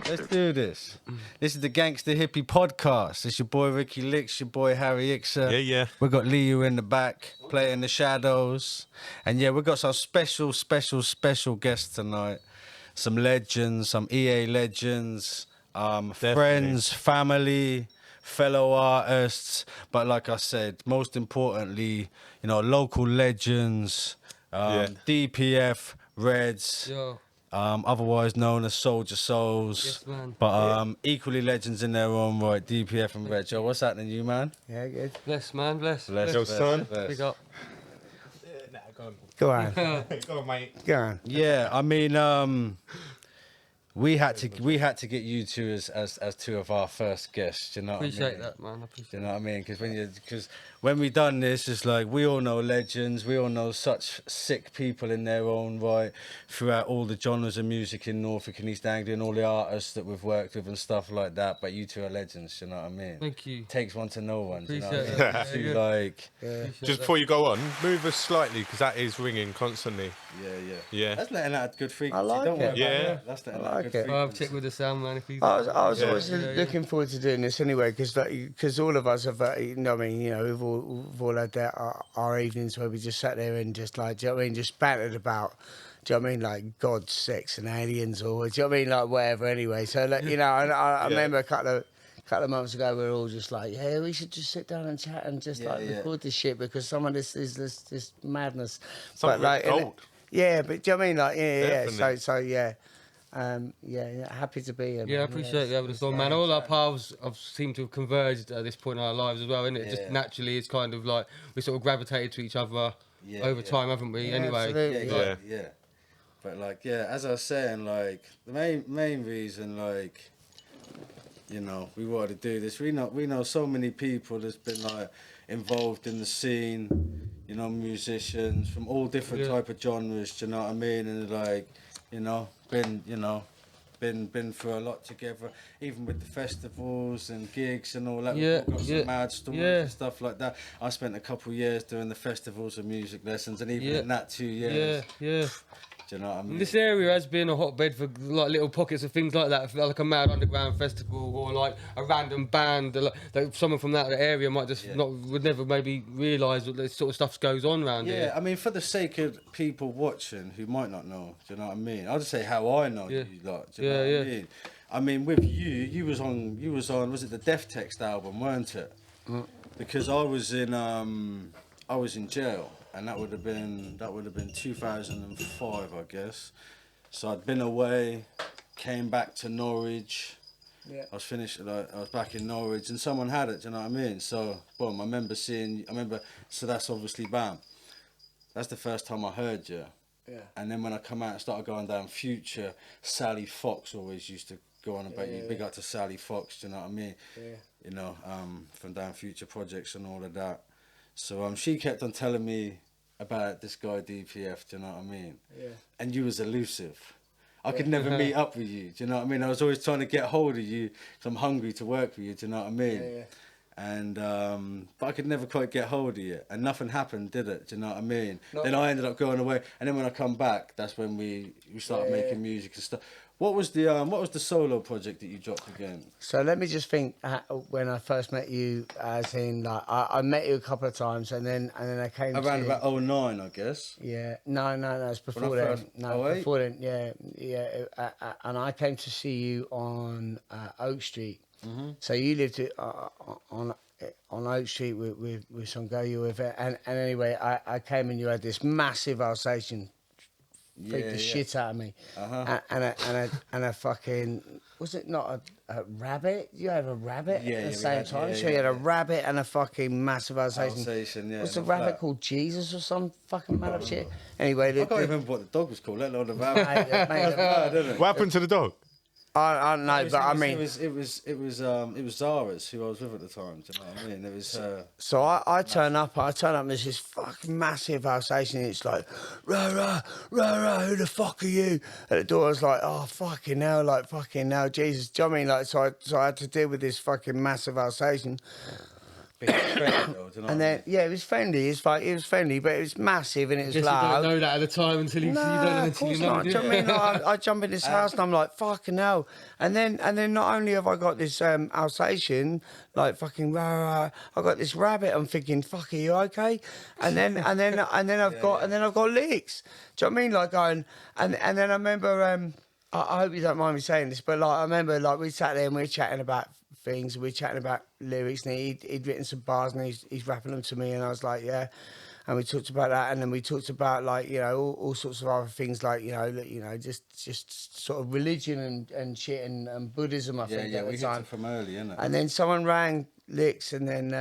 Let's do this. This is the Gangsta Hippy podcast. It's your boy Ricky Licks, your boy Harry Ixer. Yeah. We got Liu in the back, playing the shadows. And yeah, we got some special guests tonight. Some legends, some EA legends, friends, family, fellow artists. But like I said, most importantly, you know, local legends, DPF Reds. Yo. Otherwise known as Soldier Souls. Yes, man. But equally legends in their own right, DPF and Red. Yo, what's happening, you man? Yeah, good. Bless, man. Bless. Yo, son. Big up. Go on. Go on, mate. Go on. Yeah, I mean, we had to get you two as two of our first guests. You know, Appreciate that, man. I appreciate You know what I mean? Because when we done this, it's like we all know legends, we all know such sick people in their own right throughout all the genres of music in Norfolk and East Anglia and all the artists that we've worked with and stuff like that. But you two are legends. You know what I mean? Thank you. Takes one to know one. You know what I Appreciate mean? that. Two, Yeah. like. Just before you go on, move us slightly because that is ringing constantly. Yeah. That's letting out good frequency. I like Don't worry it. about Yeah. that. That's letting I out like good it. frequency. I'll check with the sound man if he's. I was Yeah. always looking forward to doing this anyway, because all of us have, you know, I mean, you know, we've all had our evenings where we just sat there and just like, do you know what I mean, just bantered about, do you know what I mean, like God, sex, and aliens, or do you know what I mean, like whatever. Anyway, so like, you know, I remember a couple of months ago we were all just like, yeah, we should just sit down and chat and just record this shit because some of this is this madness. Something but like, gold. yeah, but do you know what I mean, like, yeah. Definitely. So yeah. Happy to be here. Yeah, I man. appreciate you having us on, man. All our paths have seemed to have converged at this point in our lives as well, isn't it? Just naturally, it's kind of like we sort of gravitated to each other over time, haven't we? Yeah, Anyway. absolutely. Yeah. But like, as I was saying, like the main reason, like, you know, we wanted to do this. We know so many people that's been like involved in the scene. You know, musicians from all different type of genres. Do you know what I mean? And like, you know, been through a lot together, even with the festivals and gigs and all that. We've got some mad stories and stuff like that. I spent a couple of years doing the festivals and music lessons, and even in that 2 years. Yeah. Do you know what I mean? This area has been a hotbed for like little pockets of things like that, like a mad underground festival or like a random band. Like someone from that area might just would never maybe realise that this sort of stuff goes on around here. Yeah, I mean, for the sake of people watching who might not know, do you know what I mean? I'll just say how I know you lot. Do you know what I mean? I mean, with you was on. Was it the Death Tex album, weren't it? Because I was in jail. And that would have been 2005, I guess. So I'd been away, came back to Norwich. Yeah. I was back in Norwich, and someone had it. Do you know what I mean? So, boom. I remember. So that's obviously bam. That's the first time I heard you. Yeah. And then when I come out and started going down Future, Sally Fox always used to go on about you. Big up to Sally Fox. Do you know what I mean? Yeah. You know, from down Future projects and all of that. So she kept on telling me about this guy DPF, do you know what I mean? Yeah. And you was elusive. I could never meet up with you, do you know what I mean? I was always trying to get hold of you because I'm hungry to work with you, do you know what I mean? Yeah. And but I could never quite get hold of you, and nothing happened, did it? Do you know what I mean? Then I ended up going away, and then when I come back, that's when we started making music and stuff. What was the solo project that you dropped again? So let me just think. When I first met you, as in like I met you a couple of times, and then I came around about 2009, I guess. Yeah, no, it's before then. Before then. Yeah. And I came to see you on Oak Street. Mm-hmm. So you lived on Oak Street with some girl you were with, and anyway, I came and you had this massive Alsatian. Freaked the shit out of me, and a fucking, was it not a rabbit? You had a rabbit at the same time. So you had a rabbit and a fucking massive Alsatian. Yeah. Was the rabbit called Jesus or some fucking mad up shit? Anyway, I can't even remember what the dog was called. Let alone the rabbit. What happened to the dog? I don't know, but I mean, it was Zara's who I was with at the time. Do you know what I mean? It was. So I turn up. And there's this fucking massive Alsatian. It's like, rah, who the fuck are you? At the door, I was like, oh fucking hell, Jesus. Do you know what I mean? Like, so I had to deal with this fucking massive Alsatian. topic. And then it was friendly. It's like it was friendly, but it was massive and it was loud. You don't know that at the time until you don't know until you know. Do you know what I mean? I jump in this house and I'm like, fucking hell. And then not only have I got this Alsatian, like fucking rah, I got this rabbit. I'm thinking, fuck, are you okay? And then I've got licks. Do you know what I mean? Like going and then I remember. I hope you don't mind me saying this, but like I remember, like we sat there and we were chatting about things. We were chatting about lyrics, and he'd written some bars, and he's rapping them to me, and I was like, yeah. And we talked about that, and then we talked about like all sorts of other things, like just sort of religion and shit and Buddhism. I think at the time. It from early, innit? And then someone rang Licks, and then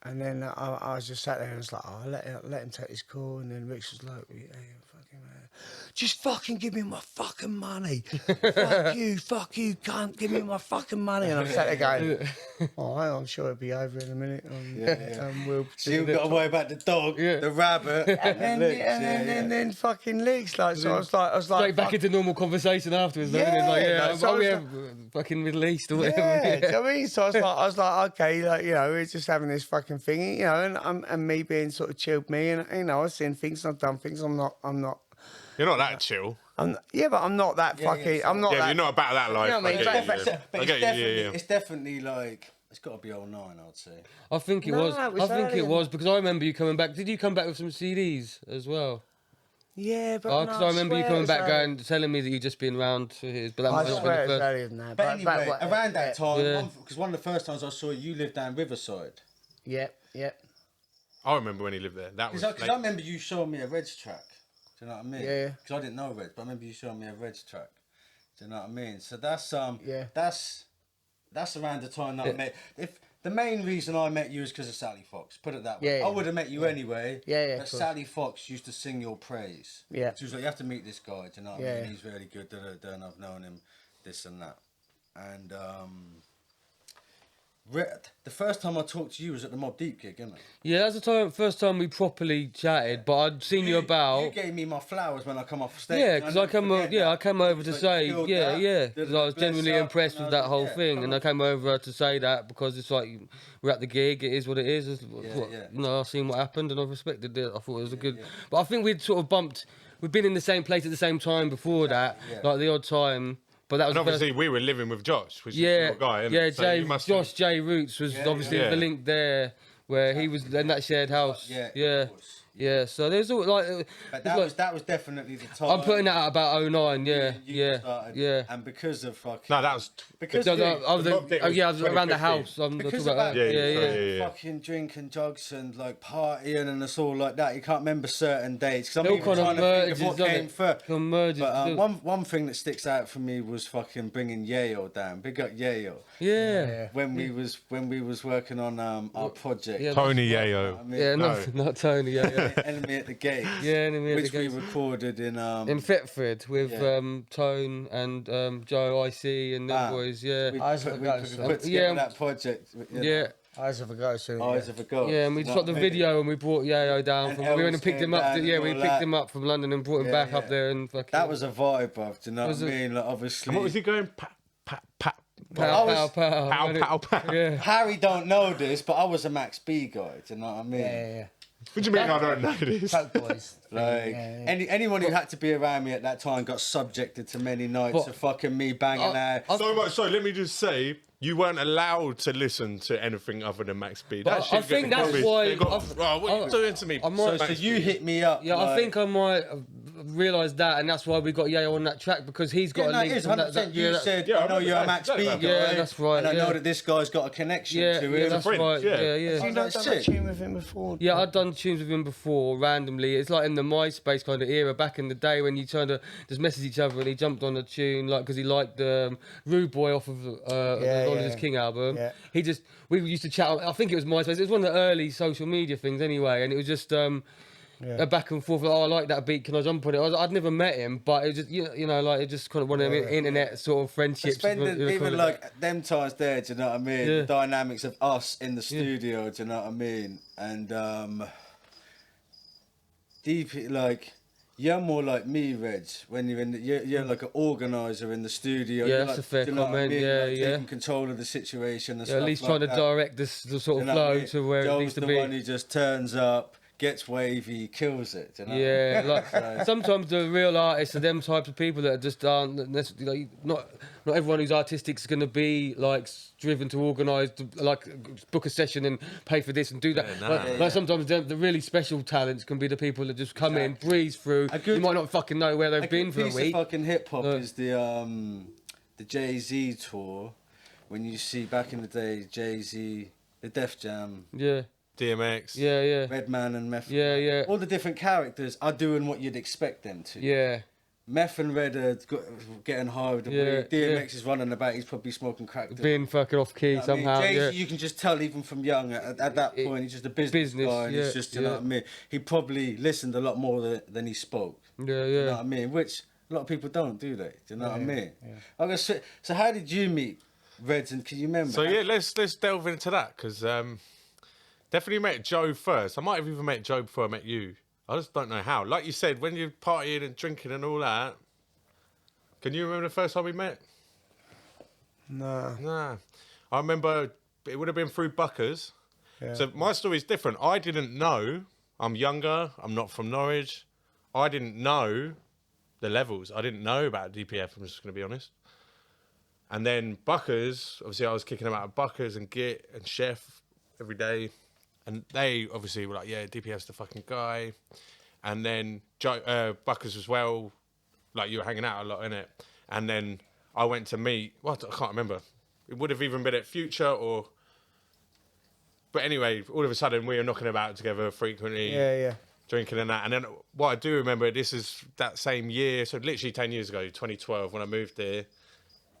I was just sat there and I was like, oh, let him take his call, and then Ricks was like, yeah, fucking man. Just fucking give me my fucking money. fuck you, cunt, give me my fucking money. And I'm sat there going, oh, I'm sure it'll be over in a minute. So you've got to worry about the dog, the rabbit, and then fucking Licks. Like, so I was like, straight back into normal conversation afterwards. Fucking Middle East or whatever. Yeah, do you know what I mean? So I was like, okay, like we're just having this fucking thing, and me being sort of chilled me, and I was seeing things, I've done things, I'm not. You're not that chill. But I'm not that fucking. I'm not. Yeah, you're not about that life. You know what I mean? It's definitely like it's got to be 09, I'd say. I think it was. I think it was because I remember you coming back. Did you come back with some CDs as well? Yeah, but because I remember you coming back telling me that you'd just been around to his. But that might have been the first. Earlier than that. But anyway, around that time, because one of the first times I saw you lived down Riverside. Yeah. I remember when he lived there. That was because I remember you showing me a Reds track. Do you know what I mean? Yeah. Because I didn't know Reds, but I remember you showing me a Reds track. Do you know what I mean? So that's that's around the time that I met. If the main reason I met you is because of Sally Fox. Put it that way. Yeah. I would have met you anyway. Yeah. But Sally Fox used to sing your praise. Yeah. She was like, you have to meet this guy. Do you know what I mean? He's really good. And I've known him, this and that. And the first time I talked to you was at the Mobb Deep gig, isn't it? Yeah, that's the first time we properly chatted. But I'd seen you about. You gave me my flowers when I come off stage. Yeah, because I came over to say, because I was genuinely impressed with that whole thing, and I came over to say that because it's like we're at the gig. It is what it is. I seen what happened, and I respected it. I thought it was a good. But I think we'd sort of bumped. We'd been in the same place at the same time before that, like the odd time. But that was obviously we were living with Josh, which is your guy. Josh J Roots was obviously the link there, where he was in that shared house. Yeah. So there's all like. But that was definitely the time. I'm putting that out about 09. Yeah. And because of fucking. No, that was because I was around the house. Because of that, fucking drinking drugs and like partying and it's all like that. You can't remember certain dates because I'm even trying to think of what came first. But one thing that sticks out for me was fucking bringing Yayo down. Big up Yayo. Yeah. When we was working on our project. Tony Yayo. Not Tony. Enemy at the Gate. Yeah, Enemy at the Gate. Which we recorded in Thetford with Tone and Joe IC and them boys. Yeah. We put together that project. Eyes of a Ghost. Eyes of a Ghost. Yeah, and we shot the video and we brought Yayo down. We went and picked him up. We picked him up from London and brought him back up there and fucking. That was a vibe, bruv. Do you know what I mean? Like, obviously. And what was he going? Pow. Yeah. Harry don't know this, but I was a Max B guy. Do you know what I mean? Yeah. What do you mean I don't know this? Boys. Like anyone who had to be around me at that time got subjected to many nights of fucking me banging out. So much so, let me just say, you weren't allowed to listen to anything other than Max B. I think that's why. What are you doing to me? So you hit me up. Yeah, I think I might realised that, and that's why we got Yayo on that track because he's got a link. It is 100%. You said, I know you're a Max B guy. Yeah, that's right. And I know that this guy's got a connection to him. Yeah, that's right. Yeah. You've done a tune with him before? Yeah, I'd done tunes with him before randomly. It's like in the MySpace kind of era back in the day when you turned to just message each other and he jumped on a tune like because he liked Rude Boy off of the Lawless King album. Yeah. We used to chat. I think it was MySpace. It was one of the early social media things anyway, and it was just. A back and forth. I like that beat. Can I jump on it? I'd never met him, but it just like it just kind of one of them internet sort of friendships. Even like them times there. Do you know what I mean? The dynamics of us in the studio. Do you know what I mean? And DP, like You're more like me, Reg, when you're you're like an organizer in the studio. Yeah, you're that's like, a fair you know comment. what I mean? Yeah, like yeah. Taking control of the situation and Yeah, stuff at least like trying to that. direct the sort of You know flow what I mean? to where it Joel's needs to the be. one who just turns up, gets wavy, kills it. You know? Yeah, like sometimes the real artists are them types of people that just aren't necessarily not everyone who's artistic is going to be like driven to organise, like book a session and pay for this and do that. Like sometimes the really special talents can be the people that just come in, breeze through. You might not fucking know where they've been for a week. Piece of fucking hip hop is the Jay-Z tour. When you see back in the day, Jay-Z, the Def Jam. Yeah. DMX. Yeah. Redman and Meth. Yeah. All the different characters are doing what you'd expect them to. Yeah. Meth and Red are getting high with the weed. DMX is running about. He's probably smoking crack. Being fucking off key somehow. Jay-Z, you can just tell even from young. At that point, he's just a business guy. And he's just, you know what I mean. He probably listened a lot more than he spoke. Yeah. You know what I mean? Which a lot of people don't, do they? Do you know what I mean? Yeah. Okay, so how did you meet Reds, and can you remember? So yeah, let's delve into that because definitely met Joe first. I might have even met Joe before I met you. I just don't know how. Like you said, when you're partying and drinking and all that, can you remember the first time we met? Nah. I remember it would have been through Buckers. Yeah. So my story's different. I didn't know. I'm younger. I'm not from Norwich. I didn't know the levels. I didn't know about DPF. I'm just going to be honest. And then Buckers, obviously I was kicking them out of Buckers and Git and Chef every day. And they obviously were like, yeah, DPF's the fucking guy. And then Buckers as well, like you were hanging out a lot, innit? And then I went to meet, I can't remember. It would have even been at Future or... But anyway, all of a sudden we were knocking about together frequently. Yeah. Drinking and that. And then what I do remember, this is that same year, so literally 10 years ago, 2012, when I moved there,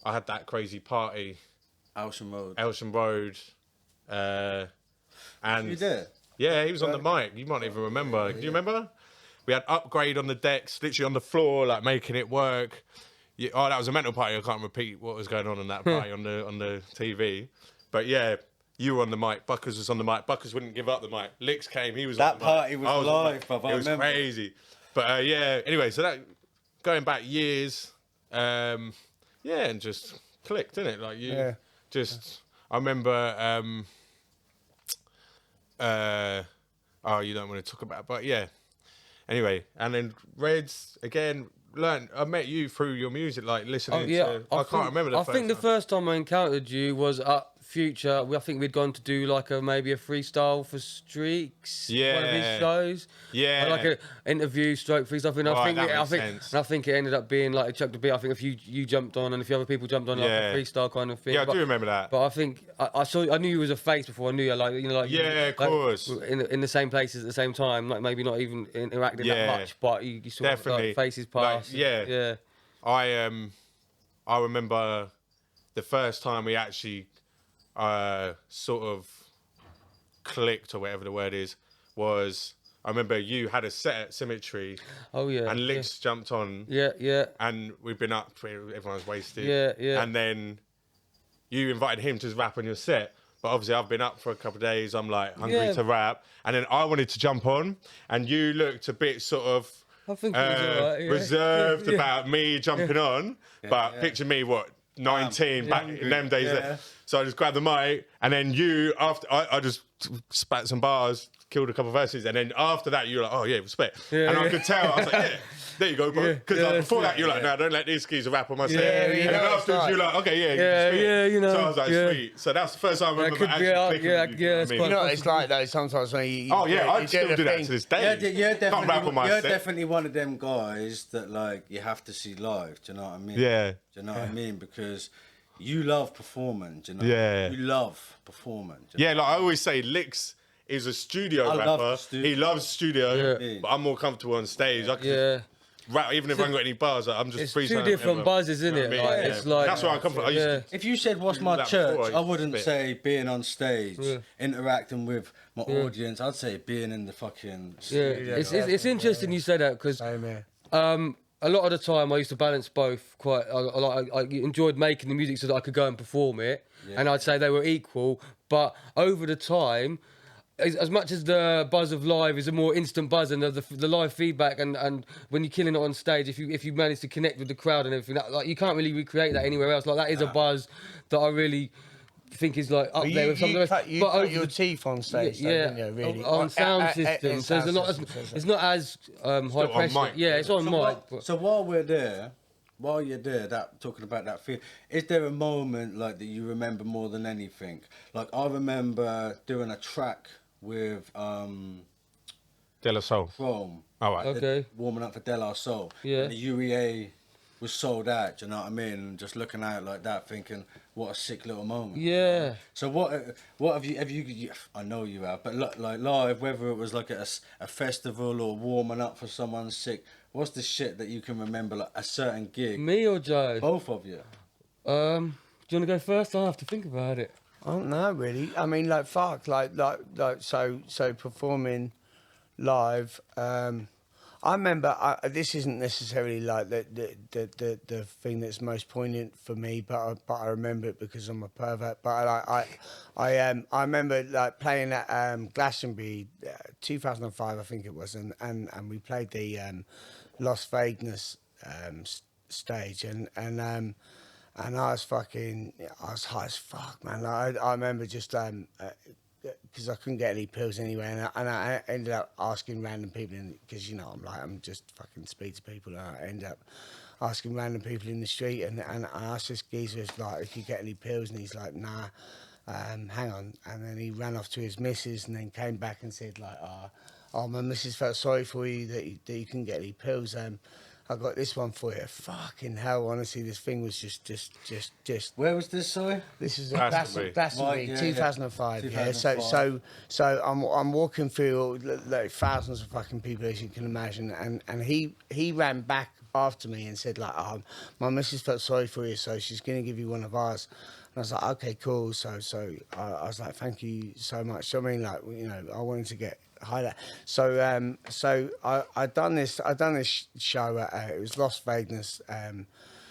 I had that crazy party. Elsham Road. And you did? Yeah, he was on the mic. You might even remember. Do you remember? We had Upgrade on the decks, literally on the floor, like making it work. That was a mental party. I can't repeat what was going on that party on the TV. But yeah, you were on the mic. Buckers was on the mic. Buckers wouldn't give up the mic. Licks came. He was on the mic. That party was live, brother. It was crazy. But yeah, anyway, so that going back years, and just clicked, didn't it? Like you I remember you don't want to talk about it, but yeah. Anyway, and then Reds again I met you through your music, like listening to I can't remember the first time. I think the first time I encountered you was at Future. I think we'd gone to do like maybe a freestyle for Streaks. Yeah. One of his shows. Yeah. Like an interview stroke freestyle. And I think it ended up being like a chuck to beat. I think if you jumped on and a few other people jumped on like a freestyle kind of thing. Yeah, I do remember that. But I think I knew you was a face before I knew you. Like, you know, like of course. In the same places at the same time. Like maybe not even interacting that much, but you saw like, faces pass. Like, yeah. I remember the first time we actually sort of clicked or whatever the word is was I remember you had a set at Symmetry. Oh yeah. And Licks jumped on. Yeah. And we've been up, everyone's wasted. Yeah. And then you invited him to rap on your set. But obviously I've been up for a couple of days. I'm like hungry to rap. And then I wanted to jump on and you looked a bit sort of I think it was all right, reserved about me jumping on. But picture me, 19 back in them days. Yeah. So I just grabbed the mic, and then you, after I just spat some bars, killed a couple of verses, and then after that you were like, oh yeah, respect. And I could tell, I was like, yeah, there you go, bro. Because before that you were like, no, don't let these skis rap on my set. And then afterwards you were like, okay, you know. So I was like, sweet. So that's the first time I remember actually clicking with you. You know what it's like though, sometimes when you I still do that to this day. You're definitely one of them guys that like you have to see live, do you know what I mean? Yeah. Do you know what I mean? Because you love performing, do you know? Yeah. You love performing. Yeah, like I always say, Licks is a studio rapper. He loves studio, but I'm more comfortable on stage. I can rap, even if I haven't got any bars, I'm just freestyling. It's two different buzzes, isn't it? Like, it's like, that's where I come from. If you said what's my church, I wouldn't say being on stage, interacting with my audience. I'd say being in the fucking studio. It's interesting you say that because a lot of the time I used to balance both quite. I enjoyed making the music so that I could go and perform it, and I'd say they were equal. But over the time, as much as the buzz of live is a more instant buzz, and the live feedback, and when you're killing it on stage, if you manage to connect with the crowd and everything, like you can't really recreate that anywhere else. Like that is a buzz that I really think is like up there with some of the rest. You cut your teeth on stage, didn't you, really? On sound systems. So it's not as high pressure. Mic. Yeah, it's on mic. So while you're there, talking about that feel, is there a moment like that you remember more than anything? Like I remember doing a track with De La Soul. Chrome. All right. Okay. Warming up for De La Soul. Yeah. And the UEA was sold out. Do you know what I mean? And just looking at it like that, thinking, what a sick little moment. Yeah. So what have you? I know you have, but like live, whether it was like a festival or warming up for someone sick. What's the shit that you can remember, like a certain gig? Me or Joe? Both of you. Do you want to go first? I'll have to think about it. I don't know, really. I mean, like, fuck, so performing live. I remember this isn't necessarily like the thing that's most poignant for me, but I remember it because I'm a pervert. But I remember like playing at Glastonbury, 2005, I think it was, and we played the Las Vegas stage, and I was high as fuck, man. Like, I remember just because I couldn't get any pills anyway, and I ended up asking random people, because you know I'm just fucking speak to people, and I end up asking random people in the street, and I asked this geezer like if you get any pills, and he's like, nah, hang on, and then he ran off to his missus, and then came back and said like, oh, my missus felt sorry for you that you couldn't get any pills. I got this one for you. Fucking hell, honestly, this thing was just. Where was this, sorry? This is Glastonbury. Glastonbury, Right, 2005. Yeah. 2005. So I'm walking through like thousands of fucking people, as you can imagine, and he ran back after me and said like, oh, my missus felt sorry for you, so she's gonna give you one of ours. And I was like, okay, cool. So I was like, thank you so much. So I mean, like, you know, I wanted to get high. So I done this show at it was Las Vegas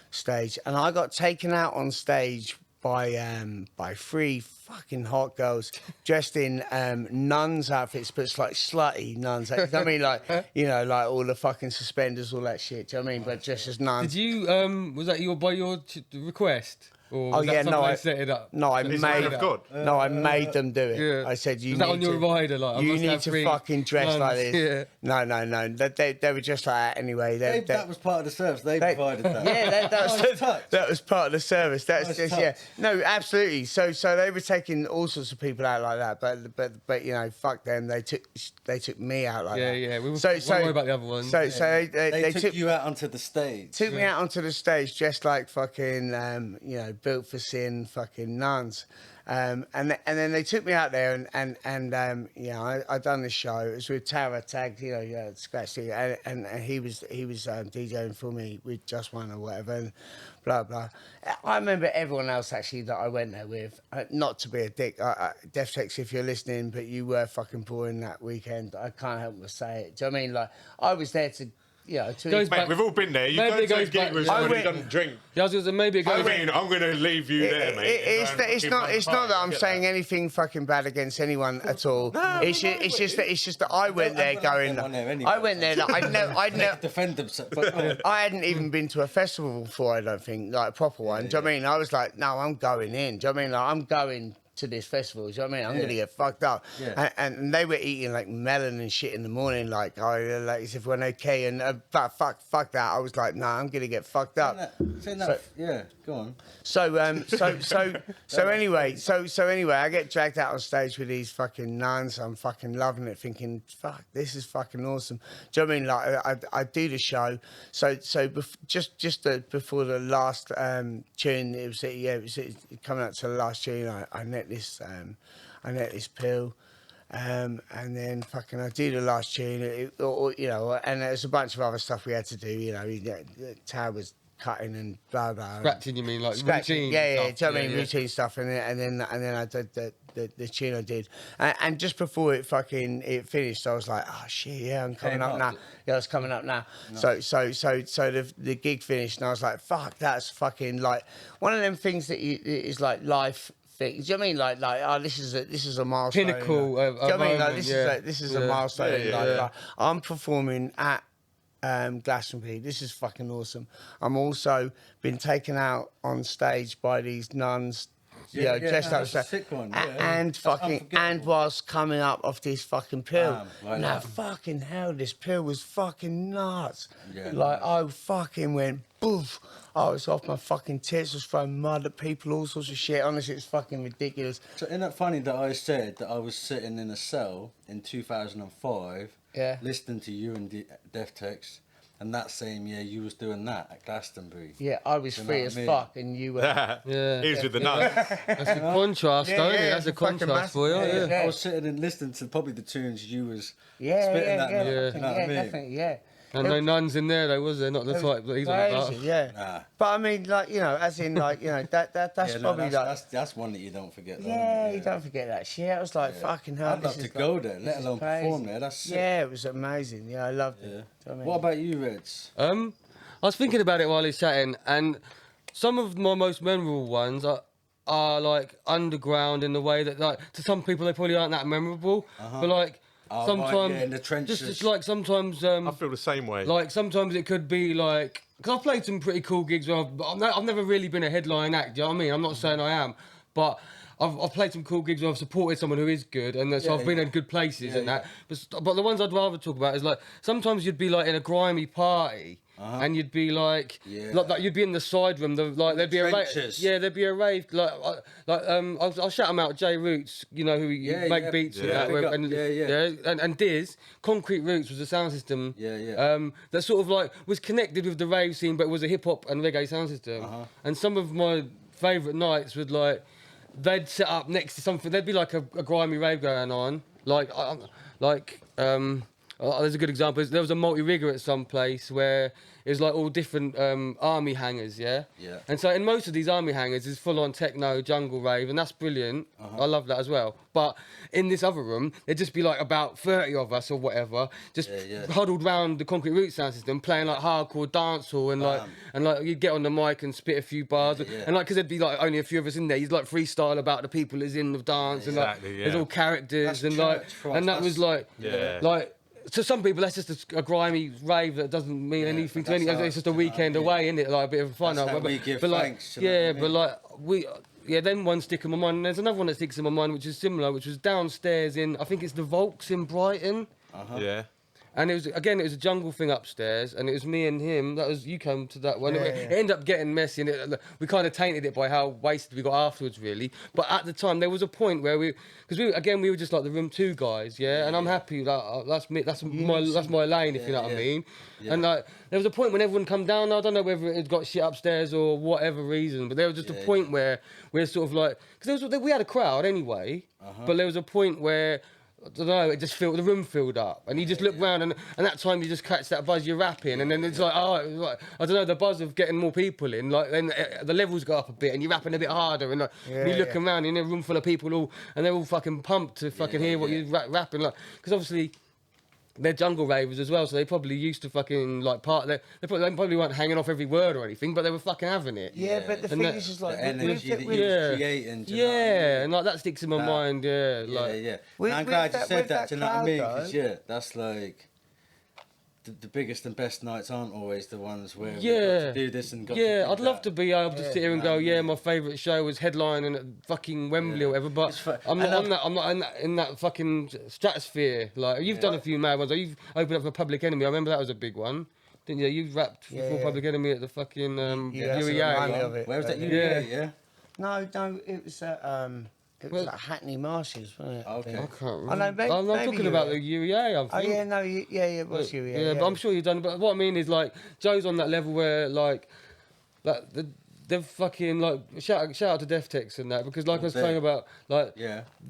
stage, and I got taken out on stage by three fucking hot girls dressed in nuns outfits, but it's like slutty nuns. Like, I mean, like, you know, like all the fucking suspenders, all that shit. Do you know what I mean? But just as nuns. Did you was that by your request? Or Oh yeah, no, I set it up. No, I made them do it. Yeah. I said you Was need that on your to, rider, like, you need to fucking dress like this. Yeah. No. They were just like that anyway. That was part of the service. They provided that. Yeah, that was part of the service. That's Nice just touch. yeah. No, absolutely. So they were taking all sorts of people out like that, but you know, fuck them. They took me out like that. Yeah. We were So worried about the other ones. So They took you out onto the stage. Took me out onto the stage dressed like fucking, you know, built for sin, fucking nuns. And then they took me out there and you know, I done this show. It was with Tara Tag, you know, yeah, Scratch, and he was DJing for me with Just One or whatever, and blah blah. I remember everyone else actually that I went there with. Not to be a dick, Death Tex, if you're listening, but you were fucking boring that weekend. I can't help but say it. Do you know what I mean? Like, I was there to. Yeah, Mate, we've all been there. You go to a gig with someone who doesn't drink. Yeah, I was going to say, maybe it goes back. I'm going to leave you there, mate. It's not that I'm saying anything fucking bad against anyone at all. It's just that I went there going. I went there. I'd never defend themselves. I hadn't even been to a festival before. I don't think, like a proper one. Do you know what I mean? I was like, no, I'm going in. Do you know what I mean? Like, I'm going to this festival. Do you know what I mean? I'm gonna get fucked up. Yeah. And they were eating like melon and shit in the morning, like as if we're okay. And fuck that. I was like, nah, I'm gonna get fucked up. Yeah, go on. So anyway, I get dragged out on stage with these fucking nuns. I'm fucking loving it, thinking, fuck, this is fucking awesome. Do you know what I mean? Like I do the show. So just before the last tune, it was coming up to the last tune. I net this pill. And then fucking I do the last tune, you know, and there's a bunch of other stuff we had to do. You know, the Tara was cutting and blah blah. Scratching, you mean, like Scratching, routine? Yeah. Stuff. Do you know what I mean? Routine stuff, and then I did the tune I did, and just before it finished, I was like, oh shit, yeah, I'm coming up now. Yeah, it's coming up now. No. So the gig finished, and I was like, fuck, that's fucking like one of them things that is like life thing. Do you know what I mean? Like, this is a milestone. Pinnacle. Do you know what I mean? Like, this is a milestone. Yeah. Like, I'm performing at Glastonbury. This is fucking awesome. I'm also been taken out on stage by these nuns. Dressed up, sick one, and whilst coming up off this fucking pill. Now, fucking hell, this pill was fucking nuts. Yeah. Like, I fucking went boof. I was off my fucking tits, was throwing mud at people, all sorts of shit. Honestly, it's fucking ridiculous. So, isn't it funny that I said that I was sitting in a cell in 2005, listening to you and Death Tex, and that same year you was doing that at Glastonbury. Yeah, I was free as fuck, and you were. He was with the nuns. That's a contrast, don't it? That's a contrast for you. I was sitting and listening to probably the tunes you was spitting that night. You know what I mean? Definitely, yeah. And no nuns in there, though, was there? Not the type that he's on about. Yeah. Nah. But I mean, like, that's probably that's one that you don't forget. Yeah, you don't forget that shit. I was like, fucking hell. I'd love to go there, let alone perform there. That's sick. Yeah, it was amazing. Yeah, I loved it. Yeah. You know what I mean? What about you, Reds? I was thinking about it while he's chatting, and some of my most memorable ones are like underground in the way that, like, to some people they probably aren't that memorable, but like. Sometimes, in the trenches. Just like sometimes. I feel the same way. Like sometimes it could be like, because I've played some pretty cool gigs where I've never really been a headline act. Do you know what I mean? I'm not saying I am, but I've played some cool gigs where I've supported someone who is good, and so I've been in good places and that. But the ones I'd rather talk about is like sometimes you'd be like in a grimy party. And you'd be like you'd be in the side room. There'd be a rave. Yeah, there'd be a rave. I'll shout him out, J Roots. You know who make beats and that. And Diz, Concrete Roots was a sound system. That sort of like was connected with the rave scene, but it was a hip hop and reggae sound system. And some of my favourite nights would like they'd set up next to something. There'd be like a grimy rave going on. There's a good example. There was a multi-rigger at some place where it was like all different army hangars, yeah? And so in most of these army hangars is full-on techno, jungle rave, and that's brilliant. I love that as well. But in this other room, there'd just be like about 30 of us or whatever, just huddled round the Concrete Root sound system, playing like hardcore dancehall, and like you'd get on the mic and spit a few bars, and like because there'd be like only a few of us in there, you'd like freestyle about the people who's in the dance, and like there's all characters, and like, and that was like, like. To some people, that's just a grimy rave that doesn't mean anything to anyone. It's just a weekend away, isn't it? Like a bit of fun. That's we give thanks. Then one stick in my mind. And there's another one that sticks in my mind, which is similar, which was downstairs in, I think it's the Volks in Brighton. Yeah. And it was a jungle thing upstairs, and it was me and him. You came to that one. It ended up getting messy, and we kind of tainted it by how wasted we got afterwards, really. But at the time, there was a point where we were just like the Room 2 guys, and I'm happy that's me. That's my lane, if you know what I mean. And like there was a point when everyone come down. I don't know whether it got shit upstairs or whatever reason, but there was just a point where we're sort of like, because we had a crowd anyway, but there was a point where. I don't know, it just the room filled up, and you just look round, and that time you just catch that buzz you're rapping, and then it's like, I don't know, the buzz of getting more people in, like then the levels go up a bit, and you're rapping a bit harder, and like you look around, and in a room full of people and they're all fucking pumped to fucking hear what you're rapping, like, because obviously. They're jungle ravers as well, so they probably used to fucking like they probably weren't hanging off every word or anything, but they were fucking having it. Yeah, but the thing is just like the energy that you're creating. And like that sticks in my mind. I'm glad you said that. Do you know what I mean? Because that's like the biggest and best nights aren't always the ones where we got to do this and got to do I'd love that. to be able to sit here and go, my favourite show was headlining at fucking Wembley or whatever, but I'm not in that fucking stratosphere. Like you've done a few mad ones. You've opened up for Public Enemy. I remember that was a big one, didn't you? You rapped for Public Enemy at the fucking UEA. Where was that? UEA? No, it was it was like Hackney Marshes, wasn't it? Okay. I can't remember. I'm talking about the UEA, I think. It was UEA. Yeah, but I'm sure you've done it. But what I mean is, like, Joe's on that level where, like they're fucking, like, shout out to Death Tex and that, because, like I was saying about, like,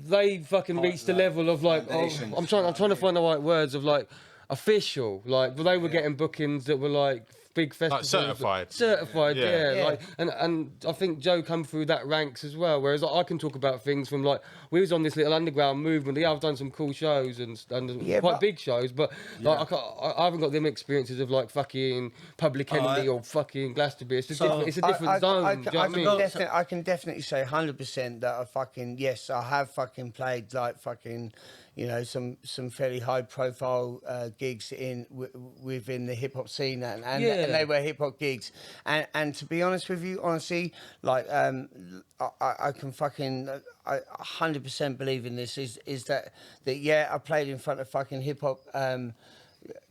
they fucking reached the level of, like, I'm trying to find the right words of, like, official. Like, they were getting bookings that were, like, big festivals. Like certified, yeah. Like, and I think Joe come through that ranks as well. Whereas I can talk about things from like we was on this little underground movement. Yeah, I've done some cool shows and quite big shows, but like I haven't got them experiences of like fucking Public Enemy or fucking Glastonbury. It's a different zone. I can definitely say 100% that I have fucking played like fucking, you know, some fairly high profile gigs within the hip hop scene, and they were hip hop gigs, and to be honest with you, honestly, like I can fucking 100% believe in this is that I played in front of fucking hip hop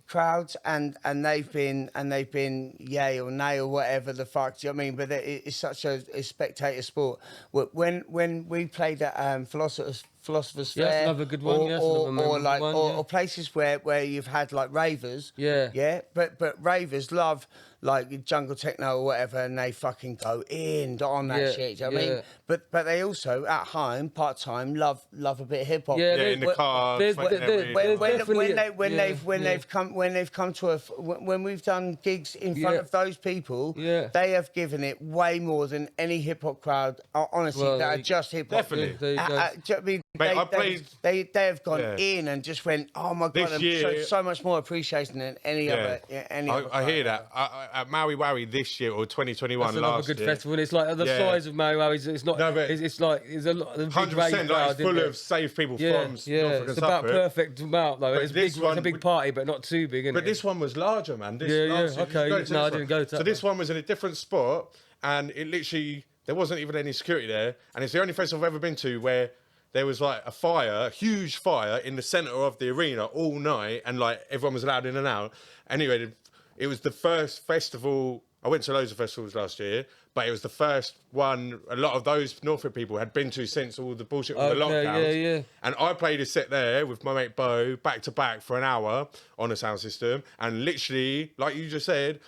crowds and they've been yay or nay or whatever the fuck, do you know what I mean? But it's such a spectator sport. When we played at Philosopher's Fair, that's another good one. Or places where you've had like ravers, but ravers love like jungle techno or whatever, and they fucking go in on that shit. Do you know what I mean? But they also at home part time love a bit of hip hop. In the car. When they've come to when we've done gigs in front of those people, they have given it way more than any hip hop crowd. Honestly, that are just hip hop. Definitely. They have gone in and just went, oh my god, so much more appreciation than any other. I hear that. At Maui Wowie this year or 2021 that's last good year. festival. It's like the size of Maui Wowie. It's not. No, but it's like it's a lot. 100%. Like it's full of safe people from Norfolk and It's about perfect amount though. It's big. It's a big party, but not too big. But this one was larger, man. Okay. No, I didn't go to that. So this one was in a different spot, and it literally there wasn't even any security there, and it's the only festival I've ever been to where there was like a huge fire in the centre of the arena all night, and like everyone was allowed in and out. Anyway, it was the first festival. I went to loads of festivals last year, but it was the first one a lot of those Norfolk people had been to since all the bullshit with the lockdowns. And I played a set there with my mate Bo, back to back for an hour on a sound system. And literally, like you just said,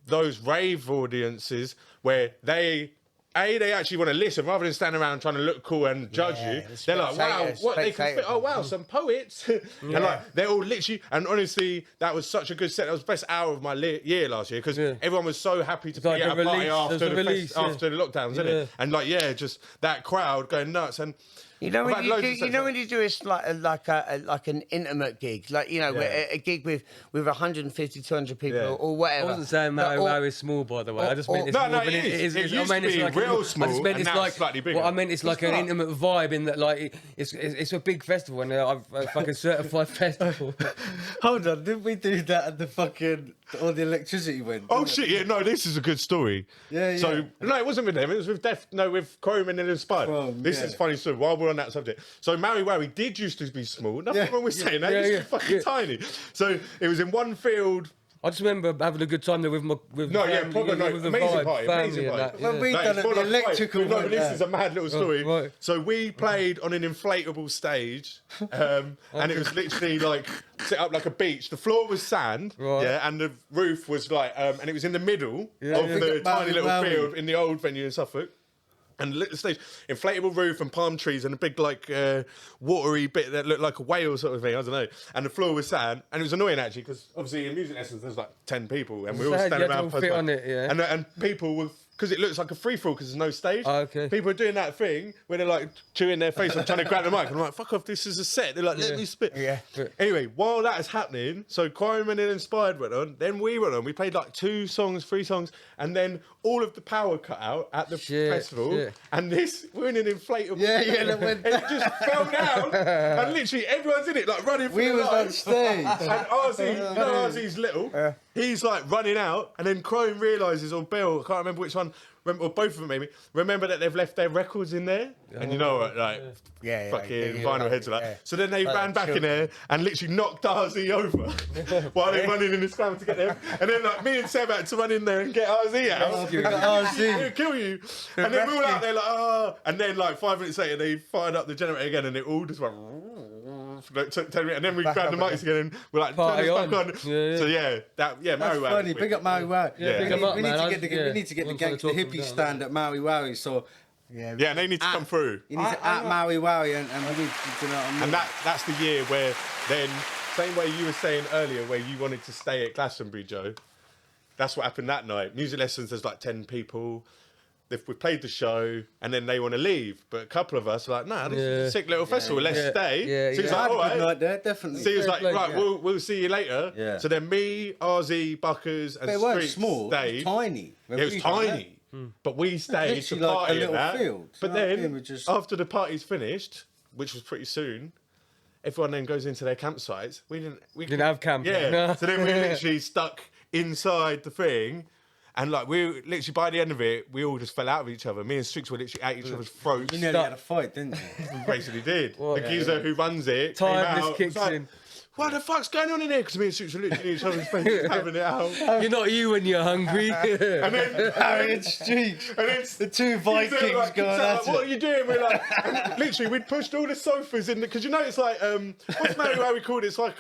those rave audiences where they actually want to listen rather than stand around trying to look cool and judge you. They're like, wow, what they can spit. Oh, wow, some poets. And like, they're all literally, and honestly, that was such a good set. That was the best hour of my year last year because everyone was so happy to be at a party after the lockdowns, isn't it? And like, just that crowd going nuts. And you know when you do it's like an intimate gig, like a gig with 150, 200 people or whatever. I wasn't saying Maui is small, by the way. I just meant it's more. It is. It used to be real small, and now it's slightly bigger. What I meant it's like an intimate vibe in that, like it's a big festival and a fucking certified festival. Hold on, didn't we do that at the fucking all the electricity went? Oh shit! Yeah, no, this is a good story. Yeah. So no, it wasn't with them. It was with with Chrome and Inspired. This is funny story. While we're on that subject, so Maui Wowie did used to be small. Nothing wrong with saying that. It used to be fucking tiny. So it was in one field. I just remember having a good time there with my amazing party. When we done it, the electrical. No, this is a mad little story. Right. So we played on an inflatable stage, and it was literally like set up like a beach. The floor was sand, and the roof was like, and it was in the middle of the tiny little field in the old venue in Suffolk. And lit the stage, inflatable roof and palm trees and a big like watery bit that looked like a whale sort of thing, I don't know. And the floor was sand, and it was annoying actually because obviously in music lessons there's like 10 people and we all stand around. Fit on it, and people were, because it looks like a free for all because there's no stage. People are doing that thing where they're like chewing their face and trying to grab the mic. And I'm like, fuck off, this is a set. They're like, let me spit. Anyway, while that is happening, so Quarryman and Inspired went on, then we went on. We played like 2 songs, 3 songs, and then all of the power cut out at the festival. And we're in an inflatable. And it just fell down. And literally everyone's in it, like running for their life. We was on stage. And RZ, RZ's little, he's like running out, and then Chrome realises, or Bill, I can't remember which one, or both of them maybe, remember that they've left their records in there. And you know what, like, fucking vinyl heads are like. So then they ran back in there and literally knocked RZ over while they're running in the scramble to get them. And then like me and Seb had to run in there and get RZ out. He'll kill you. And then we were out there like, oh. And then like 5 minutes later, they fired up the generator again and it all just went. And then we grabbed the mics again and we're like, turn this back on. So Maui Wowie. Funny, big up Maui Wowie. We need to get the Gangsta Hippy stand at Maui Wowie. So and they need to come through. You need to at Maui Wowie and we need to, you know what I mean? And that's the year where then, same way you were saying earlier, where you wanted to stay at Glastonbury, Joe. that's what happened that night. Music lessons, there's like 10 people. We played the show and then they want to leave, but a couple of us are like, "No, this is a sick little festival. Let's stay." So he's like, "All right, night there, definitely." So he was like, "Right, we'll see you later." Yeah. So then me, Ozzy, Buckers, and Streets small. stayed. It was tiny. It was tiny, but we stayed to party like at that. Field. But then after the party's finished, which was pretty soon, everyone then goes into their campsites. We didn't have camp. Yeah. So then we literally stuck inside the thing. And like we literally by the end of it, we all just fell out of each other. Me and Strix were literally at each other's throats. You nearly had a fight, didn't you? We basically did. The geezer who runs it Timeless kicks in. What the fuck's going on in here? Because me and Strix were literally in each other's faces having it out. You're not you when you're hungry. And then Harry and Streaks. And then the two Vikings like, going at it. What are you doing? We're like, and literally we'd pushed all the sofas in because you know it's like what's the how we called it? It's like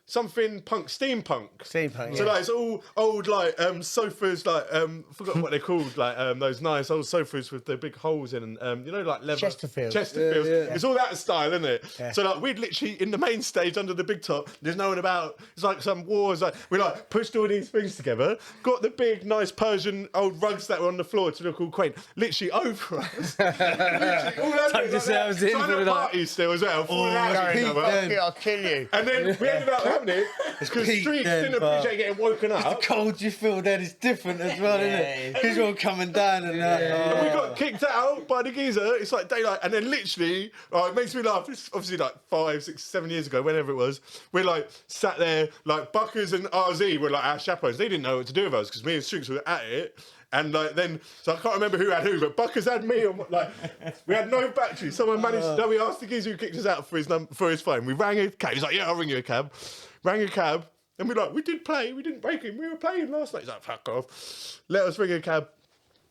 something punk, steampunk. Steampunk. So like it's all old like sofas, like I forgot what they're called, like those nice old sofas with the big holes in, and you know, like leather. Chesterfields. Yeah. It's all that style, isn't it? Yeah. So like we'd literally in the main stage under the big top. There's no one about. It's like some wars. Like we like pushed all these things together. Got the big nice Persian old rugs that were on the floor to look all quaint. Literally over us. Literally all over Tucked yourselves in for the party still as well. I'll kill you. And then we ended up having it because Streets didn't appreciate getting woken up. The cold you feel then is different as well, isn't it? Because you're all coming down and that. And we got kicked out by the geezer. It's like daylight. And then literally, it makes me laugh. It's obviously like 5, 6, 7 years ago, whenever it was. We're like sat there, like Buckers and RZ were like our chaperones. They didn't know what to do with us because me and Streaks were at it. And like then, so I can't remember who had who, but Buckers had me on like we had no battery. Someone managed. No, we asked the geezer who kicked us out for his phone. We rang a cab. He's like, "Yeah, I'll ring you a cab." Rang a cab, and we're like, "We did play. We didn't break him. We were playing last night." He's like, "Fuck off." Let us ring a cab,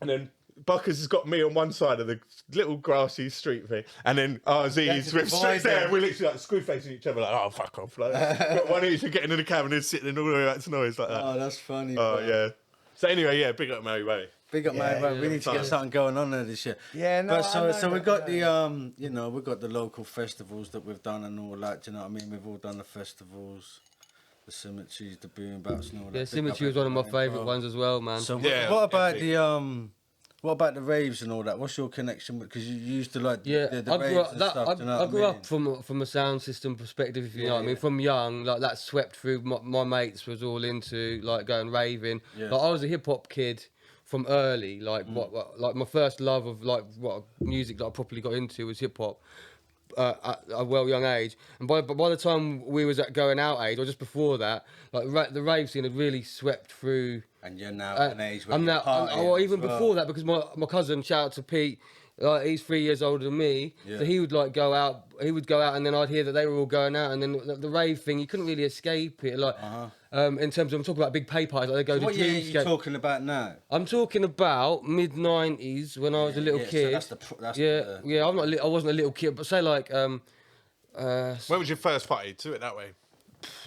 and then Buckers has got me on one side of the little grassy street thing, and then RZ's with straight there. And we're literally like screw facing each other, like, "Oh, fuck off!" Like, got one each to get into the cab and then sitting all the way back to noise like that. Oh, that's funny. Oh yeah. So anyway, yeah, big up Mary Way. Big up, man. We need to get something going on there this year. Yeah, no. But so we've got the we've got the local festivals that we've done and all that. Do you know what I mean? We've all done the festivals, the cemeteries, the boom bats and all that. Yeah, cemetery was one of my favourite ones as well, man. So yeah, what about the raves and all that? What's your connection with? Because you used to like the I raves grew up, and stuff. Do you know what I grew I mean? up from a sound system perspective, if you know what I mean. From young, like that swept through. My mates was all into like going raving. Yeah. Like I was a hip hop kid from early. Like like my first love of like what music that I properly got into was hip hop. At a well young age, and by the time we was at going out age, or just before that, like the rave scene had really swept through. And you're now at an age where I'm now, or even before that, because my cousin, shout out to Pete, like he's 3 years older than me, so he would like go out. He would go out, and then I'd hear that they were all going out, and then the rave thing, you couldn't really escape it. Like in terms of, I'm talking about big pay parties, like they go to what year are you Dreamscape. talking about now? I'm talking about mid-90s when I was a little kid. So I wasn't a little kid, but say like when was your first party? Do it that way.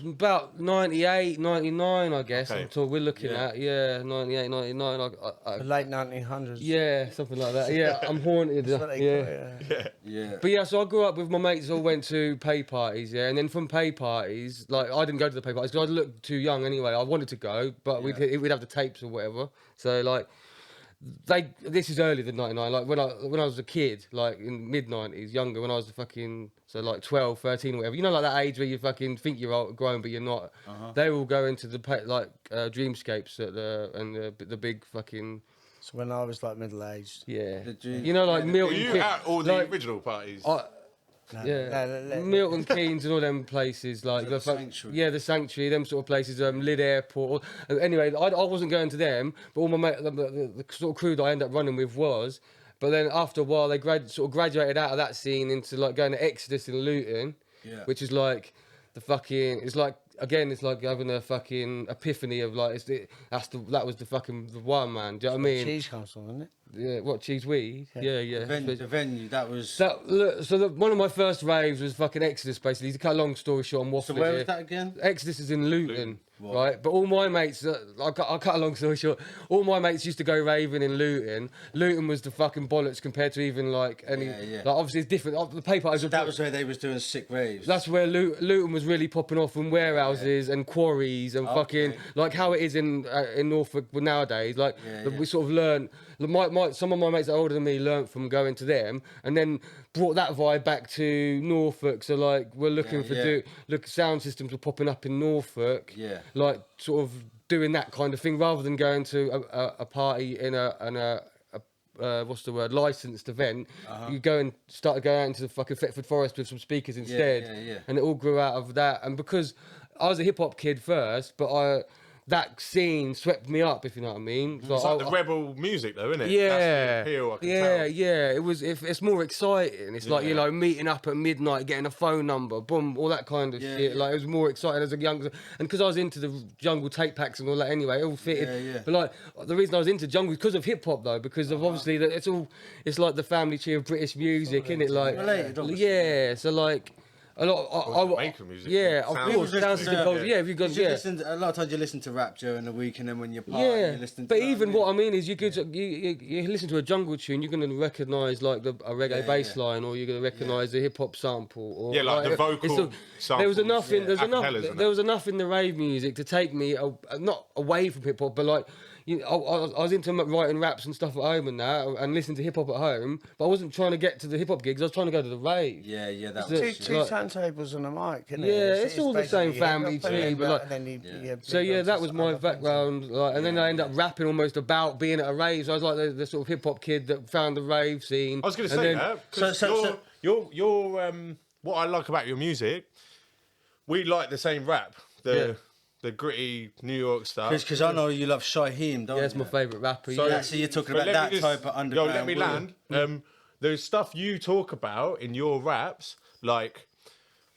about 98, 99, I guess. Okay. Until we're looking at 98, 99. The late 1900s. Yeah, something like that. Yeah, I'm haunted. Yeah. But yeah, so I grew up with my mates. All went to pay parties, and then from pay parties, like I didn't go to the pay parties because I looked too young anyway. I wanted to go, but we'd have the tapes or whatever. So like. This is earlier than 99, like when I was a kid, like in mid-90s, younger, when I was so like 12, 13 or whatever, you know, like that age where you fucking think you're grown but you're not. They all go into the dreamscapes at the big fucking. So when I was like middle-aged. Yeah. You know, like Milton. Were you at all the original parties? Milton Keynes and all them places, like the Sanctuary. Yeah, the Sanctuary, them sort of places. Lid Airport. Anyway, I wasn't going to them, but all my mate, the sort of crew that I ended up running with was. But then after a while, they graduated out of that scene into like going to Exodus in Luton, which is like the fucking. It's like again, it's like having a fucking epiphany of like that was the fucking the one, man. Do you know what I mean? Cheese Castle, isn't it? Yeah, what cheese weed? Yeah. The venue that was. One of my first raves was fucking Exodus, basically. To cut a long story short, I'm waffling. So where was that again? Exodus is in Luton, right? But all my mates, I'll cut a long story short. All my mates used to go raving in Luton. Luton was the fucking bollocks compared to even like any. Like obviously it's different. The pay parties. That was where they was doing sick raves. That's where Luton was really popping off, and Warehouse warehouses and quarries and fucking like how it is in Norfolk nowadays. Like we sort of learn. Some of my mates that are older than me learnt from going to them, and then brought that vibe back to Norfolk. So like we're looking sound systems were popping up in Norfolk. Yeah. Like sort of doing that kind of thing rather than going to a party in a what's the word, licensed event. You go and start to go out into the fucking Thetford Forest with some speakers instead, and it all grew out of that. And because I was a hip hop kid first, but that scene swept me up, if you know what I mean. It's like the rebel music, though, isn't it? Yeah, that's the appeal, I can tell. Yeah. It's more exciting. It's like, you know, meeting up at midnight, getting a phone number, boom, all that kind of shit. Yeah. Like it was more exciting as a young, and because I was into the jungle tape packs and all that anyway, it all fitted. Yeah. But like the reason I was into jungle is because of hip hop though, because of obviously that it's like the family tree of British music, isn't it? Like related, so like. A lot Jamaican music. Yeah, of course. Listen to, a lot of times you listen to rap during the week, and then when you're partying, you listen to. But even what I mean is, you listen to a jungle tune, you're going to recognise like a reggae bass line, or you're going to recognise a hip hop sample, or like the vocal. There was enough in the rave music to take me not away from hip hop, but like. I was into writing raps and stuff at home and that, and listening to hip hop at home, but I wasn't trying to get to the hip hop gigs. I was trying to go to the rave. Yeah, that was two turntables and a mic. Isn't it? It's all the same family tree, but like, that was my background. Like, and then I ended up rapping almost about being at a rave. So I was like the sort of hip hop kid that found the rave scene. I was going to say that because you're what I like about your music, we like the same rap. The gritty New York stuff. Because I know you love Shaheem, don't you? That's my favourite rapper. So you're talking about that type of underground. Let me land. There's stuff you talk about in your raps, like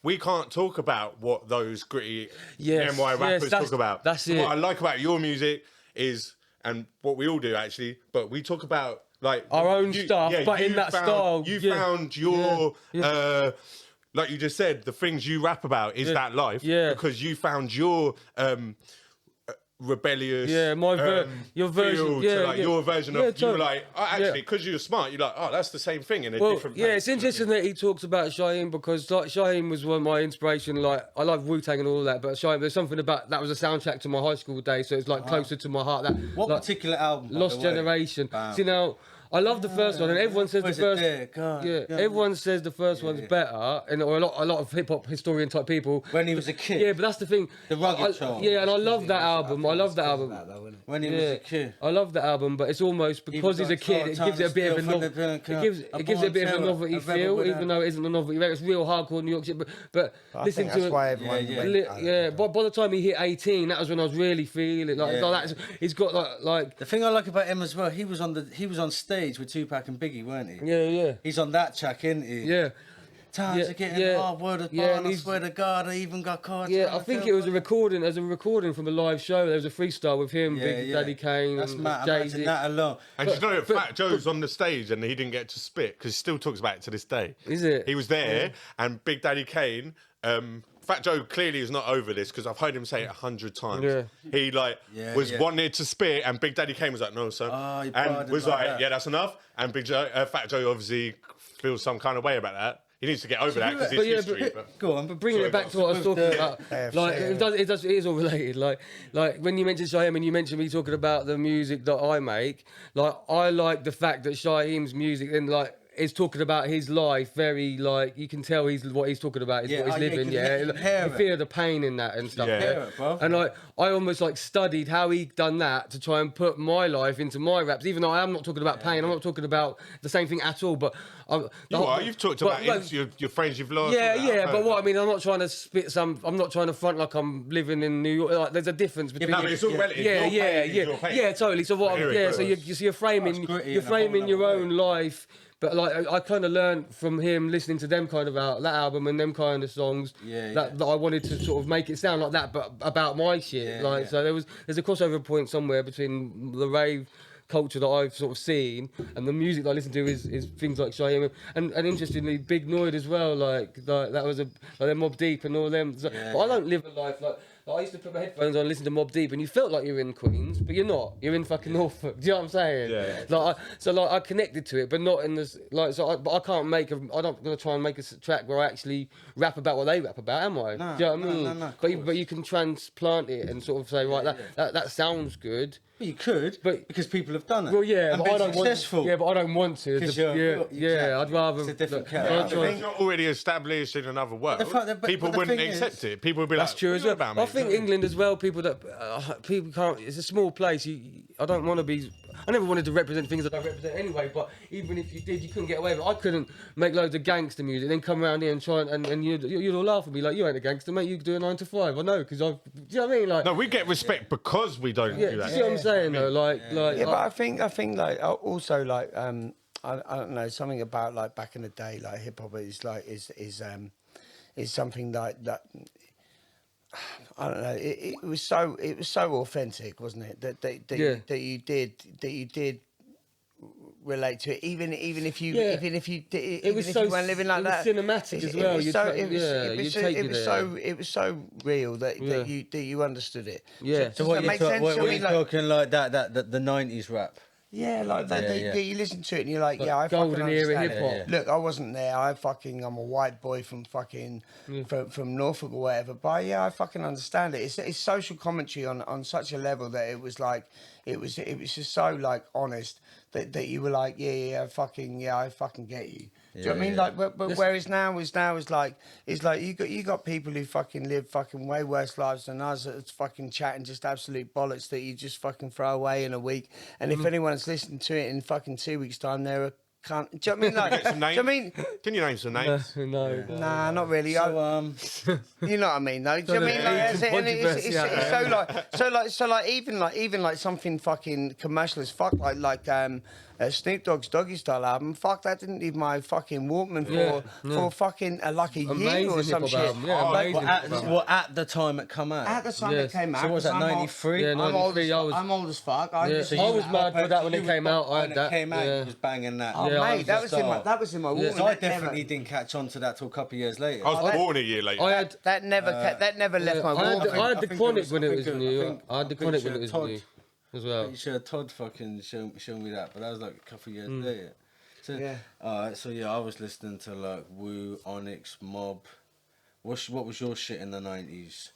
we can't talk about what those gritty NY rappers talk about. That's it. What I like about your music is, and what we all do actually, but we talk about like our own stuff, but in that style. You found your. Like you just said, the things you rap about is that life. Yeah. Because you found your rebellious. Yeah, your version. Your version of you were like, actually, because you were smart, you're like, that's the same thing in a different. Yeah, it's interesting that he talks about Shaheem because like Shaheem was one of my inspiration. Like I love Wu-Tang and all that, but Shaheem, there's something about that was a soundtrack to my high school days, so it's like closer to my heart. That what particular album? Lost Generation. See now. I love the first one, and everyone says everyone says the first one's better, and or a lot of hip hop historian type people. When he was a kid. Yeah, but that's the thing. The Rugged Child. Yeah, and I love that album. I love that album. When he was a kid. I love that album, but it's almost because he's a kid, it gives it a bit of a it gives it a bit of a novelty feel, even though it isn't a novelty. It's real hardcore New York shit. But listen to it. Why everyone By the time he hit 18, that was when I was really feeling like that. He's got like. The thing I like about him as well, he was on stage with Tupac and Biggie, weren't he? Yeah. He's on that track, isn't he? Yeah. Times are getting hard, word of bond, I swear to God, I even got caught. Yeah, I think it was a recording from a live show. There was a freestyle with him, Big Daddy Kane, that's and Jay-Z. That alone. And you know, Fat Joe's on the stage and he didn't get to spit because he still talks about it to this day. Is it? He was there, and Big Daddy Kane. Fat Joe clearly is not over this because I've heard him say it 100 times. Yeah. He wanted to spit, and Big Daddy Kane was like, "No, sir," and was like, "Yeah, that's enough." And Fat Joe obviously feels some kind of way about that. He needs to get over that because it's history. Go on, but bringing it back to what I was talking about, it is all related. Like when you mentioned Shaheem and you mentioned me talking about the music that I make, like I like the fact that Shaheem's music and like. Is talking about his life very like you can tell what he's talking about is what he's living. You feel the pain in that and stuff. And I almost like studied how he done that to try and put my life into my raps. Even though I am not talking about pain, I'm not talking about the same thing at all. But you've talked about your friends you've lost. But what I mean, I'm not trying to spit some. I'm not trying to front like I'm living in New York. Like there's a difference between. But it's all relative. Yeah, totally. So what? So you're framing your own life. But like I kind of learned from him listening to them kind of that album and them kind of songs that I wanted to sort of make it sound like that, but about my shit. So there's a crossover point somewhere between the rave culture that I've sort of seen and the music that I listen to is things like Shaheem and interestingly Big Noid as well. Like that was like Mobb Deep and all them. So, but I don't live a life Like, I used to put my headphones on, and listen to Mobb Deep, and you felt like you're in Queens, but you're not. You're in fucking Norfolk. Do you know what I'm saying? Yeah. Like, I connected to it, but not in this. Like, but I can't make. I'm not gonna try and make a track where I actually rap about what they rap about, am I? No, do you know what I mean? No. But you can transplant it and sort of say, right, that sounds good. Well, you could, but because people have done it. Well, yeah, and but I been don't successful. want. Yeah, but I don't want to. Exactly. I'd rather. It's a different character. I think you're already established in another world. People wouldn't accept it. People would be that's like, true as well. about, I think England as well. People can't. It's a small place. I don't want to be. I never wanted to represent things that I represent anyway. But even if you did, you couldn't get away with it. I couldn't make loads of gangster music, then come around here and try and you'd all laugh at me like, you ain't a gangster, mate. You do a 9 to 5. I know, because do you know what I mean? Like, no, we get respect because we don't do that. You see what I'm saying though? Like, but I think like also like I don't know, something about like back in the day, like hip hop is something like that. I don't know. It was so authentic, wasn't it? That you did relate to it, even if you weren't living like that. It was cinematic as well. It was so real that you understood it. Yeah. So what you're talking like that the 90s rap. Yeah, like that. You listen to it and you're like, I golden fucking era understand hip hop. it. Look, I wasn't there. I'm a white boy from fucking from Norfolk or whatever. But I fucking understand it. It's social commentary on such a level that it was like it was just so like honest that you were like, I fucking get you. Do you know what I mean? Like, but whereas now is like you got people who fucking live fucking way worse lives than us. That's fucking chatting just absolute bollocks that you just fucking throw away in a week. And if anyone's listening to it in fucking 2 weeks' time, they're a cunt. Do you know what I mean? Like, some names? Do you know what I mean? Can you name some names? No. Nah, not really. So, you know what I mean, though. Do you know what I mean? Like, it's so like even like something fucking commercial as fuck, like Snoop Dogg's Doggy Style album. Fuck, that didn't leave my fucking Walkman for fucking like a year or some shit. Album. Yeah, at the time it come out. At the time it came out. So what was that, 93? Yeah, 93. I'm old as fuck. I was mad for that when it came out. I had that. Came out, he was banging that. Oh, mate, that was in my Walkman. So I definitely didn't catch on to that till a couple of years later. I was born a year later. That never left my Walkman. I had the Chronic when it was new. I had the Chronic when it was new as well. You should have Todd fucking show me that, but that was like a couple of years later. So, alright, so I was listening to like Wu, Onyx, Mob. What was your shit in the 90s?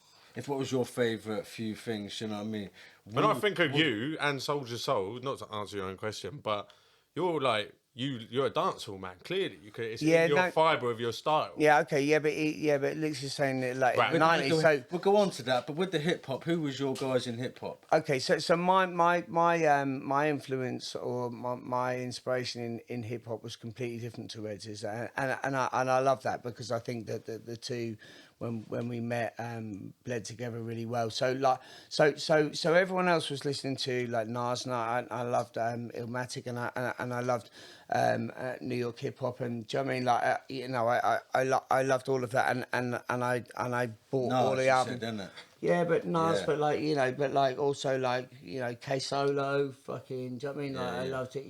What was your favourite few things, you know what I mean? When I think of you and Soldier Soul, not to answer your own question, but you're like, you're a dancehall man, clearly. It's in your fibre of your style. Yeah, okay, but Luke's is saying that like in the 90s. So we'll go on to that, but with the hip hop, who was your guys in hip hop? Okay, so my influence or my inspiration in hip hop was completely different to Reds', and I love that because I think that the two when we met bled together really well. So everyone else was listening to like Nas, and I loved Illmatic, and I loved New York hip hop, and do you know what I mean? Like I loved all of that, and I bought all the albums. Yeah, but Nas, but like also like K Solo, fucking. Do you know what I mean? Like I loved it.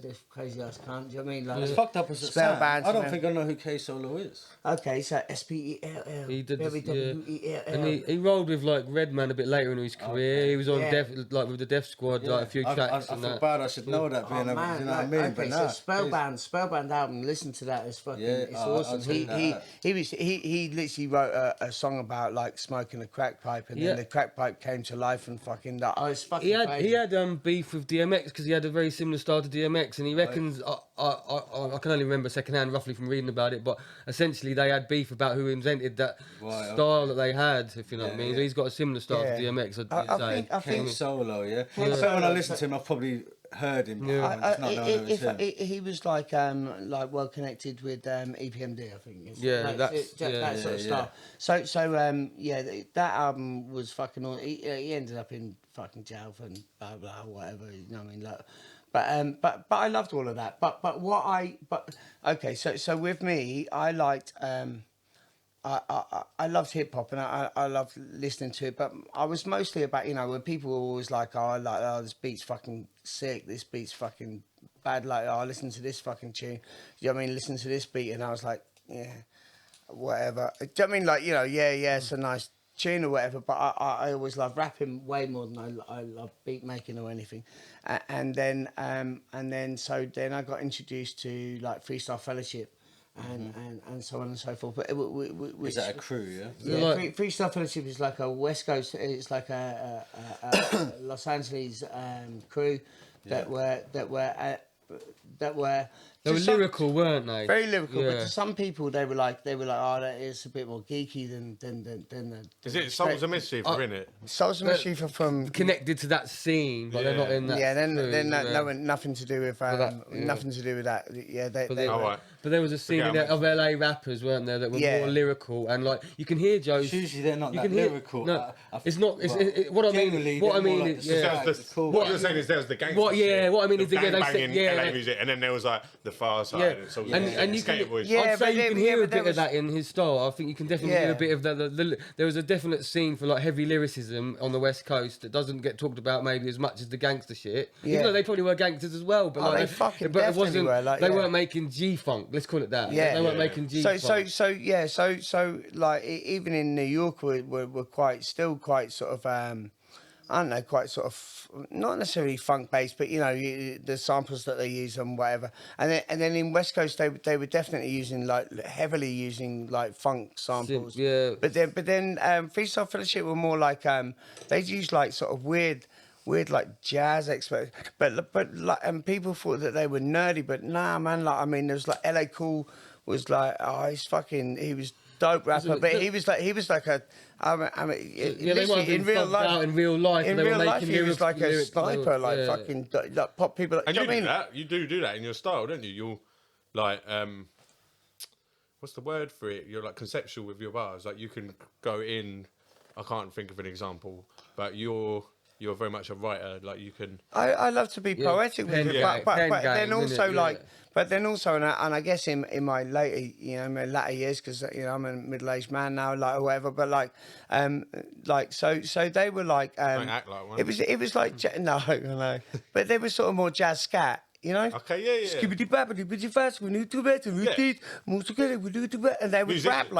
This crazy ass cunt. Do you know what I mean? Like it's fucked up as it sounds. I don't think I know who K Solo is. Okay, so SPELL. He did and he rolled with like Redman a bit later in his career. He was on with the Death Squad, like a few tracks. I feel bad. I should know that. You know what I mean? Okay, so Spellbound album. Listen to that. It's fucking. It's awesome. He literally wrote a song about like smoking a crack pipe, and then the crack pipe came to life and fucking that. Oh, it's fucking crazy. He had beef with DMX because he had a very similar style to DMX, and he reckons I can only remember secondhand roughly from reading about it, but essentially they had beef about who invented that style that they had, if you know what I mean. So he's got a similar style to DMX. I think Solo, I bet when I listen to him, I've probably heard him. He was like well connected with EPMD, I think. That sort of style. So that album was fucking. He ended up in fucking jail for blah blah whatever. You know what I mean? Like, but I loved all of that. So with me, I liked. I loved hip hop and I loved listening to it, but I was mostly about when people were always like, this beat's fucking sick, this beat's fucking bad, like listen to this fucking tune. You know what I mean? Listen to this beat, and I was like, yeah, whatever. Do you know what I mean? Like it's a nice tune or whatever, but I always love rapping way more than I love beat making or anything. And then so then I got introduced to like Freestyle Fellowship and so on and so forth. But is that a crew? Yeah, Freestyle Fellowship is like a West Coast. It's like a Los Angeles crew that were. They were lyrical, weren't they? Very lyrical, but to some people they were like, oh, that is a bit more geeky than the. Is it Souls of Mischief in it? Souls of Mischief are from connected to that scene, but they're not in that. Yeah, then nothing to do with nothing to do with that. Yeah, but there was a scene of LA rappers, weren't there, that were more lyrical, and like you can hear Joe's. Usually they're not that lyrical. No, it's not. What I mean is, what you're saying is there was the gangster. What I mean is the LA music, and then there was like the Far Side and you can, I'd say you can hear a bit of that in his style. I think you can definitely hear a bit of that. There was a definite scene for like heavy lyricism on the West Coast that doesn't get talked about maybe as much as the gangster shit. Even though they probably were gangsters as well, but they fucking definitely were. Like, they weren't making G-funk. Let's call it that. Yeah, they weren't making G-funk. So like even in New York, we're quite sort of. I don't know, quite sort of not necessarily funk based, but you know the samples that they use and whatever. And then in West Coast they were definitely using heavily using like funk samples. Yeah. But then Freestyle Fellowship were more like they'd use like sort of weird like jazz experts, but like and people thought that they were nerdy, but nah, man. Like I mean, there was like LA Cool was like he was dope rapper, but he was like a. I mean, they might have been in real life. In real life, he was like a sniper, like fucking like pop people. And you do that. You do that in your style, don't you? You'll like what's the word for it? You're like conceptual with your bars. Like you can go in. I can't think of an example, but you're very much a writer. Like you can. I love to be poetic with it, but then also like. But then also, and I guess in my later years, because I'm a middle-aged man now, like or whatever. But so they were like. Don't act like one. It was like no, but they were sort of more jazz scat. You know? Okay, yeah. Skibbity babbity fast, we need to bet, and they would rap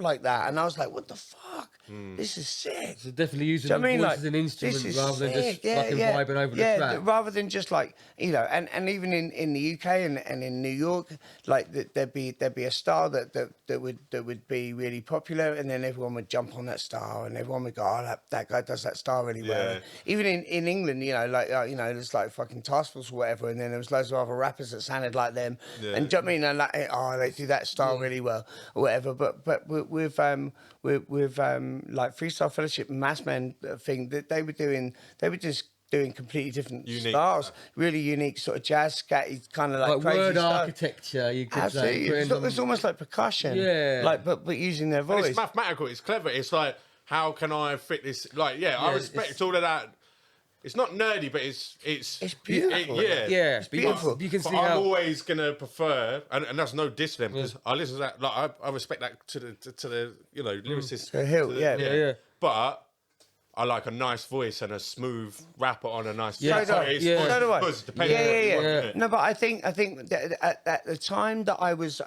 like that, and I was like, what the fuck? This is sick. So definitely using the voice as an instrument rather than just fucking vibing over the track. Rather than just like and even in the UK and in New York, like there'd be a style that would be really popular, and then everyone would jump on that style, and everyone would go, oh, that guy does that style really well. Even in England, there's like fucking Task Force or whatever, and then there was loads of other rappers that sounded like them, and do you know what I mean? And like, they do that style really well or whatever. But with like Freestyle Fellowship and Massman thing that they were just doing completely different styles, really unique sort of jazz scatty kind of like crazy word stuff. Architecture. You could say it's almost like percussion, but using their voice. And it's mathematical. It's clever. It's like how can I fit this? Like I respect all of that. It's not nerdy, but it's beautiful. It's beautiful. You can see I'm always gonna prefer, and that's no diss them because I listen to that. Like I respect that to the lyricist. To Hill, But I like a nice voice and a smooth rapper on a nice. So do I. No, but I think that at the time that I was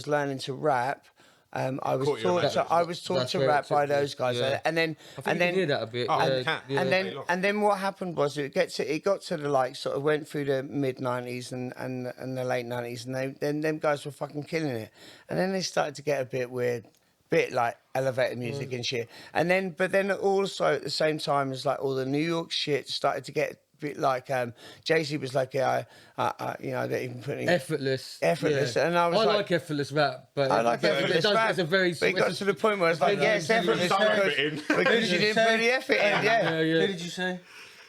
learning to rap. I was taught to rap by those guys, and then hear that a bit. And then what happened was it got to the like sort of went through the mid '90s and the late '90s, and them guys were fucking killing it, and then they started to get a bit weird, bit like elevator music and shit, but then also at the same time as like all the New York shit started to get. Bit like Jay-Z was like I don't even put any effortless, and I was like effortless rap, but I like effortless rap. It's a very. But it got to the point where it's like, it's effortless because you didn't put any effort in. Who did you say?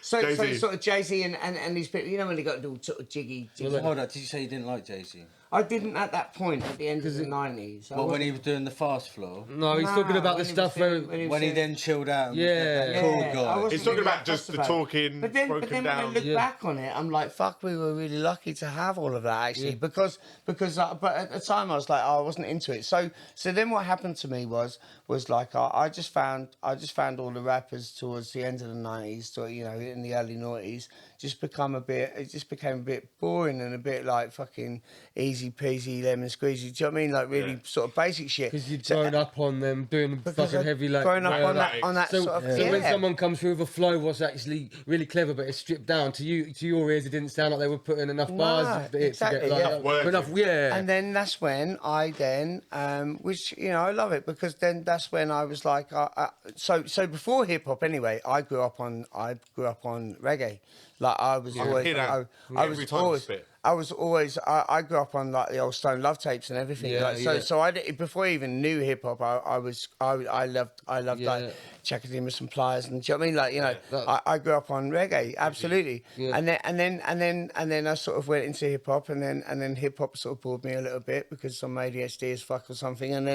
So sort of Jay-Z and these people, when they got all sort of jiggy. Hold on, did you say you didn't like Jay-Z? I didn't at that point at the end of the 90s. Well, when he was doing the fast floor? No, he's talking about the stuff when he then chilled out. And cool guy. He's talking about just the talking, but then broken down. When I look back on it, I'm like, fuck, we were really lucky to have all of that actually, because but at the time I was like, I wasn't into it. So then what happened to me was like I just found all the rappers towards the end of the 90s, in the early noughties, it just became a bit boring and a bit like fucking easy easy peasy lemon squeezy. Do you know what I mean? Like really sort of basic shit. Because you'd grown up on them doing fucking heavy like. Growing up on that so, sort of. So when someone comes through with a flow, what's actually really clever, but it's stripped down to your ears, it didn't sound like they were putting enough bars exactly, to get like, enough. Yeah. And then that's when I which I love it, because then that's when I was like, so before hip hop anyway, I grew up on reggae. Like I was always I grew up on like the old Stone Love tapes and everything. So I before I even knew hip hop, I loved like Chakadimus and Pliers, and do you know what I mean? Like I grew up on reggae, absolutely. Yeah. And then I sort of went into hip hop, and then hip hop sort of bored me a little bit because I'm ADHD as fuck or something. And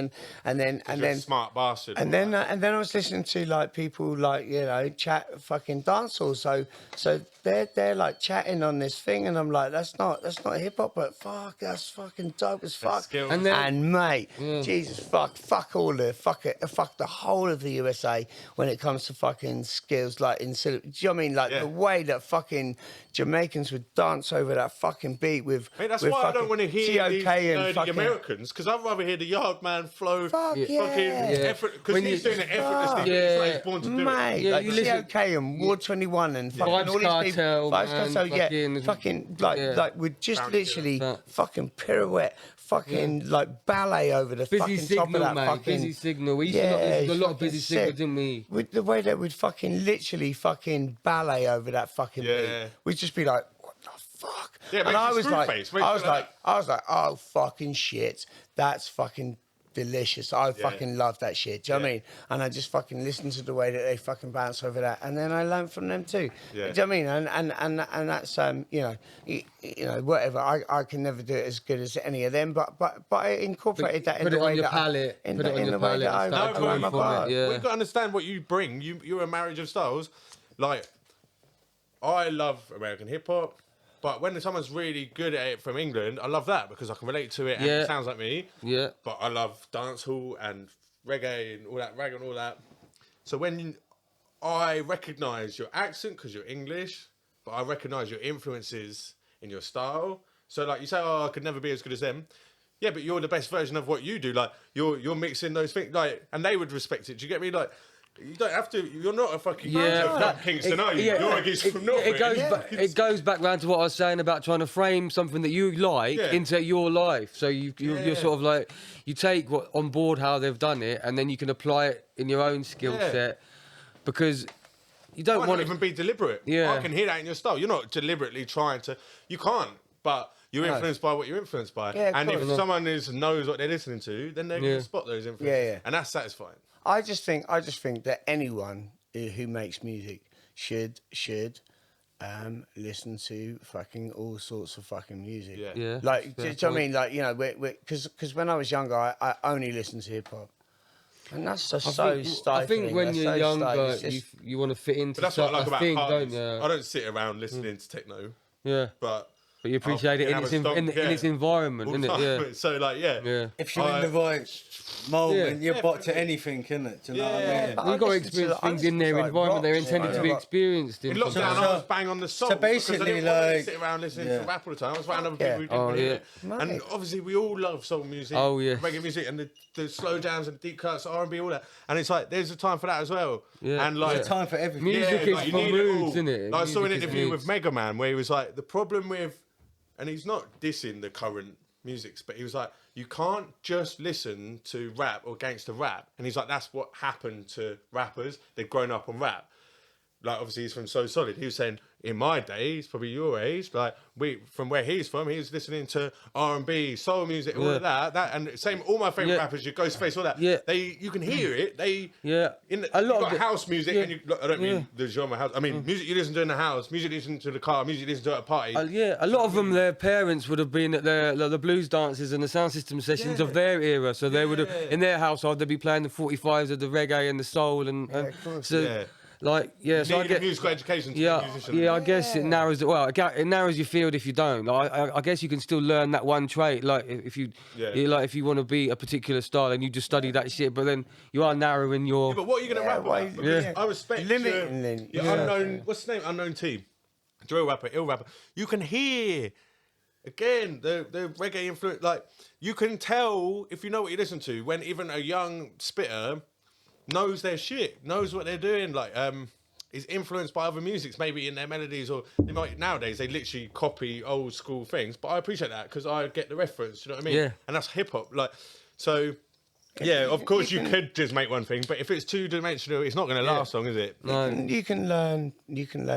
then smart bastard. And then I was listening to like people like chat fucking dancehall. So they're like chatting on this thing, and I'm like, that's not hip hop, but fuck, that's fucking dope as fuck. And mate, Jesus fuck all fuck the whole of the USA when it comes to fucking skills. Like do you know what I mean? Like the way that fucking Jamaicans would dance over that fucking beat with. Mate, that's why I don't want to hear these nerdy Americans, because I'd rather hear the Yardman flow. Fucking effort, because he's doing it effortlessly. He's like he's born to do it. Like COK and Ward 21 and fucking all these people. Vibes Cartel, fucking like would just literally fucking pirouette, fucking like ballet over the busy fucking signal, top of that mate, fucking busy signal. We used to a lot of busy signal, didn't we? With the way that we'd fucking literally fucking ballet over that fucking beat, we'd just be like, what the fuck? Yeah, and I was like, oh fucking shit, that's fucking delicious. I fucking love that shit. Do you know what I mean? And I just fucking listened to the way that they fucking bounce over that, and then I learned from them too. Do you know what I mean? And that's whatever. I can never do it as good as any of them, but I incorporated that in the way that in the way that I write my bars. We've got to understand what you bring. You're a marriage of styles. Like, I love American hip hop. But when someone's really good at it from England, I love that because I can relate to it and it sounds like me. Yeah. But I love dancehall and reggae and all that, rag and all that. So when I recognise your accent because you're English, but I recognise your influences in your style. So like you say, I could never be as good as them. Yeah, but you're the best version of what you do. Like you're mixing those things, like, and they would respect it. Do you get me? Like, you don't have to. You're not a fucking from Kingston, are you? You're a geezer from Norfolk. It goes back round to what I was saying about trying to frame something that you like into your life. So you're sort of like, you take what on board how they've done it, and then you can apply it in your own skill set, because you don't want to even be deliberate. Yeah, I can hear that in your style. You're not deliberately trying to. You can't, but you're influenced by what you're influenced by. Yeah, and if someone knows what they're listening to, then they can spot those influences. And that's satisfying. I just think that anyone who makes music should listen to fucking all sorts of fucking music. Yeah. Like, do you know what I mean? Like, because when I was younger, I only listened to hip hop. And that's just so stifling. I think when you're younger, you want to fit into. But that's what I like about parties. I don't sit around listening to techno. Yeah. But you appreciate it in its environment, isn't it? Yeah. So like, if you're in the right moment, you're bought to anything, isn't it? Do you know what I mean? We've got to experience things in their environment. They're intended to be experienced. In lockdown, I was bang on the song. So basically, like, sit around listening to rap all the time. I was around other people who didn't and obviously, we all love soul music, reggae music, and the slow jams and deep cuts, R&B, all that. And it's like there's a time for that as well. Yeah. And like, there's a time for everything. Music is for moods, isn't it? I saw an interview with Mega Man where he was like, the problem with. And he's not dissing the current musics, but he was like, you can't just listen to rap or gangster rap. And he's like, that's what happened to rappers. They've grown up on rap. Like, obviously, he's from So Solid. He was saying, in my day, he's probably your age, like, from where he's from, he was listening to R&B, soul music, all of that. And same, all my favourite rappers, your Ghostface, all that. Yeah. You can hear it. A lot of house music, and I don't mean the genre house. I mean, music you listen to in the house, music you listen to in the car, music you listen to at a party. A lot of them, their parents would have been at the blues dances and the sound system sessions of their era. So they would have, in their household, they'd be playing the 45s of the reggae and the soul. Like, so I get musical education to be a musician. I guess it narrows it. Well, it narrows your field if you don't. Like, I guess you can still learn that one trait. Like, if you want to be a particular style and you just study that shit, but then you are narrowing your. But what are you going to rap about? I respect limiting. Unknown. What's the name? Unknown Team. Drill rapper, ill rapper. You can hear again, the reggae influence, like, you can tell, if you know what you listen to, when even a young spitter knows their shit, knows what they're doing, like, is influenced by other musics, maybe in their melodies, or they might, nowadays, they literally copy old school things, but I appreciate that, because I get the reference, you know what I mean? Yeah. And that's hip-hop, like, so... Yeah, of course you could just make one thing, but if it's two-dimensional, it's not going to last long, is it? No. You can learn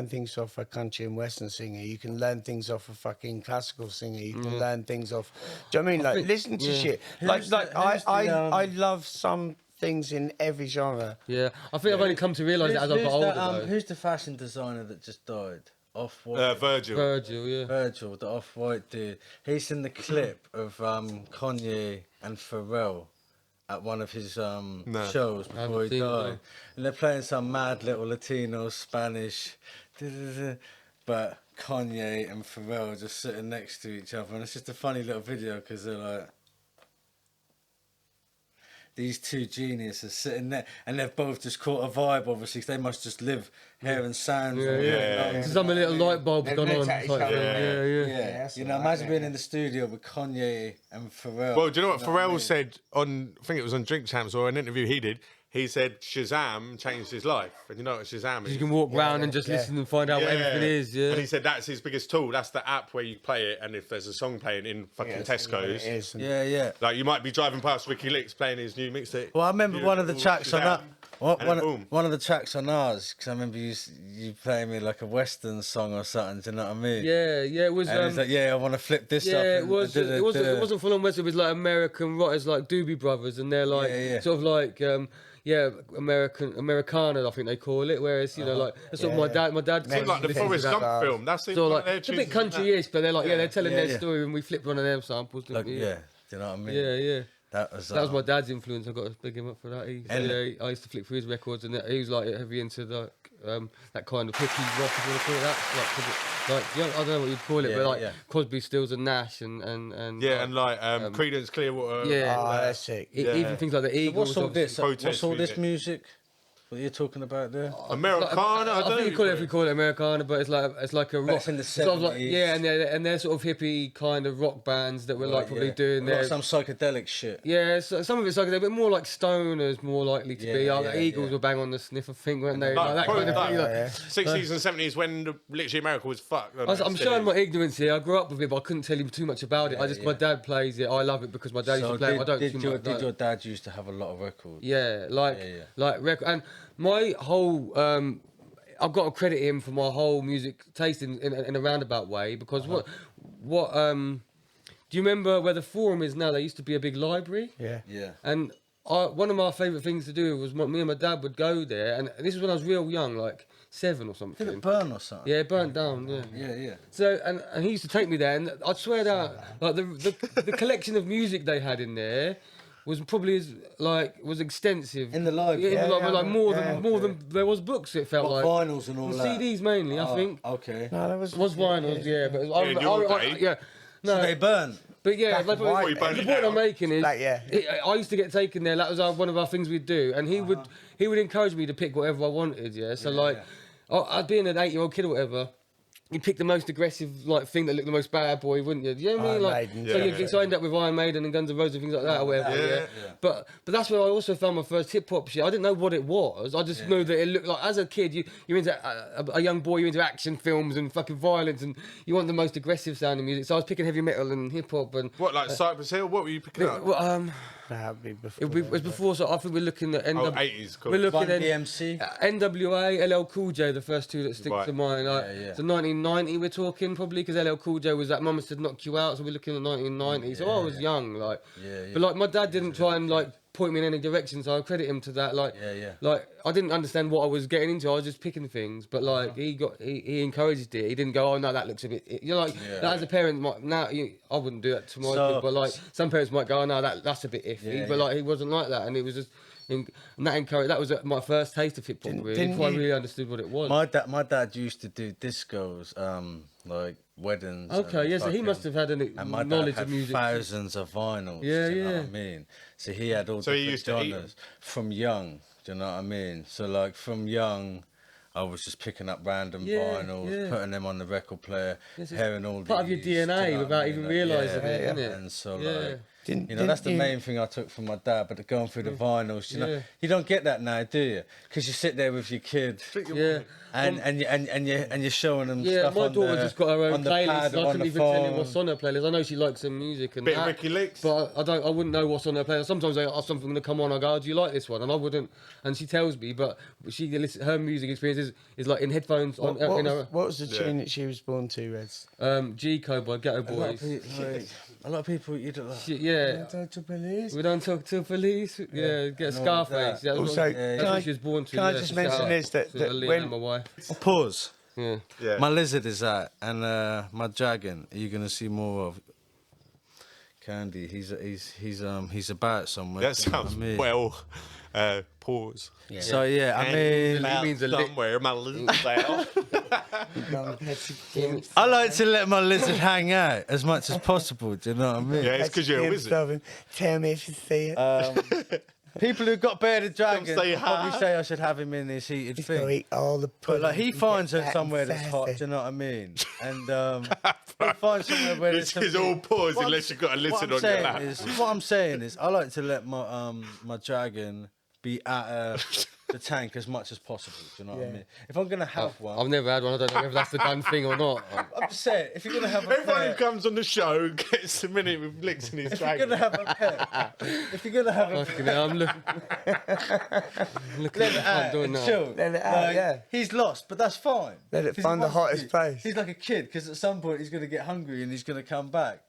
things off a country and western singer. You can learn things off a fucking classical singer. You can learn things off. Do you know what I mean? Like, listen to shit. I love some things in every genre. Yeah, I think I've only come to realise that as I've got older. Who's the fashion designer that just died? Off-White. Virgil. Virgil, the Off-White dude. He's in the clip of Kanye and Pharrell at one of his shows before he died. And they're playing some mad little Latino, Spanish, but Kanye and Pharrell just sitting next to each other. And it's just a funny little video because they're like, these two geniuses sitting there, and they've both just caught a vibe, obviously, 'cause they must just live hearing and sounds. Yeah. Some little light bulb's gone on. Yeah. You know, imagine being in the studio with Kanye and Pharrell. Well, do you know what Pharrell said on, I think it was on Drink Champs or an interview he did? He said Shazam changed his life. And you know what Shazam is? You can walk around and just listen and find out what everything is, And he said that's his biggest tool. That's the app where you play it, and if there's a song playing in fucking Tesco's. Like, you might be driving past WikiLeaks playing his new mixtape. Well, I remember one of the tracks on that. One of the tracks on ours, because I remember you playing me like a Western song or something. Do you know what I mean? Yeah, it was. And it's like, I want to flip this up. Yeah, it wasn't full on Western. It was like American rockers like Doobie Brothers, and they're like sort of like. Americana, I think they call it. Whereas, you know, like that's what my dad. It's like the Forrest Gump film. That's it. So like it's a bit country-ish, but they're like, they're telling their story, and we flipped one of their samples. Do you know what I mean? Yeah. That was my dad's influence. I got to big him up for that. I used to flick through his records, and he was like heavy into like that kind of hippie rock, if you want to call it that. Like I don't know what you'd call it, but like Crosby, Stills, and Nash, and like Creedence Clearwater. That's sick. Even things like the Eagles. What's all this music? What you're talking about there? Americana. I think you call it Americana, but it's like a rock. It's in the 70s. Sort of like, and they're sort of hippie kind of rock bands that were like probably doing their some psychedelic shit. Yeah, so some of it's psychedelic, but more like stoners, more likely to be. Like the Eagles were bang on the sniffer thing, weren't they? Like that kind of thing. 60s and 70s when literally America was fucked. I'm showing my ignorance here. I grew up with it, but I couldn't tell you too much about it. My dad plays it. I love it because my dad used to play it. I don't. Did your dad used to have a lot of records? Yeah, like record and. My whole, I've got to credit him for my whole music taste in a roundabout way because do you remember where the Forum is now? There used to be a big library. Yeah. And one of my favourite things to do was me and my dad would go there, and this was when I was real young, like 7 or something. Did it burn or something? Yeah, it burnt down. Yeah. So and he used to take me there, and I'd swear that like the collection of music they had in there. Was probably was extensive in the library. More than there was books. It felt like vinyls and all that. CDs mainly, I think. Okay. No, there was vinyls. But no, so they burn. But the point I'm making is, I used to get taken there. That was one of our things we'd do, and he would encourage me to pick whatever I wanted. Yeah, so I'd be an 8-year-old kid or whatever. You pick the most aggressive thing that looked the most bad boy, wouldn't you? Do you know what I mean? So I end up with Iron Maiden and Guns N' Roses and things like that or whatever. But that's where I also found my first hip hop shit. I didn't know what it was. I just knew that it looked like, as a kid, you're into a young boy, you're into action films and fucking violence, and you want the most aggressive sounding music. So I was picking heavy metal and hip hop and what, like Cypress Hill? What were you picking up? That would be before. It was before, so I think we're looking at 80s. Cool. We're looking at DMC, NWA, LL Cool J, the first two that stick to mind. So 1990, we're talking probably because LL Cool J was that Mama Said Knock You Out, so we're looking at 1990. So I was young, but my dad didn't try and point me in any direction, so I credit him to that. I didn't understand what I was getting into. I was just picking things, but he encouraged it. He didn't go, oh no, that looks a bit. As a parent, I wouldn't do that to my kid, but some parents might go, oh no, that's a bit iffy. But he wasn't like that, and it was just. And that encouraged. That was my first taste of hip hop. Really, before I really understood what it was. My dad used to do discos, like weddings. Okay, so he must have had knowledge of music. Thousands of vinyls. You know what I mean? So he had all different genres from young. Do you know what I mean? So from young, I was just picking up random vinyls, putting them on the record player, hearing all part these, of your DNA without even realising it, isn't it? And so like, that's the main thing I took from my dad. But going through the vinyls, you know, you don't get that now, do you? Because you sit there with your kid, and you're showing them stuff my on daughter the, just got her own on the playlist. pad, I on couldn't the even tell you phone. what's on her playlist. I know she likes some music and Bit of Ricky Licks. but I wouldn't know what's on her playlist. Sometimes I ask something to come on. I go, "Do you like this one?" And I wouldn't. And she tells me, but her music experience is like in headphones. What was the tune that she was born to, Reds? G Code by Ghetto Boys. A lot of people, you don't like. Yeah. We don't talk to police. Yeah, get a Scarface. That's what she was born to. Can I just mention this? That when my wife. Pause. Yeah. My lizard is out, and my dragon. Are you gonna see more of? Candy. He's about somewhere. That sounds well. Pause. Yeah. So yeah, I mean, it means somewhere my lizard out. I like to let my lizard hang out as much as possible. Do you know what I mean? Yeah, it's because you're a wizard. Tell me if you see it. People who've got bearded dragons say probably say I should have him in this heated He's thing. gonna eat all the But like he finds it fat somewhere and that's hot. Do sassy. you know what I mean? And he'll find somewhere where This there's is all pause What unless you've got a lizard on what your I'm lap. saying is, what I'm saying is, I like to let my dragon be at the tank as much as possible. Do you know what I mean? If I'm gonna have one, I've never had one. I don't know if that's the done thing or not. I'm just saying, if you're gonna have a Everyone who pet, comes on the show gets a minute with licks in his if you're dragon. gonna have a pet, if you're gonna have a Fucking hell, I'm looking let at it the out, front door now. chill. Let it out, yeah. He's lost, but that's fine. Let it 'Cause he find the wants to hottest be. place. He's like a kid, because at some point he's gonna get hungry and he's gonna come back.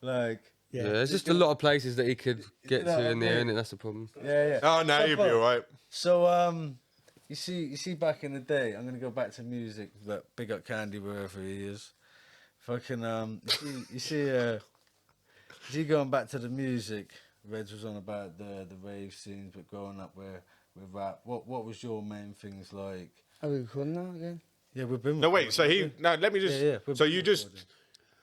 Like, Yeah, there's just a lot of places that he could get know to what I in there, mean? innit? That's the problem. yeah. Oh no, So, you'll be all right. So you see, back in the day, I'm gonna go back to music, but big up Candy wherever he is. Fucking you see, going back to the music. Reds was on about the rave scenes, but growing up with rap. What was your main things like? Are we recording now again? Yeah, we've been. No, wait. So let me just. Yeah, so you just.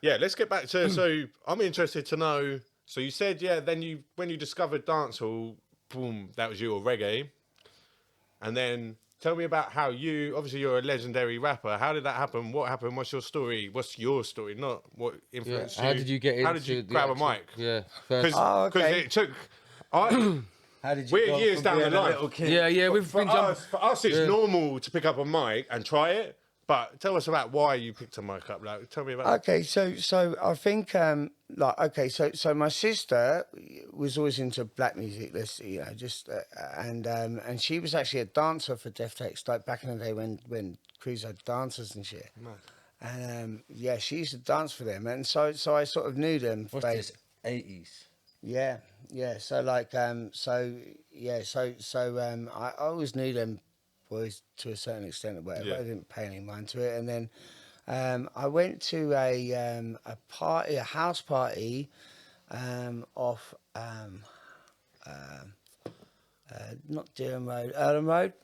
Yeah, let's get back to. So I'm interested to know. So you said, then when you discovered dancehall, boom, that was you, or reggae. And then tell me about how obviously you're a legendary rapper. How did that happen? What happened? What's your story? What's your story? Not what influenced you. How did you get into How did you grab a mic? Yeah, first. Because it took. How did you We're go years from down the being a line. little kid? Yeah, we've been jumping. For us, it's normal to pick up a mic and try it. But tell us about why you picked a mic up. Like, tell me about. Okay, so I think so my sister was always into black music. And she was actually a dancer for Death Tex, like back in the day when crews had dancers and shit. Nice. And she used to dance for them, and so I sort of knew them. What's this? 80s. Yeah. So I always knew them boys to a certain extent or whatever. Yeah. I didn't pay any mind to it, and then I went to a house party off not Durham Road, Erdem Road,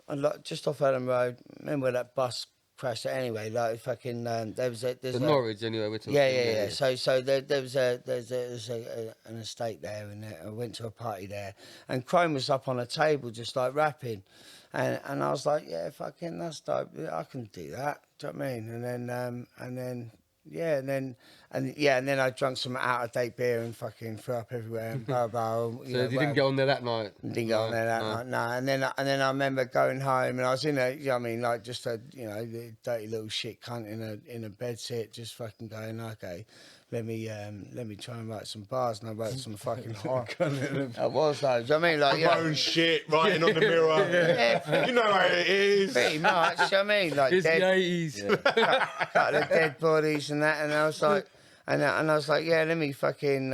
just off Erdem Road. Remember where that bus crashed? Anyway, like fucking there's Norwich anyway. We're talking. Yeah. So there's an estate there, and I went to a party there, and Chrome was up on a table just like rapping, and I was like, yeah, fucking that's dope. I can do that. Do you know what I mean? And then I drank some out of date beer and fucking threw up everywhere and blah blah. So you didn't get on there that night. Didn't go on there that night, no. And then I remember going home, and I was in a, you know what I mean, like just a, dirty little shit cunt in a bed sit, just fucking going, okay, let me try and write some bars, and I wrote some fucking horror. I was though, do you know what I mean? Like, Own shit, writing on the mirror. Yeah. You know how it is. Pretty much, do you know what I mean? Like It's the dead, 80s. couple of dead bodies and that, and I was like, and I was like, yeah, let me fucking.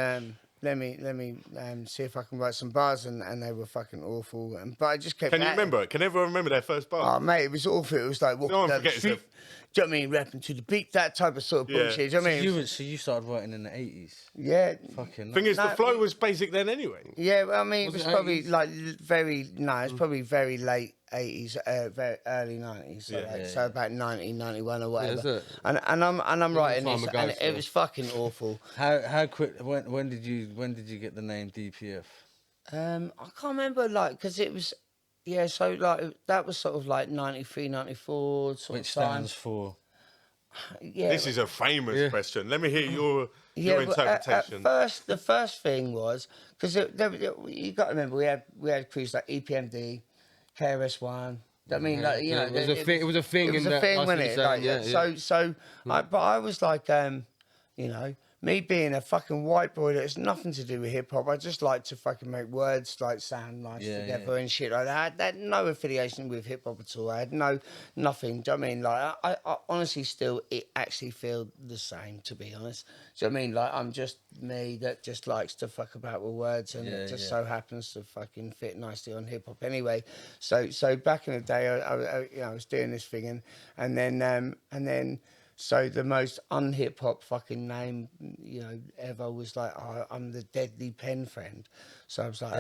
Let me see if I can write some bars, and they were fucking awful. But I just kept. Can you remember it? Can everyone remember their first bar? Oh mate, it was awful. It was like walking No one down the forgets street. it. Do you know what I mean? Rapping to the beat, that type of sort of bullshit. Do you know what I mean? So you started writing in the 80s. Yeah. Fucking. Thing is, the flow was basic then anyway. Yeah, well, I mean, it was it probably 80s? like it's probably very late 80s, very early 90s. So about 1991 or whatever. that's it. And I'm writing time this, ago and it still. was fucking awful. How quick? When did you get the name DPF? I can't remember, like, because it was Yeah, so like that was sort of like 93, 94 sort Which of time. stands for? Yeah. This is a famous question. Let me hear your interpretation. The first thing was because you got to remember we had crews like EPMD, KRS-One. I mean, like you know, it was a thing. It was a thing. It was a thing, wasn't it? Like, so. But I was like, you know, me being a fucking white boy that has nothing to do with hip hop, I just like to fucking make words like sound nice together and shit like that. I had no affiliation with hip hop at all. I had nothing. Do you know what I mean? Like, I honestly still, it actually feel the same, to be honest. Do you know what I mean? Like, I'm just me that just likes to fuck about with words, and it just so happens to fucking fit nicely on hip hop anyway. So back in the day, I was doing this thing, and then. So the most un-hip hop fucking name, you know, ever was like, I'm the Deadly Pen Friend. So I was like,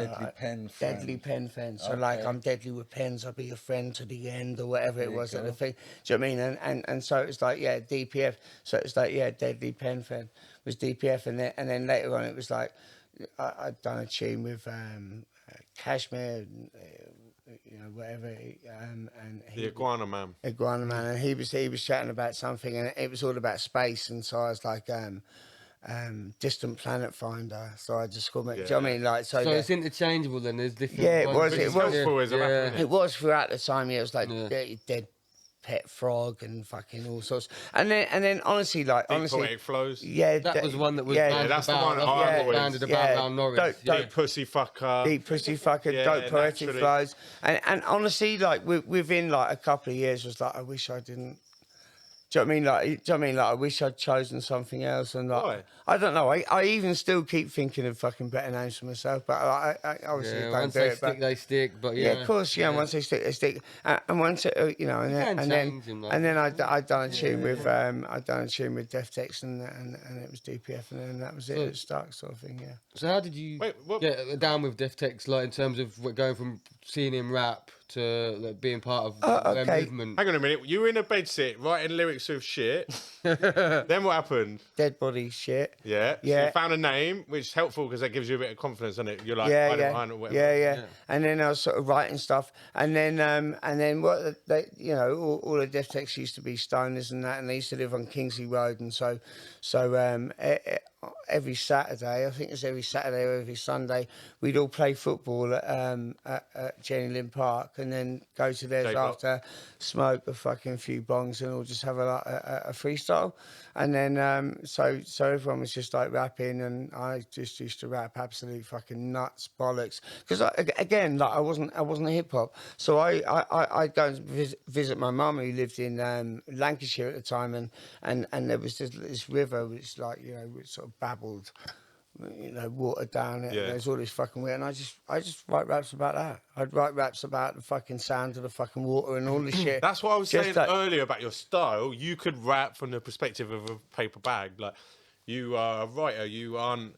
Deadly Pen Friend. So like, I'm deadly with pens. I'll be your friend to the end, or whatever it was. At the thing. Do you know what I mean? And so it's like, yeah, DPF. So it's like, yeah, Deadly Pen Friend was DPF, and then later on it was like, I'd done a tune with Cashmere. You know, whatever, and the Iguana Man, and he was chatting about something, and it was all about space, and so I was like, Distant Planet Finder. So I just called it. Do you know what I mean? Like, so it's interchangeable then. There's different. Yeah, it was. It was throughout the time. Yeah, it was like dead pet frog and fucking all sorts. And then honestly, like poetic flows. Yeah, that was one that was that's the one I always banded about around Norwich. Deep pussy fucker. Deep pussy fucker. Dope poetic flows. And honestly, like within like a couple of years, was like, I wish I didn't. Do you know what I mean? Like, I wish I'd chosen something else. And like, why? I don't know. I even still keep thinking of fucking better names for myself. But I obviously don't once do they it. Stick, they stick. But yeah, of course. Yeah, once they stick, they stick. And once it, you know, and then I done a tune with Death Tex, and it was DPF, and then that was it. It stuck, sort of thing. Yeah. So how did you get down with Death Tex, like in terms of going from seeing him rap to like, being part of their movement? Hang on a minute. You were in a bedsit writing lyrics of shit. Then what happened? Dead body shit. Yeah. So you found a name, which is helpful because that gives you a bit of confidence, doesn't it? You're like, behind or whatever. Yeah. And then I was sort of writing stuff, and then what they, you know, all the Death Tex used to be stoners and that, and they used to live on Kingsley Road, and so every Saturday, I think it's every Saturday or every Sunday, we'd all play football at Jenny Lynn Park, and then go to theirs after, smoke a fucking few bongs, and all just have a freestyle. And then so everyone was just like rapping, and I just used to rap absolute fucking nuts bollocks, because again, like I wasn't a hip hop, so I'd go and visit my mum, who lived in Lancashire at the time, and there was this river which, like, you know, which sort of babbled, you know, water down it. And there's all this fucking weird, and I just write raps about that. I'd write raps about the fucking sound of the fucking water and all the shit. That's what I was saying earlier about your style. You could rap from the perspective of a paper bag. Like, you are a writer. You aren't.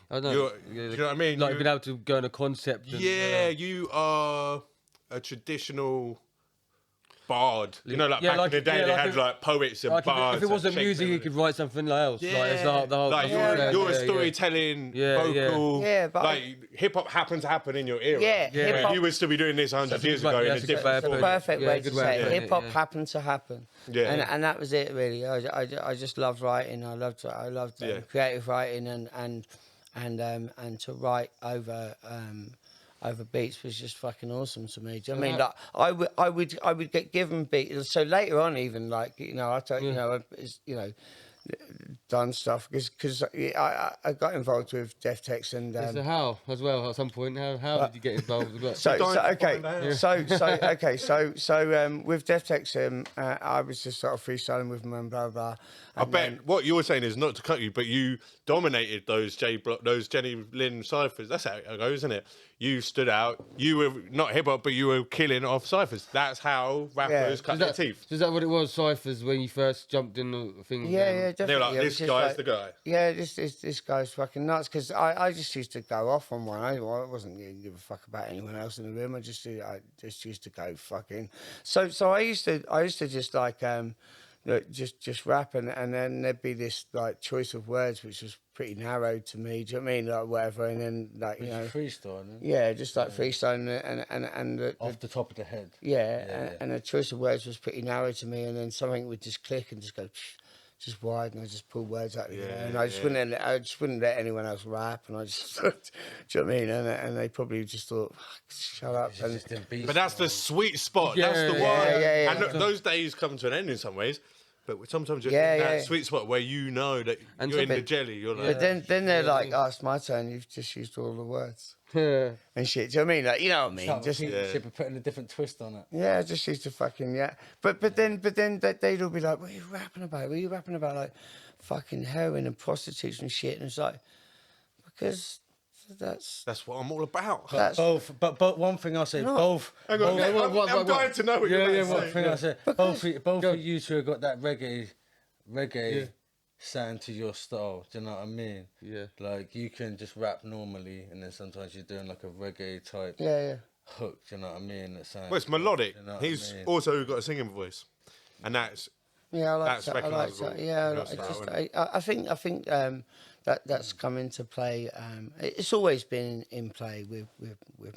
I don't know. Do you know what I mean? Like being able to go on a concept. And, you are a traditional bard. You know, like back in the day, they had like poets and bards. If it wasn't music, you could write something else. Yeah. Like, it's like the whole. Like you're a storytelling, vocal. Yeah, but like hip hop happened to happen in your era. Yeah. You would still be doing this 100 years ago in a different form. Perfect way to say it. Hip hop happened to happen. Yeah. And that was it, really. I just loved writing. I loved creative writing, and to write over beats was just fucking awesome to me. Do you know what I mean? Like I would get given beats. So later on, even, like, you know, done stuff because I got involved with Death Tex, and so how as well at some point how did you get involved with that? So with Death Tex, I was just sort of freestyling with them and blah blah. I bet what you're saying is, not to cut you, but you dominated those Jenny Lynn ciphers. That's how it goes, isn't it? You stood out. You were not hip hop, but you were killing off ciphers. That's how rappers cut their teeth. Is that what it was, ciphers, when you first jumped in the thing? Yeah, definitely. They were like, this guy's the guy. Yeah, this guy's fucking nuts, because I just used to go off on one. I wasn't going to give a fuck about anyone else in the room. I just used to go fucking. So I used to just like just rap, and then there'd be this like choice of words which was pretty narrow to me. Do you know what I mean? Like whatever, and then like freestyle. Yeah, just like freestyle and off the top of the head. And the choice of words was pretty narrow to me, and then something would just click and just go. Just wide, and I just pull words out of the air, and I just wouldn't let anyone else rap, and I just, do you know what I mean? And they probably just thought, shut up. But that's the sweet spot. That's the one. And those days come to an end in some ways. But sometimes you're in that sweet spot where you know that you're in the jelly. You're like, but then they're like, oh, it's my turn. You've just used all the words. And shit. Do you know what I mean? Like, you know what I mean? Just putting a different twist on it. Yeah, I just used to fucking But then they'd all be like, what are you rapping about? What are you rapping about? Like fucking heroin and prostitutes and shit. And it's like, because that's what I'm all about. But one thing I'll say, both. I'm dying to know what you're saying. One thing I say, both of you two have got that reggae sound to your style. Do you know what I mean? Yeah. Like you can just rap normally, and then sometimes you're doing like a reggae type hook. Do you know what I mean? That sounds. Well, it's melodic. You know He's also got a singing voice, and that's. Yeah, I like that's that. I like that. Yeah, I think that's come into play. It's always been in play with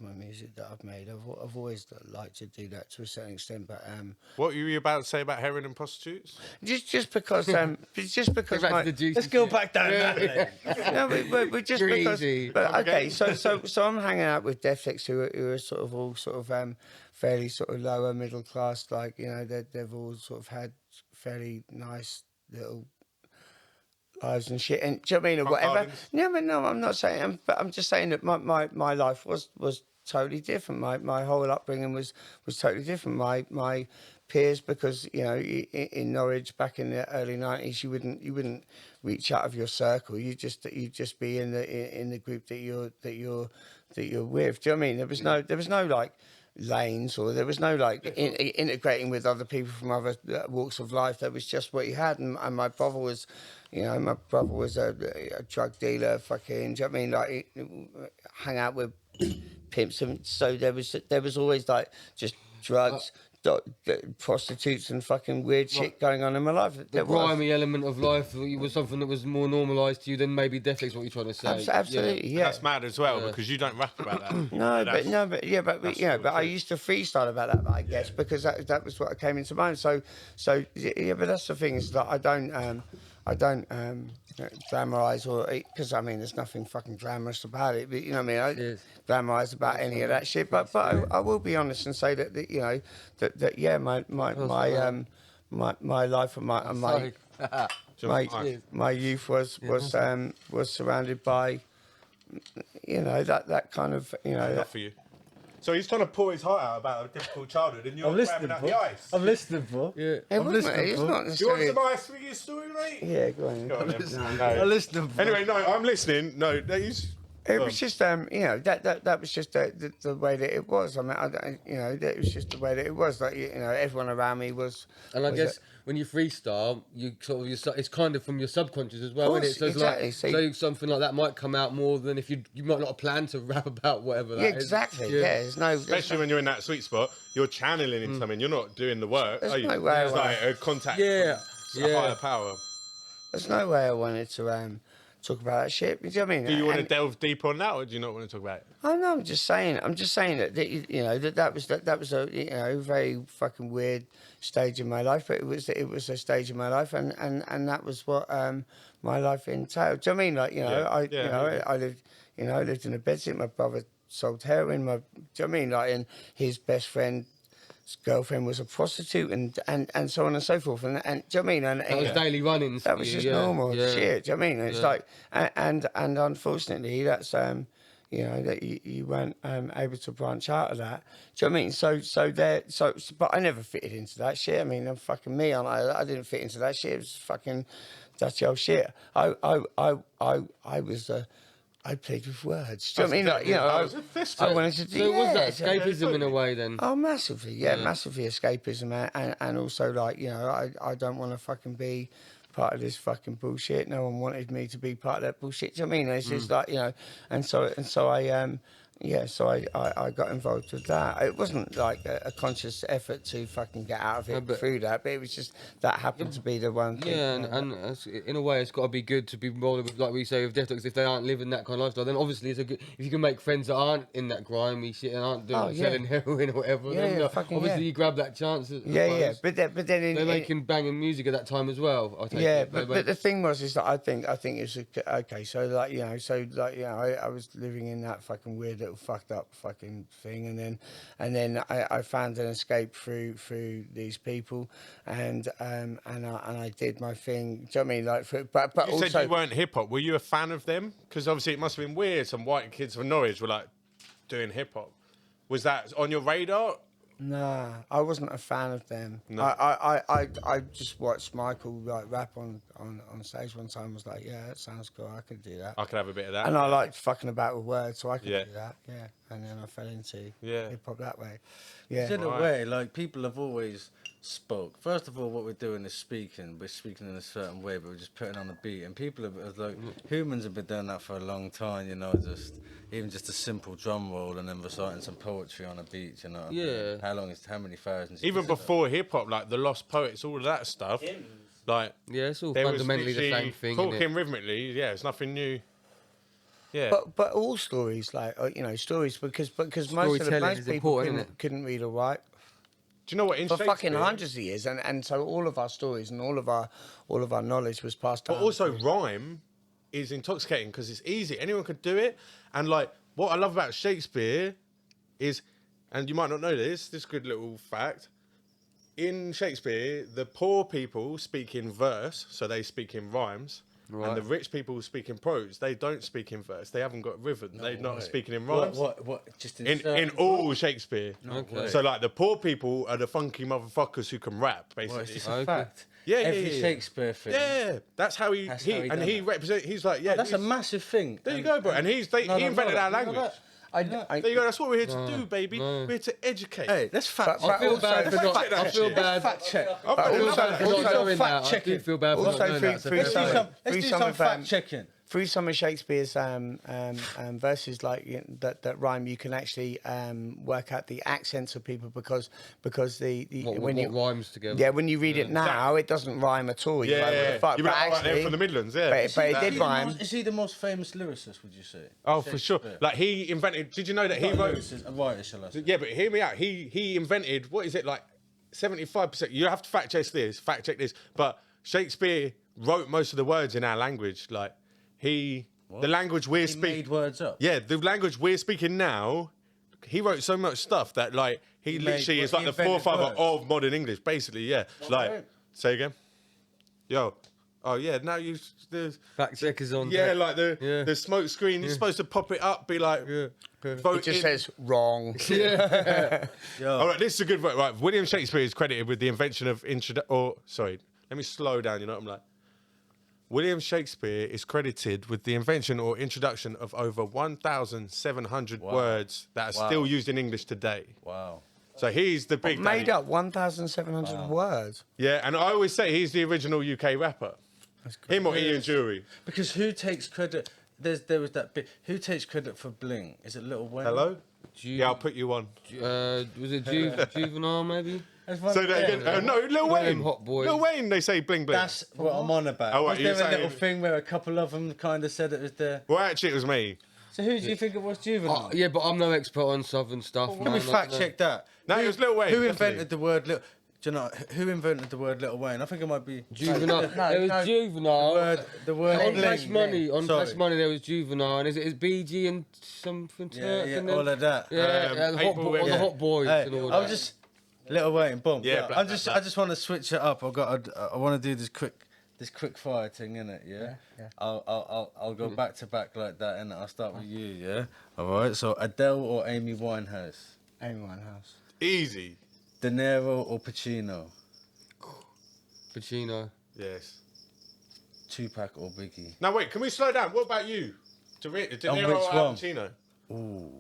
my music that I've made. I've always liked to do that to a certain extent. But what were you about to say about heroin and prostitutes? Just because let's go back down that. No, but just because. But, okay, so I'm hanging out with Death Tex, who are sort of all fairly sort of lower middle class. Like they've all sort of had fairly nice little lives and shit, and do you know what I mean, or whatever. No, I'm not saying, but I'm just saying that my life was totally different. My whole upbringing was totally different. My peers, because in Norwich back in the early 90s, you wouldn't reach out of your circle. You just be in the group that you're with. Do you know what I mean? There was no like lanes, or there was no like integrating with other people from other walks of life. That was just what you had, and my brother was a drug dealer, fucking, do you know what I mean, like hang out with pimps, and so there was always like just drugs, prostitutes and fucking weird shit going on in my life. The grimy element of life was something that was more normalised to you than maybe Death Tex, what you're trying to say. Absolutely, yeah. That's mad as well, because you don't rap about that. But I used to freestyle about that, I guess, because that was what came into mind. So but that's the thing, is that I don't glamorise, or because I mean there's nothing fucking glamorous about it, but you know what I mean, I glamorise about any of that shit, but I will be honest and say that my life and my youth was surrounded by that kind of Enough for you. So he's trying to pour his heart out about a difficult childhood, and you're grabbing out the ice. I'm listening, bro. Yeah. I'm listening. Do you want some ice for your story, mate? Yeah, go on. I'm listening, bro. Anyway, no, I'm listening. No, it was just that was just the way that it was. I mean, it was just the way that it was. Like everyone around me was. And I guess when you freestyle, you sort of it's kind of from your subconscious as well, isn't it? So exactly. So something like that might come out more than if you might not have planned to rap about whatever that is. Exactly. Yeah. Especially when you're in that sweet spot, you're channeling in something. You're not doing the work. There's are you? no way. It's like a contact. Yeah. A higher power. There's no way I wanted to talk about that shit. Do you know what I mean? Do you want to delve deeper on that, or do you not want to talk about it? Oh no, I'm just saying that that was a very fucking weird stage in my life, but it was a stage in my life, and that was what my life entailed. Do you know what I mean? I lived in a bedsit. My brother sold heroin. Do you know what I mean? Like, and his best friend. His girlfriend was a prostitute, and so on and so forth, and do you know what I mean? And that was daily runnings. That was just normal shit. Do you know what I mean? It's like, and unfortunately, that's that you weren't able to branch out of that. Do you know what I mean? So but I never fitted into that shit. I mean, I'm fucking me, and I didn't fit into that shit. It was fucking dirty old shit. I played with words. Do you know what I mean? I wanted to do. So was that escapism in a way then? Oh, massively, massively escapism, and also like I don't want to fucking be part of this fucking bullshit. No one wanted me to be part of that bullshit. Do you know what I mean? It's just like and so Yeah, so I got involved with that. It wasn't like a conscious effort to fucking get out of it through that, but it was just that happened to be the one thing. Yeah, and in a way, it's got to be good to be rolling with, like we say, with Death Tex. If they aren't living that kind of lifestyle, then obviously it's a good. If you can make friends that aren't in that grimy shit and aren't doing selling heroin or whatever, then obviously you grab that chance. Yeah. But then they're making banging music at that time as well. I take it. But the thing is that I think it's okay. So I was living in that fucking weird little fucked up fucking thing, and then I found an escape through these people, and I did my thing. Do you know what I mean? Like, but you also, said you weren't hip hop. Were you a fan of them? Because obviously it must have been weird. Some white kids from Norwich were like doing hip hop. Was that on your radar? Nah, I wasn't a fan of them. No. I just watched Michael like rap on stage one time. Was like, yeah, that sounds cool. I could do that. I could have a bit of that. And I liked fucking about with words, so I could do that. Yeah, and then I fell into hip hop that way. Yeah, in a way, like people have always spoke. First of all, what we're doing is speaking. We're speaking in a certain way, but we're just putting on a beat. And people have like humans have been doing that for a long time. You know, even just a simple drum roll and then reciting some poetry on a beat. You know, yeah. How many thousands? Even before hip hop, like the Lost Poets, all of that stuff. Like it's all fundamentally the same thing. Talking rhythmically, it's nothing new. Yeah, but all stories, like stories, because most people couldn't read or write. Do you know what? In for Shakespeare, fucking hundreds of years, and so all of our stories and all of our knowledge was passed down. But also, rhyme is intoxicating because it's easy. Anyone could do it. And like, what I love about Shakespeare is, and you might not know this good little fact. In Shakespeare, the poor people speak in verse, so they speak in rhymes. Right. And the rich people speak in prose. They don't speak in verse. They haven't got rhythm. They're not speaking in rhymes. What? Just in all Shakespeare. Okay. So like the poor people are the funky motherfuckers who can rap, basically. Well, it's just a fact. Yeah, every Shakespeare thing. Yeah, that's how he represents. He's like, that's a massive thing. There you go, bro. And he invented our language. There you go. That's what we're here to do, baby. We're here to educate. Hey, let's fact check. I feel bad for not. I feel bad. Fact check. Also fact checking. I do feel bad for not doing that. Let's do some fact checking. Through some of Shakespeare's verses, like that rhyme, you can actually work out the accents of people because when you rhymes together. Yeah, when you read it now, it doesn't rhyme at all. Yeah, what the fuck? You're right there from the Midlands, yeah. But it did rhyme. Is he the most famous lyricist? Would you say? Oh, for sure. Like he invented. Did you know that he wrote? A writer, shall I say? Yeah, but hear me out. He invented. What is it like? 75%. You have to fact check this. But Shakespeare wrote most of the words in our language, like. The language we're speaking. He made words up. Yeah, the language we're speaking now. He wrote so much stuff that like he literally is like the forefather of modern English, basically. Yeah, like say again. Yo, oh yeah. Now the fact checkers on. Yeah, like the smoke screen. You're supposed to pop it up, be like. It just says wrong. Yeah. All right, this is a good one. Right, William Shakespeare is credited with the invention of let me slow down. You know what I'm like. William Shakespeare is credited with the invention or introduction of over 1,700 words that are still used in English today. Wow. So he's the big made up 1,700 words. Yeah, and I always say he's the original UK rapper. Him or Ian Jury. Because who takes credit? There was that bit. Who takes credit for Bling? Is it Lil Wayne? Hello? Yeah, I'll put you on. Was it Juvenile maybe? So that again, no, Lil Wayne. Hot boy. Lil Wayne, they say bling bling. That's what I'm on about. Oh, was there a little thing where a couple of them kind of said it was there? Well, actually, it was me. So who do you think it was, Juvenile? Yeah, but I'm no expert on Southern stuff. Can we fact check that? No, it was Lil Wayne. Who invented the word Lil? Do you know who invented the word Lil Wayne? I think it might be Juvenile. It was Juvenile. The word on Flash Money. On Flash Money, there was Juvenile, and is BG and something? Yeah, all of that. Yeah, the Hot Boys and all that. I was just Lil Wayne, boom. Yeah, I just want to switch it up. I want to do this quick fire thing, innit? Yeah. I'll go back to back like that, innit? I'll start with you, yeah. All right. So Adele or Amy Winehouse? Amy Winehouse. Easy. De Niro or Pacino? Pacino. Yes. Tupac or Biggie? Now wait, can we slow down? What about you? De Niro or Pacino? Ooh.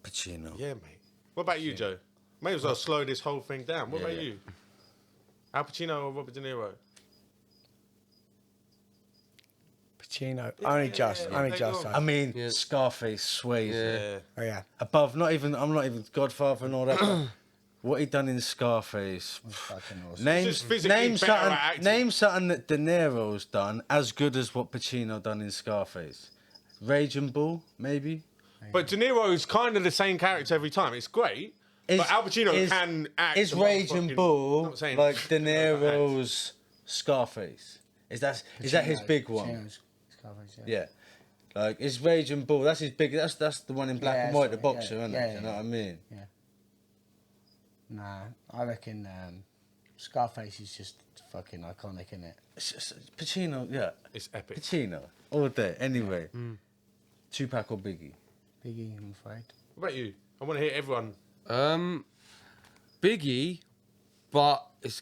Pacino. Yeah, mate. What about you, Joe? May as well slow this whole thing down. What about you? Al Pacino or Robert De Niro? Pacino. Only just. I mean, Scarface sways. Oh yeah. Above, I'm not even Godfather and all that. But what he done in Scarface. Fucking awesome. Name something that De Niro's done as good as what Pacino done in Scarface. Raging Bull, maybe. But De Niro's kind of the same character every time. It's great. But Al Pacino can act. Is Raging Bull like De Niro's Scarface? Is that his big one? Scarface, Yeah. Like, is Raging Bull, that's his big, that's the one in black and white, the boxer, isn't it? You know what I mean? Yeah. Nah, I reckon Scarface is just fucking iconic, isn't it? Pacino, yeah. It's epic. Pacino, all day. Anyway, Tupac or Biggie? Biggie, I'm afraid. What about you? I want to hear everyone. Biggie, but it's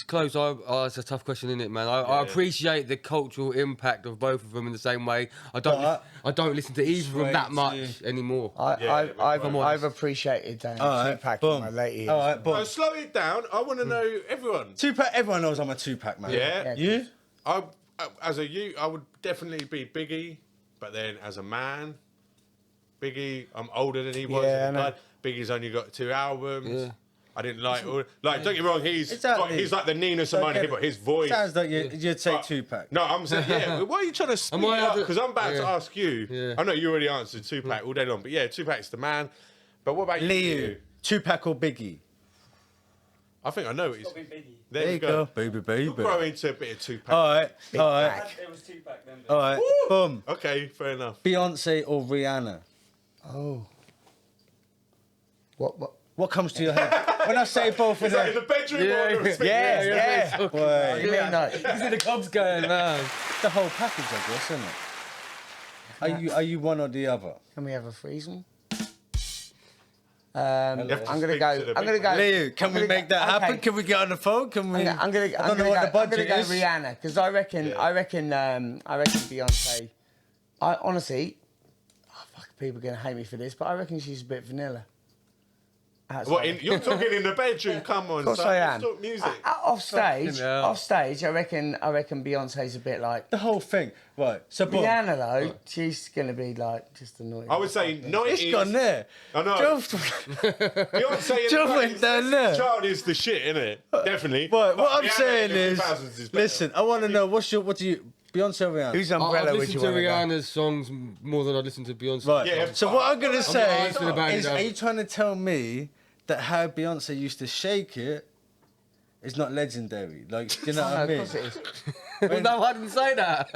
close. It's a tough question, isn't it, man? I appreciate the cultural impact of both of them in the same way. I don't listen to either of them that much anymore. I've appreciated Tupac in my later years. All right, boom. Slow it down. I want to know everyone. Tupac, everyone knows I'm a Tupac man. Yeah. You? As a youth, I would definitely be Biggie, but then as a man, Biggie, I'm older than he was. Yeah, Biggie's only got 2 albums. Yeah. I didn't like all. Like, don't get me wrong, he's like the Nina Simone hip hop. His voice Sounds like you'd say Tupac. No, I'm saying, yeah. Why are you trying to speed up? Because I'm about to ask you. Yeah. I know you already answered Tupac all day long, but yeah, Tupac's the man. But what about you? Tupac or Biggie? I think I know what he's. There you go, baby. We'll grow into a bit of Tupac. All right. It was Tupac then. All right, boom. Okay, fair enough. Beyonce or Rihanna? Oh. What comes to your head when I say both of them? In the bedroom or the Yeah. Wait. You mean like? You see the cops going, man. The whole package, I guess, isn't it? Are you one or the other? Can we have a threesome? I'm gonna go. Leo, can we make that happen? Can we get on the phone? Can we? I'm gonna go Rihanna because I reckon Beyonce. I honestly, people are gonna hate me for this, but I reckon she's a bit vanilla. You're talking in the bedroom? Come on, of course I am. Let's talk music. Off stage, I reckon Beyonce's a bit like the whole thing, right? So Rihanna though, she's gonna be like just annoying. I would say 90s. It's gone there. I know. Beyonce Joe went down there. Child is the shit, isn't it? Definitely. Right, what I'm saying is, listen, I want to know what do you? Beyonce or Rihanna? Whose umbrella I would you listen to want Rihanna's songs more than I listen to Beyonce. Right. Yeah, so what I'm gonna say asking about is, it, are you trying to tell me that how Beyonce used to shake it is not legendary? Like, do you know what I mean? Of course it is. No, I didn't say that.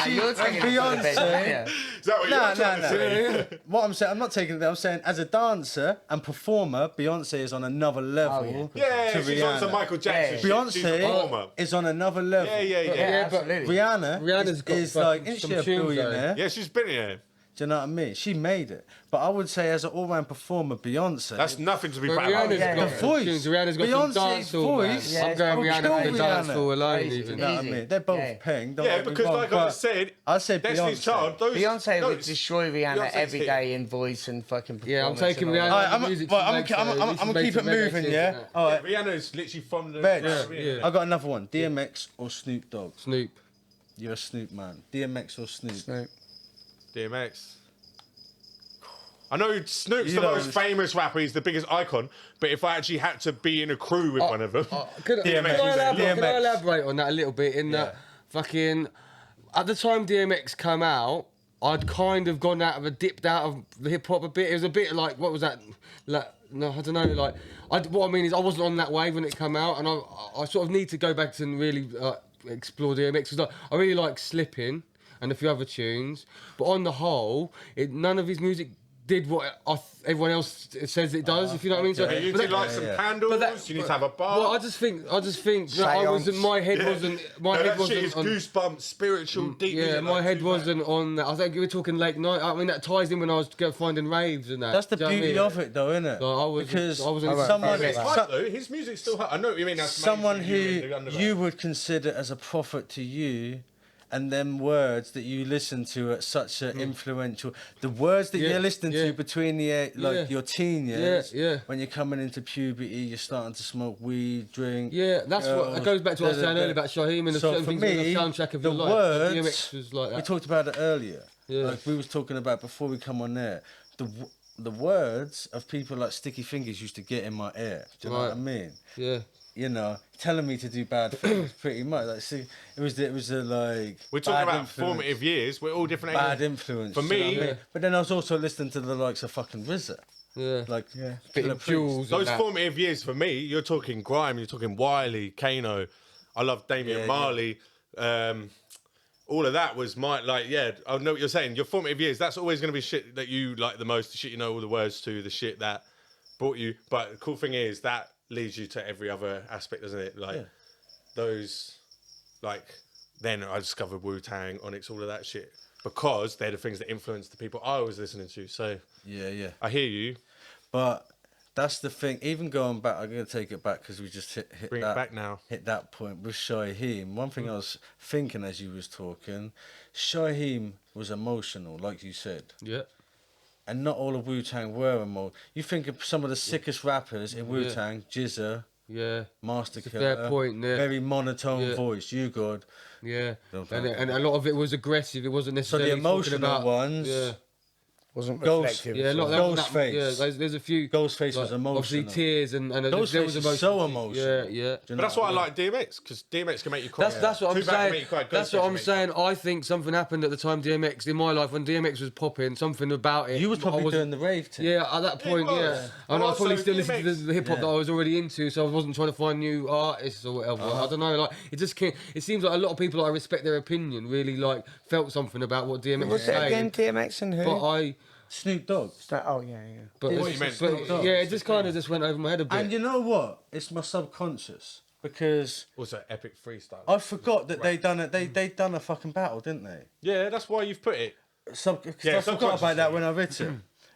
You're taking it to the Beyonce. bed, Is that what you're trying to say? What I'm saying, I'm not taking it there. I'm saying as a dancer and performer, Beyonce is on another level. Yeah, to she's on some Rihanna. Michael Jackson. She's a Beyonce performer. is on another level. Yeah. but Rihanna's is like, isn't she a billionaire? Yeah, she's been here. Do you know what I mean? She made it. But I would say as an all-round performer, Beyonce... That's nothing to be proud of. The voice. Rihanna's got Beyonce's some dance voice. I'm going Rihanna for the dance floor alone. Easy. Even. You know what I mean? They're both paying. Don't get me because wrong, like I said, I said Destiny's Beyonce. Child, Beyonce would destroy Rihanna Beyonce's every hit. day in voice and fucking performance. Yeah, I'm taking and all Rihanna. that. I'm going to keep it moving, yeah? All right. Rihanna's literally from the... Reds. I got another one. DMX or Snoop Dogg? Snoop. You're a Snoop man. DMX or Snoop? Snoop. DMX. I know Snoop's the most famous rapper, he's the biggest icon, but if I actually had to be in a crew with one of them... Can I elaborate on that a little bit? In that fucking... At the time DMX came out, I'd kind of dipped out of the hip-hop a bit. It was a bit like, what was that? Like, no, I don't know, like... what I mean is I wasn't on that wave when it came out, and I sort of need to go back and really explore DMX. Because I really like Slippin' and a few other tunes, but on the whole, none of his music did what everyone else says it does, if you know what I mean. So, you need to light some candles, you need to have a bar. Well, I just think that I wasn't, my head wasn't shit is on goosebumps, spiritual, deep yeah, music, my like head Tupac. wasn't on that. I think we were talking late night. I mean, that ties in when I was finding raves and that. That's the Do you know what I beauty mean? of it, though, isn't it? Like, because Someone, it's hard, though. His music's still hard. I know what you mean. That's someone who mainstream, you would consider as a prophet to you, and them words that you listen to at such an influential, the words that you're listening to between your teen years, when you're coming into puberty, you're starting to smoke weed, drink. Yeah, that's girls, what it goes back to what I was saying earlier about Shaheem and the certain things in the soundtrack of your life. Words, DMX was like that. We talked about it earlier. Yeah. Like we was talking about before we come on there. The words of people like Sticky Fingers used to get in my ear. Do you know what I mean? Yeah. You know, telling me to do bad things, pretty much. Like, see, it was a like. We're talking about formative years. We're all different. Bad influence for me. You know what I mean? But then I was also listening to the likes of fucking RZA. Yeah. Like, Jules. Those formative years for me. You're talking grime. You're talking Wiley, Kano. I love Damian Marley. All of that was I know what you're saying. Your formative years. That's always going to be shit that you like the most. The shit you know all the words to. The shit that brought you. But the cool thing is that leads you to every other aspect, doesn't it? Like those, then I discovered Wu-Tang, Onyx, all of that shit, because they're the things that influenced the people I was listening to. So I hear you, but that's the thing. Even going back, I'm gonna take it back because we just hit bring that, it back now. Hit that point with Shaheem. One thing I was thinking as you was talking, Shaheem was emotional, like you said. Yeah. And not all of Wu-Tang were emotional. You think of some of the sickest rappers in Wu-Tang, Jizza, Master Killer, fair point, very monotone voice, You God. Yeah, and a lot of it was aggressive. It wasn't necessarily so the emotional ones. Yeah. Wasn't reflective. Yeah, not Ghostface. Yeah, there's a few. Ghostface was emotional. Obviously, tears and Ghostface was so emotional. Yeah. But that's why I like DMX, because DMX can make you cry. That's what I'm saying. That's what I'm saying. I think something happened at the time DMX in my life when DMX was popping. Something about it. You was probably doing the rave thing. Yeah, at that point, and I was probably still listening to the hip hop that I was already into, so I wasn't trying to find new artists or whatever. I don't know. Like it just can't. It seems like a lot of people I respect their opinion really felt something about what DMX was saying. Again, DMX and who? But Snoop Dogg. Oh yeah. But it just kind of just went over my head a bit. And you know what? It's my subconscious because also epic freestyle. I forgot that they done it. They done a fucking battle, didn't they? Yeah, that's why you've put it. I forgot about that when I read it.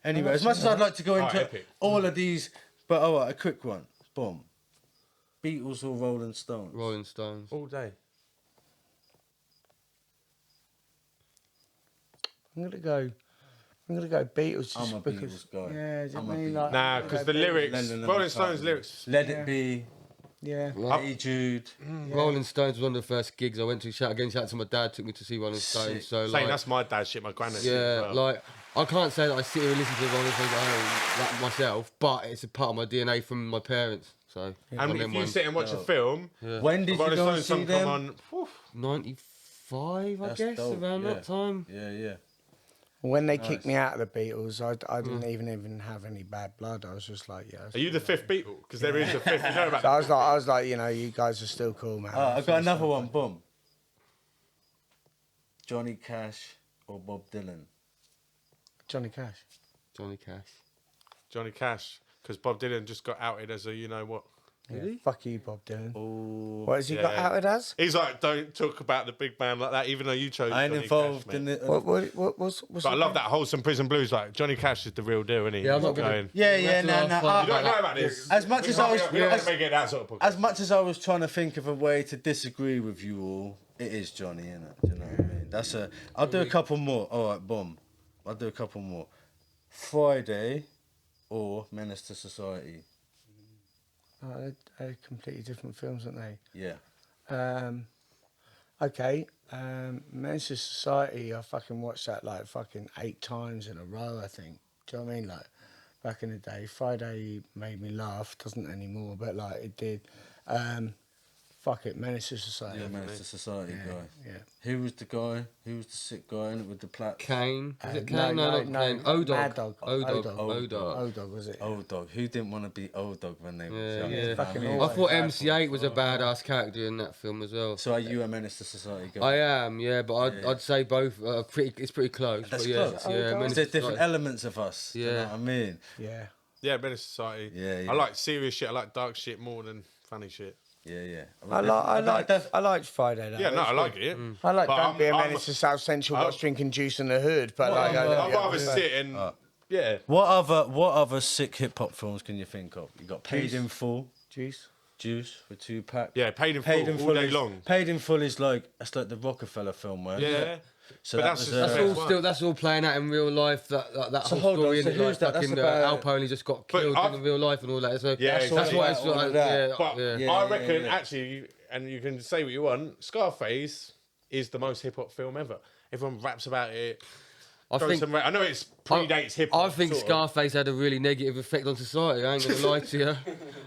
Anyway, as much as I'd like to go into all of these, but a quick one. Boom. Beatles or Rolling Stones? Rolling Stones. All day. I'm gonna go Beatles. I'm a Beatles guy. Yeah, nah, because the lyrics, Rolling Stones lyrics. Let It Be. Yeah. Hey Jude. Rolling Stones was one of the first gigs I went to. Shout out to my dad, took me to see Rolling Stones. So saying that's my dad's shit, my granddad's shit. Yeah, like I can't say that I sit here and listen to Rolling Stones like myself, but it's a part of my DNA from my parents. So and if you sit and watch a film, when did you go see them? 95, I guess, around that time. Yeah. When they kicked me out of the Beatles, I didn't even have any bad blood. I was just like, Are you the fifth Beatle? Because there is a fifth. You know about. So I was like, you guys are still cool, man. I've got another one. Boom. Johnny Cash or Bob Dylan? Johnny Cash. Johnny Cash, because Bob Dylan just got outed as a what? Yeah. Fuck you, Bob Dylan. Ooh, what has he got outed as? He's like, don't talk about the big man like that, even though you chose. I ain't Johnny involved Cash, in it. What's but I love that wholesome prison blues. Like Johnny Cash is the real deal, isn't he? Yeah, I'm not going. No. You don't know about this. As much as I was, as much as I was trying to think of a way to disagree with you all, it is Johnny, innit? Do you know what I mean? I'll do a couple more. All right, boom. I'll do a couple more. Friday or Menace to Society. They're completely different films, aren't they? Yeah. Okay. Menace to Society, I fucking watched that like fucking 8 times in a row, I think. Do you know what I mean? Like, back in the day, Friday made me laugh. Doesn't anymore, but like it did. Fuck it, Menace to Society. Yeah, Menace to Society guy. Yeah. Who was the guy? Who was the sick guy in it with the plaid? Kane. Is it Kane? No, not Kane. O-Dog. O-Dog, was it? O-Dog. Who didn't want to be O-Dog when they were young? Yeah. Fucking I thought MC8 was a badass character in that film as well. So are you a Menace to Society guy? I am, yeah, but I'd say both. It's pretty close. That's but close. Yeah, There's different elements of us. Yeah. You know what I mean? Yeah. Yeah, Menace to Society. Yeah. I like serious shit. I like dark shit more than funny shit. Yeah. I liked Friday. Though. Yeah, no, I like it. I like But Don't Be a Menace to South Central, watch Drinking Juice in the Hood. But I'd rather sit and What other sick hip hop films can you think of? You got Paid in Full. Juice. Juice with Tupac. Yeah, Paid in Full all day long. Paid in Full is like the Rockefeller film, right? Yeah. So but that's all playing out in real life. That so whole story. On, so who's that? Fucking Al Pony just got killed in real life and all that. So that's what it's like. I reckon actually, and you can say what you want. Scarface is the most hip hop film ever. Everyone raps about it. I know it predates hip hop. I think Scarface had a really negative effect on society. I ain't gonna lie to you.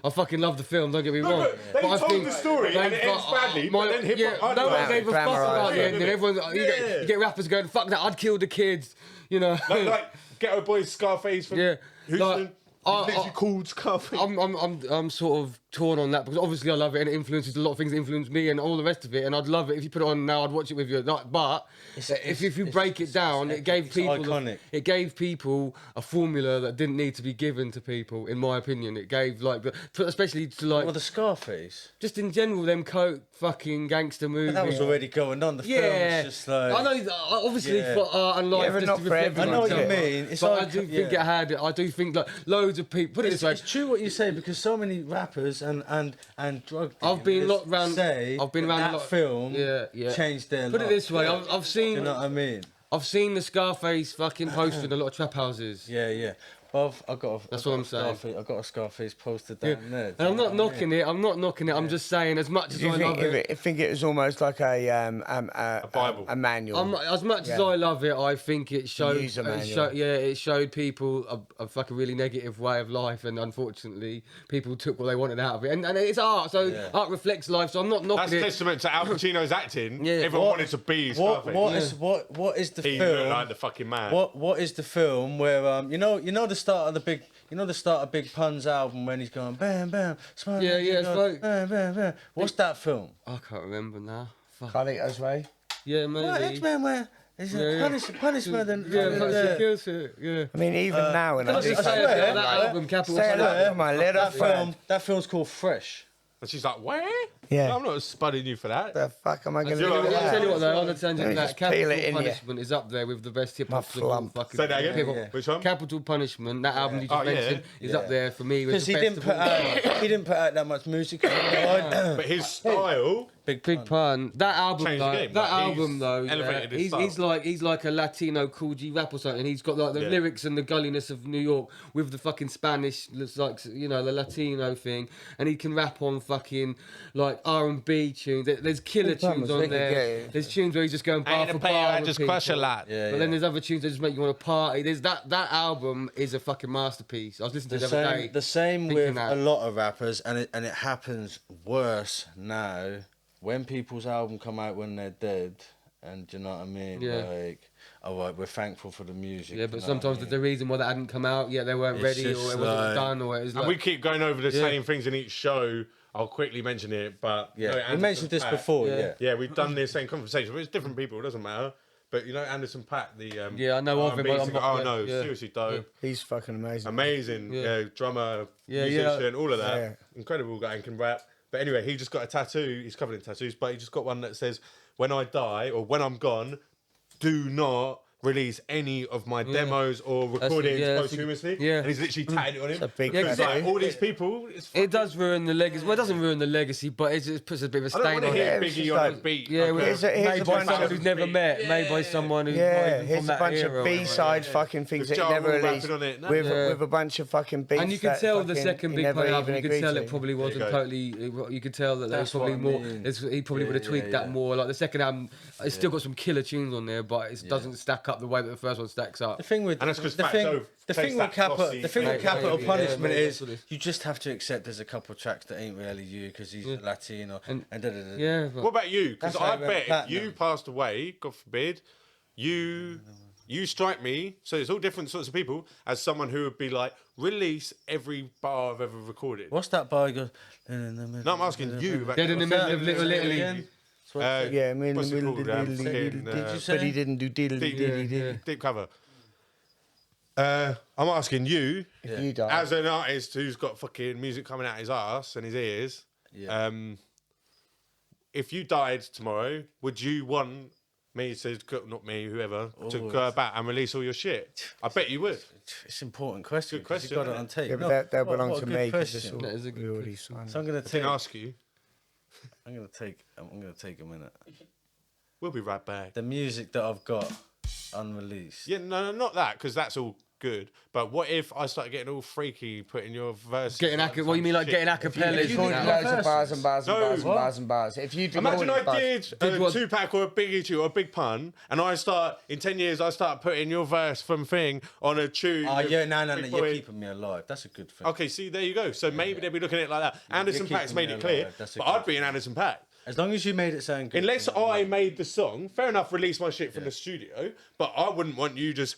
I fucking love the film. Don't get me wrong. They told the story and it ends badly. But then hip hop. No one gave a fuck about the ending. Everyone, you get rappers going, "Fuck that! I'd kill the kids." You know, like Ghetto Boys, Scarface from Houston. Literally called Scarface. I'm sort of torn on that because obviously I love it and it influences a lot of things that influence me and all the rest of it, and I'd love it if you put it on now. I'd watch it with you. But if you break it down, it gave people a formula that didn't need to be given to people. In my opinion, it gave especially to the Scarface. Just in general, them coke fucking gangster movies. But that was already going on. The film was just like I know, obviously for art and life. Just to reflect I know what you mean. I do think it had. I do think loads of people. Put it this way. It's true what you say because so many rappers and drug dealers I've been locked round. I've been around that a lot. film changed their life. Put it this way. I've seen. You know what I mean? I've seen the Scarface fucking poster in a lot of trap houses. Yeah. That's what I'm saying. I've got a Scarface poster down there. And I'm not knocking it. I'm just saying, as much as I love it, I think it was almost like a Bible, a manual. As much as I love it, I think it showed. It showed people a fucking really negative way of life, and unfortunately, people took what they wanted out of it. And it's art, so art reflects life. So I'm not knocking it. That's testament to Al Pacino's acting. Everyone wanted to be Scarface. What is the film? He looked like the fucking man. What is the film where you know the start of Big Pun's album when he's going bam bam, it's like bam bam bam. What's that film? I can't remember now. Carlito's Way. Yeah, maybe. Well, X-Men where is it punishment and I mean, even now when I do that album, that film's called Fresh. And she's like, where? Yeah. I'm not spudding you for that. The fuck am I going to do? I'll tell you what though, on the tangent, that Capital Punishment is up there with the best hip hop. Say that again. Which one? Capital Punishment. That album you just mentioned is up there for me. Because he didn't put out that much music. But his style. Big Pun. That album though. Elevated his style. He's like a Latino cool G rap or something. He's got like the lyrics and the gulliness of New York with the fucking Spanish, like the Latino thing, and he can rap on fucking like R&B tunes. There's killer tunes on there. There's tunes where he's just going bar for bar. I just crush a lot. But then there's other tunes that just make you want to party. There's that album is a fucking masterpiece. I was listening to it the other day. The same with a lot of rappers, and it happens worse now. When people's album come out when they're dead, and do you know what I mean? Like, we're thankful for the music. Yeah, but sometimes there's a reason why that hadn't come out. Yeah, they weren't ready, or it wasn't done, or it was. And we keep going over the same things in each show. I'll quickly mention it, but we mentioned this before. Yeah, we've done the same conversation. But it's different people. It doesn't matter. But Anderson .Paak, the I know of him. Seriously dope. He's fucking amazing. Amazing, drummer, musician, all of that. Yeah. Incredible guy and can rap. But anyway, he just got a tattoo. He's covered in tattoos, but he just got one that says, "When I die or when I'm gone, do not release any of my demos or recordings posthumously." And he's literally tatted it on him. That's a big like all these people. It does ruin the legacy. Well, it doesn't ruin the legacy, but it just puts a bit of a stain on it. I don't want to hear Biggie on the beat. Yeah, made by someone who's never met. Made by someone who's here's a bunch of B-side fucking things that he never released with a bunch of fucking beats. And you could tell the second Big Pun album. You could tell it probably wasn't totally. You could tell that there was probably more. He probably would have tweaked that more. Like the second album, it's still got some killer tunes on there, but it doesn't stack up the way that the first one stacks up. The thing with Capital Punishment is you just have to accept there's a couple of tracks that ain't really you because he's Latino and What about you? Because I bet if you passed away, God forbid, you strike me. So it's all different sorts of people as someone who would be like, release every bar I've ever recorded. What's that bar? He goes. No, I'm asking you. Dead in the middle of Little Italy. Yeah, I mean, what's it called? But he didn't do Deep cover. I'm asking you, if you die, as an artist who's got fucking music coming out his ass and his ears, if you died tomorrow, would you want me to not me, whoever, to go about and release all your shit? I bet you would. It's an important question. Good question, You've got to isn't untake. Yeah, No, but that what belongs a to good me because question. That is a good we already question. signed. So I'm gonna I take. didn't ask you. I'm gonna take a minute. We'll be right back. The music that I've got unreleased. Yeah, no, not that, because that's all good. But what if I start getting all freaky, putting your verse? Getting what you mean, like getting acapellas? If you and did that? loads of bars and bars and No. bars and bars and bars. If you did Imagine all I these bars- did a what? Tupac or a Biggie tune or a Big Pun, and I start in 10 years. I start putting your verse from Thing on a tune. Oh with yeah, no, Big you're Boy. keeping me alive. That's a good thing. Okay, see, there you go. So maybe they'd be looking at it like that. Anderson you're Paak's keeping made me it clear, alive. That's a but good I'd be an Anderson Paak. As long as you made it sound good. Unless I made the song, fair enough, release my shit from the studio, but I wouldn't want you just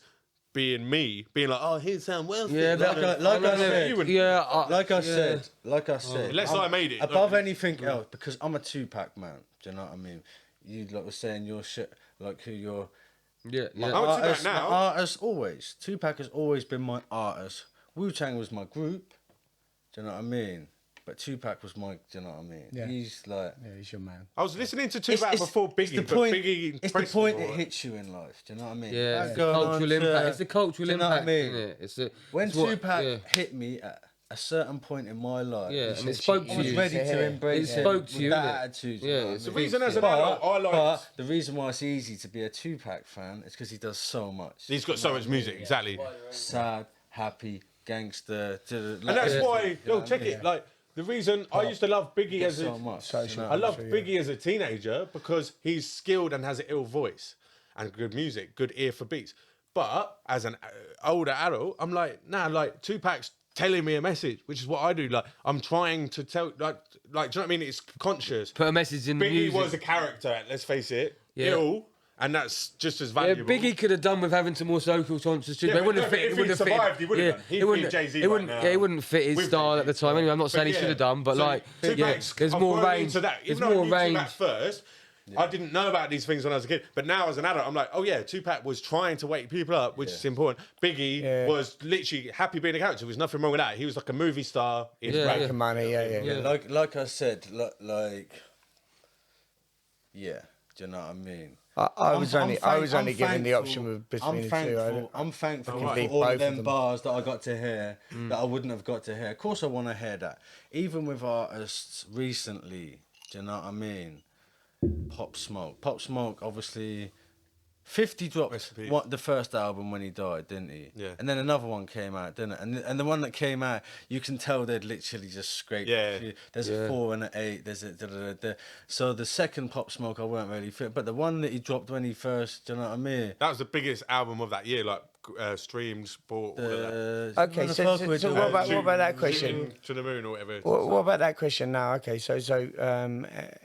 being me, being like, oh, here's sound well. Yeah, Like I said, you wouldn't. like I said, Unless I made it. above anything else, because I'm a Tupac man. Do you know what I mean? You like were saying your shit, like who you're. Yeah, My yeah. I'm a Tupac artist, now. my artist always. Tupac has always been my artist. Wu-Tang was my group. Do you know what I mean? But Tupac was my. Do you know what I mean? Yeah. He's like. Yeah, he's your man. I was listening to Tupac before Biggie, it's the point, but Biggie it's the impressed point me it more. hits you in life. Do you know what I mean? Yeah, That it's the going on cultural to- impact. It's the cultural do you know what I impact, mean? isn't it? It's When it's what- Tupac yeah. hit me at a certain point in my life, Yeah, he and it said, spoke I to was you. ready to embrace It it spoke to with you, that innit? attitude. Yeah, you know what it's I the mean? reason as an adult, I like. But the reason why it's easy to be a Tupac fan is because he does so much. He's got so much music, exactly. Sad, happy, gangster. And that's why, yo, check it. Like, the reason I used to love Biggie as so a. much. Social. I loved Biggie as a teenager because he's skilled and has an ill voice and good music, good ear for beats. But as an older adult, I'm like, nah, like Tupac's telling me a message, which is what I do. Like, I'm trying to tell, like, do you know what I mean? It's conscious. Put a message in the Biggie music. was a character, let's face it, Yeah. ill, and that's just as Yeah, valuable. Biggie could have done with having some more social conscious too, Yeah, but it but wouldn't no, fit. if It he wouldn't have survived, fit. he would have done. He'd be wouldn't. Jay-Z It right wouldn't. now. Yeah, it wouldn't fit his With style Biggie. at the time. Anyway, I'm not saying he yeah. should have done, but So like, yeah, Tupac's- there's I've more grown range. into that. There's Even though I more knew range. Tupac first, I didn't know about these things when I was a kid. But now as an adult, I'm like, oh yeah, Tupac was trying to wake people up, which is important. Biggie was literally happy being a character. There was nothing wrong with that. He was like a movie star in Yeah, rap. yeah. Making money, yeah. Like I said, yeah. Do you know what I mean? I was only given the thankful- option between the two. I'm thankful I for can leave all both of of them them. bars that I got to hear that I wouldn't have got to hear. Of course, I want to hear that. Even with artists recently, do you know what I mean? Pop Smoke, obviously. 50 dropped Recipe. the first album when he died, didn't he? Yeah. And then another one came out, didn't it? And the one that came out, you can tell they'd literally just scraped. Yeah. There's a 4 and an 8. There's a da. So the second Pop Smoke, I weren't really fit, but the one that he dropped when he first, do you know what I mean? That was the biggest album of that year, like streams, bought, all of that. Okay, so what about that question? Shooting to the moon or whatever. What about that question now? Okay, so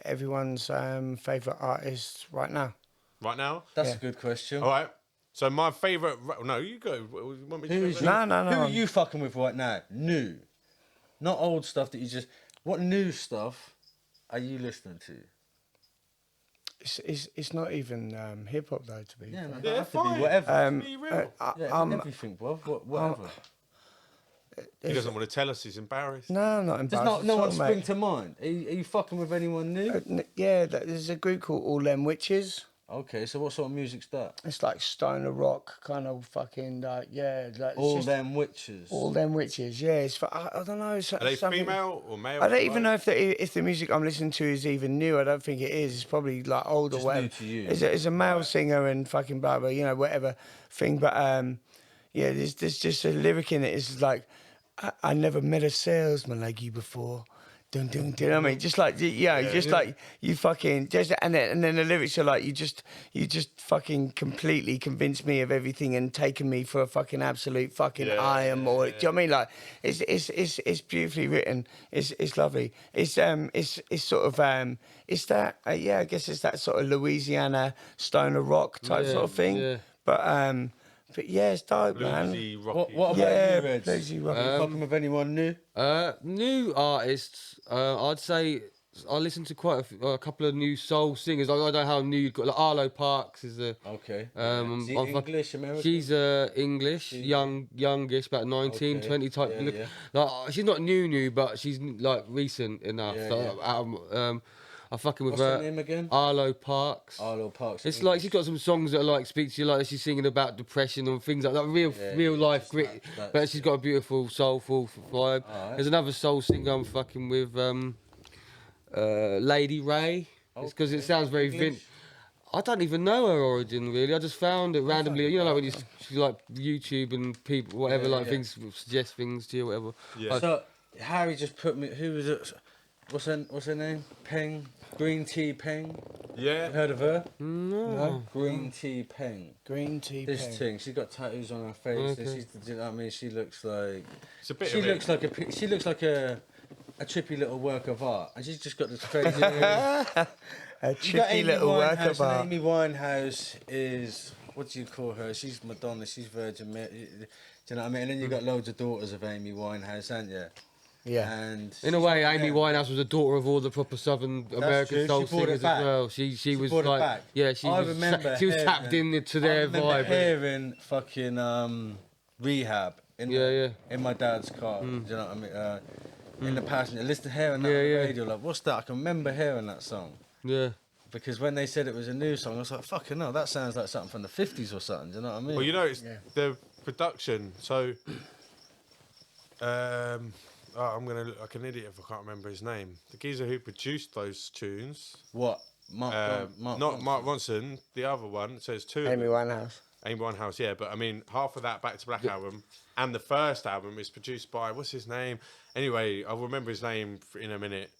everyone's favourite artist right now. Right now? That's a good question. All right. So my favourite. No, you go. You want me to Who's go? No. Who are you fucking with right now? New. Not old stuff that you just... What new stuff are you listening to? It's not even hip hop though, to be fair. No, Yeah, have to fine. be whatever. Be real. Everything, bro. Whatever. He doesn't want to tell us. He's embarrassed. No, I'm not Does embarrassed. no at one all, spring mate. to mind? Are you fucking with anyone new? Yeah, there's a group called All Them Witches. Okay, so what sort of music's that? It's like stoner rock, kind of fucking like it's All just Them Witches. All Them Witches. Yeah, it's I don't know. Are they female or male? I don't even know if the music I'm listening to is even new. I don't think it is. It's probably like old Just or whatever. new to you. It's a male singer and fucking blah blah, whatever thing. But yeah, there's just a lyric in it. It's like I never met a salesman like you before. Dun, dun, dun, I mean, just like like you fucking and then the lyrics are like you just fucking completely convinced me of everything and taken me for a fucking absolute fucking I am or do you know what I mean? Like it's beautifully written. It's lovely. It's sort of it's that I guess it's that sort of Louisiana stoner rock type sort of thing. Yeah. But yeah, it's dope, man. Bluesy, rocky. What about Yeah, you, Reds? bluesy rock. You fucking with anyone new? New artists. I'd say I listen to quite a couple of new soul singers. I don't know how new you've got. Like Arlo Parks is a. Okay. Um, Is he I'm fuck- English, American? She's English, youngish, about 19, Okay. 20 type. Yeah, Like she's not new, but she's like recent enough. Yeah, So, I'm fucking with What's her name again? Arlo Parks. Arlo Parks. It's like she's got some songs that are like speak to you, like she's singing about depression and things like that, real life grit. But she's got a beautiful soulful vibe. Right. There's another soul singer I'm fucking with, Lady Ray. It's because it sounds very vintage. I don't even know her origin really. I just found it randomly. You know, like when you like YouTube and people, whatever, things suggest things to you, whatever. Yeah. So Harry just put me. Who was it? What's her name? Peng. Green Tea Peng. Yeah. You heard of her? No. Green Tea Peng. Green Tea Peng. This thing. She's got tattoos on her face. Okay. She's, do you know what I mean? She looks like. It's a bit. She looks like a trippy little work of art, and she's just got this crazy. A trippy little work of art. Amy Winehouse is, what do you call her? She's Madonna, she's Virgin Mary. Do you know what I mean? And then you got loads of daughters of Amy Winehouse, haven't you? Yeah. And in a way, Amy Winehouse was a daughter of all the proper Southern American soul singers as well. She was like, yeah, she was tapped into their vibe. I remember hearing fucking Rehab in my dad's car. Do you know what I mean? In the passenger, listen to hearing that on the radio, like, what's that? I can remember hearing that song. Yeah. Because when they said it was a new song, I was like, fucking no, that sounds like something from the 50s or something, do you know what I mean? Well, you know, it's the production, so... I'm going to look like an idiot if I can't remember his name. The geezer who produced those tunes... What? Not Mark Ronson, the other one, so it's two... Amy Winehouse. Amy Winehouse, yeah, but I mean, half of that Back to Black album and the first album is produced by, what's his name? Anyway, I'll remember his name in a minute.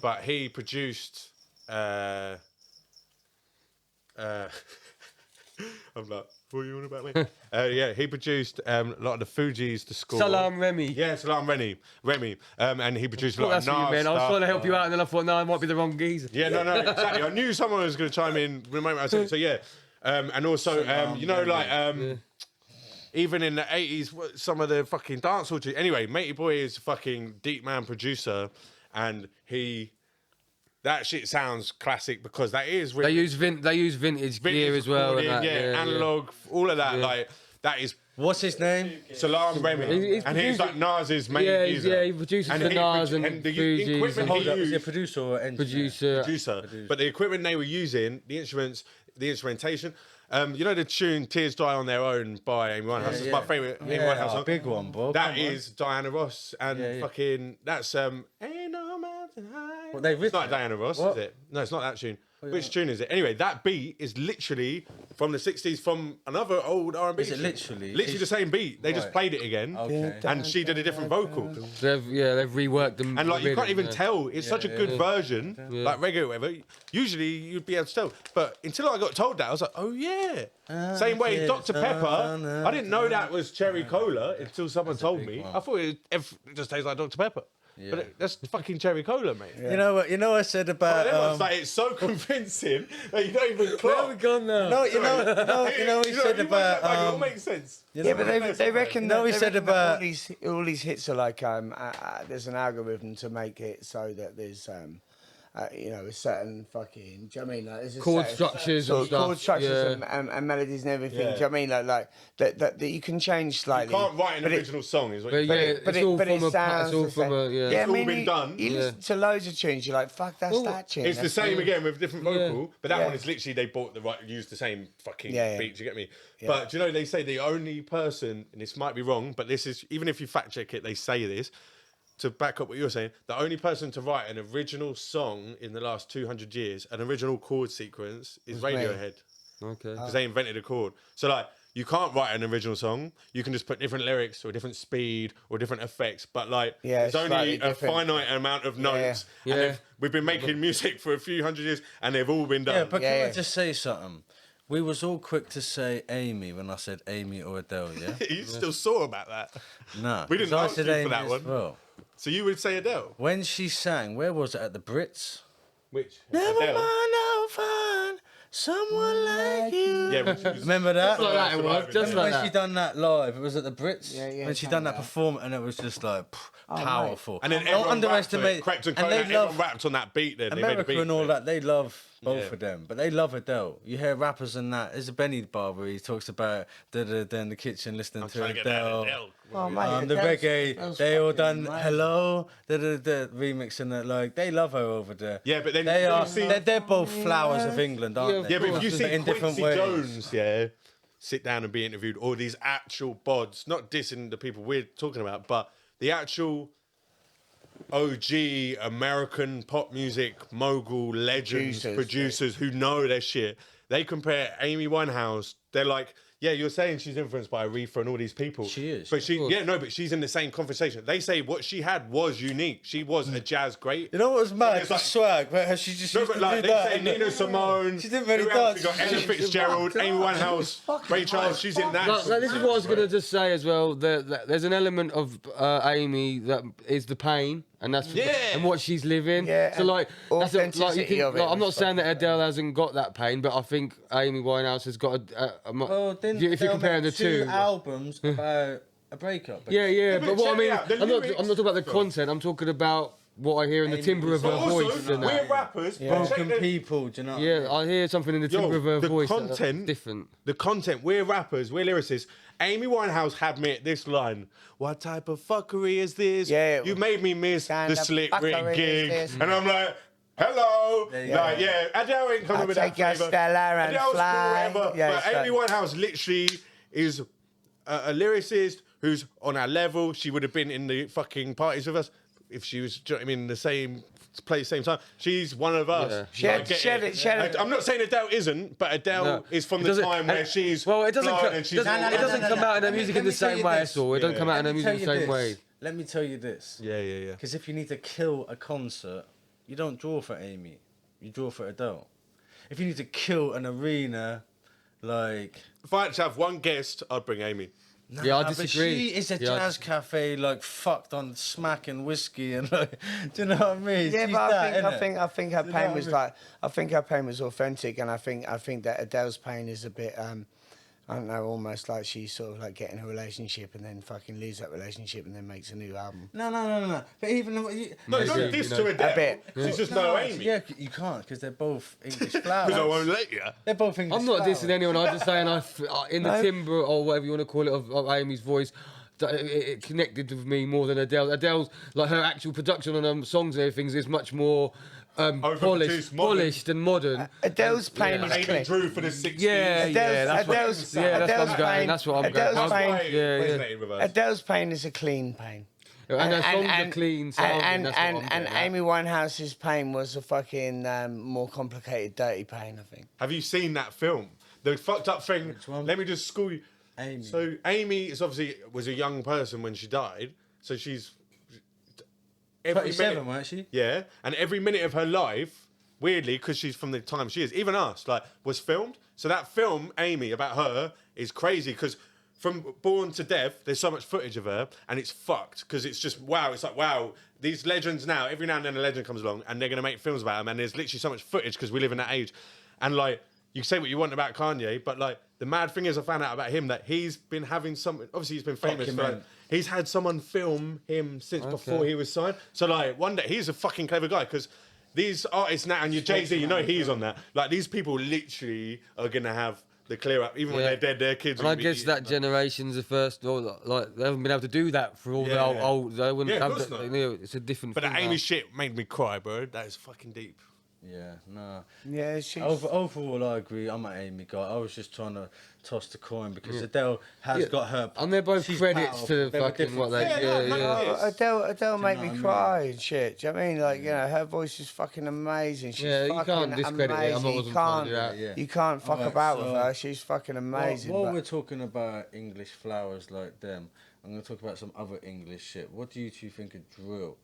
But he produced... I'm like, what are you on about me? Yeah, he produced a lot of the Fugees, the score. Salam Remy. Yeah, Salam Remy. And he produced a lot of Nas stuff. I was trying to help you out, and then I thought, no, I might be the wrong geezer. Yeah, no, exactly. I knew someone was going to chime in the moment I said it. So yeah, and also, you know, like, even in the 80s, some of the fucking dancehall tunes. Anyway, Matey Boy is a fucking deep man producer, and that shit sounds classic because that is really... They use vintage gear as well. And that, analog, all of that. Like, that is... What's his name? Salam Remy. And he's like Nas's main user. Yeah, he produces for Nas and the equipment he used... Is he a producer or engineer? Producer. But the equipment they were using, the instruments, the instrumentation... you know the tune "Tears Die on Their Own" by Amy Winehouse. It's my favourite Amy Winehouse song. Big one, bro. That is Diana Ross and fucking that's "Ain't No Mountain High." Well, it's not Diana Ross, is it? No, it's not that tune. Which tune is it? Anyway, that beat is literally from the 60s, from another old R&B. Is it literally? Literally the same beat. They just played it again, and she did a different vocal. They've reworked them. And like you can't even tell. It's such a good version, like reggae or whatever. Usually you'd be able to tell, but until I got told that, I was like, oh yeah. Same way, Dr Pepper. I didn't know that was cherry cola until someone told me. I thought it just tastes like Dr Pepper. Yeah. But that's fucking cherry cola, mate. Yeah. You know what? You know what I said about. Everyone's like, it's so convincing that you don't even clock. Where have we gone now? No, you know what he said about. It all makes sense. Yeah, but they reckon. No, he said about all these hits are like there's an algorithm to make it so that there's you know, a certain fucking, do you know what I mean? Like, there's chord structures and stuff. Chord structures and melodies and everything. Do you know what I mean? Like that you can change slightly. You can't write an original song, is what you're saying. But it's all from a it's all been done. You listen to loads of tunes, you're like, fuck, that's that tune. It's the same again with different vocal, but that one is literally they bought used the same fucking beat, do you get me? Yeah. But do you know, they say the only person, and this might be wrong, but this is, even if you fact check it, they say this, to back up what you're saying, the only person to write an original song in the last 200 years, an original chord sequence, is Radiohead. Okay. Because they invented a chord. So, like, you can't write an original song. You can just put different lyrics or different speed or different effects. But, like, there's only a finite amount of notes. Yeah. And we've been making music for a few hundred years, and they've all been done. Yeah, but can I just say something? We was all quick to say Amy when I said Amy or Adele, yeah? You still sore about that? Nah. We didn't ask you for that one. Well. So you would say Adele? When she sang, where was it, at the Brits? Which? Never Adele? mind, I'll find someone like you. Yeah, which was... Remember that? Just like that it was, just like when that. she done that live, it was at the Brits. Yeah, when she done that performance, and it was just like powerful. And then don't everyone underestimate. crept and they everyone rapped on that beat. Then America they made the beat and all that. They love Both of them, but they love Adele. You hear rappers and that. There's a Benny bar where he talks about in the kitchen listening to Adele. Oh, mate, the reggae, they all done hello, remixing it. Like they love her over there. Yeah, but then they're both flowers of England, aren't they? Yeah, but if you see in different Quincy ways. Jones, sit down and be interviewed, or these actual bods, not dissing the people we're talking about, but the actual OG American pop music mogul legends, producers who know their shit. They compare Amy Winehouse. They're like, yeah, you're saying she's influenced by Aretha and all these people. She is. But but she's in the same conversation. They say what she had was unique. She was a jazz great. You know what was mad? It's like, swag, but she just used to like do they that, say Nina Simone. She didn't really who else? dance. We got Ella Fitzgerald, Amy Winehouse, Ray Charles. She's in that. This is what I was going to just say as well. There's an element of Amy that is the pain. And that's and what she's living. Yeah, so like, that's you authenticity think, of it. I'm not saying that Adele hasn't got that pain, but I think Amy Winehouse has got if you're comparing the two albums about a breakup. Yeah, but what I mean, I'm not talking about the Sorry. content. I'm talking about what I hear in the timbre of her voice. And We're rappers. Broken people, do you know? yeah, I hear something in the timbre of her voice. Content, that's different. The content. We're rappers. We're lyricists. Amy Winehouse had me at this line. What type of fuckery is this? Yeah, you made me miss kind the of slick fuckery Rick gig. is this? And I'm like, hello. you Like, Adele ain't coming I'll with that take your flavour. Stella and Adele's fly. cool, whatever. Yeah, but Amy Winehouse literally is a lyricist who's on our level. She would have been in the fucking parties with us if she was, do you know what I mean, the same place, same time. She's one of us. Yeah. I'm not saying Adele isn't, but Adele is from the time where she's well, it doesn't it doesn't come out in her music in the same way at all. It doesn't come out in her music in the same way. Let me tell you this. Yeah. Because if you need to kill a concert, you don't draw for Amy. You draw for Adele. If you need to kill an arena, like... If I had to have one guest, I'd bring Amy. Yeah, I but disagree. she is a jazz cafe, like fucked on smack and whiskey, and like, do you know what I mean? Yeah, She's but that, I think her pain was I think her pain was authentic, and I think that Adele's pain is a bit, I don't know, almost like she's sort of like getting a relationship and then fucking leaves that relationship and then makes a new album. No. But even No, it's not this to Adele. A bit. She's just no Amy. Yeah, you can't because they're both English flowers. Because I won't let you. They're both English. I'm not flowers. dissing anyone. I'm just saying in the timbre or whatever you want to call it of Amy's voice. It connected with me more than Adele. Adele's like her actual production on songs and everything is much more polished and modern. Adele's pain is Amy clean. Drew for the 60s. That's what I'm going. That's what I'm going. Adele's pain is a clean pain. And her songs are clean sounding. And Amy Winehouse's pain was a fucking more complicated, dirty pain, I think. Have you seen that film? The fucked up thing. Which one? Let me just school you. Amy. So Amy is obviously was a young person when she died. So she's 27, weren't she? Yeah, and every minute of her life, weirdly, because she's from the time she is, even us, like, was filmed. So that film, Amy, about her, is crazy because from born to death, there's so much footage of her, and it's fucked because it's just wow. It's like wow, these legends now. Every now and then a legend comes along, and they're gonna make films about them, and there's literally so much footage because we live in that age, and like. You say what you want about Kanye, but like the mad thing is, I found out about him that he's been having some. Obviously, he's been famous, but he's had someone film him since before he was signed. So like one day, he's a fucking clever guy because these artists now, and your Jay-Z, you know he's on that. Like these people literally are gonna have the clear up, even when they're dead. Their kids. And I guess that generation's the first. Like they haven't been able to do that for all the old. They wouldn't have. It's a different. But thing the Amy shit made me cry, bro. That is fucking deep. Yeah, no. Yeah, she's... Overall, I agree. I'm an Amy guy. I was just trying to toss the coin because Adele has got her... And they're both credits to the fucking what they... Adele made me cry and shit. Do you know what I mean? Like, you know, her voice is fucking amazing. She's you can't discredit it. You can't fuck about with her. She's fucking amazing. While we're talking about English flowers like them, I'm going to talk about some other English shit. What do you two think of drill?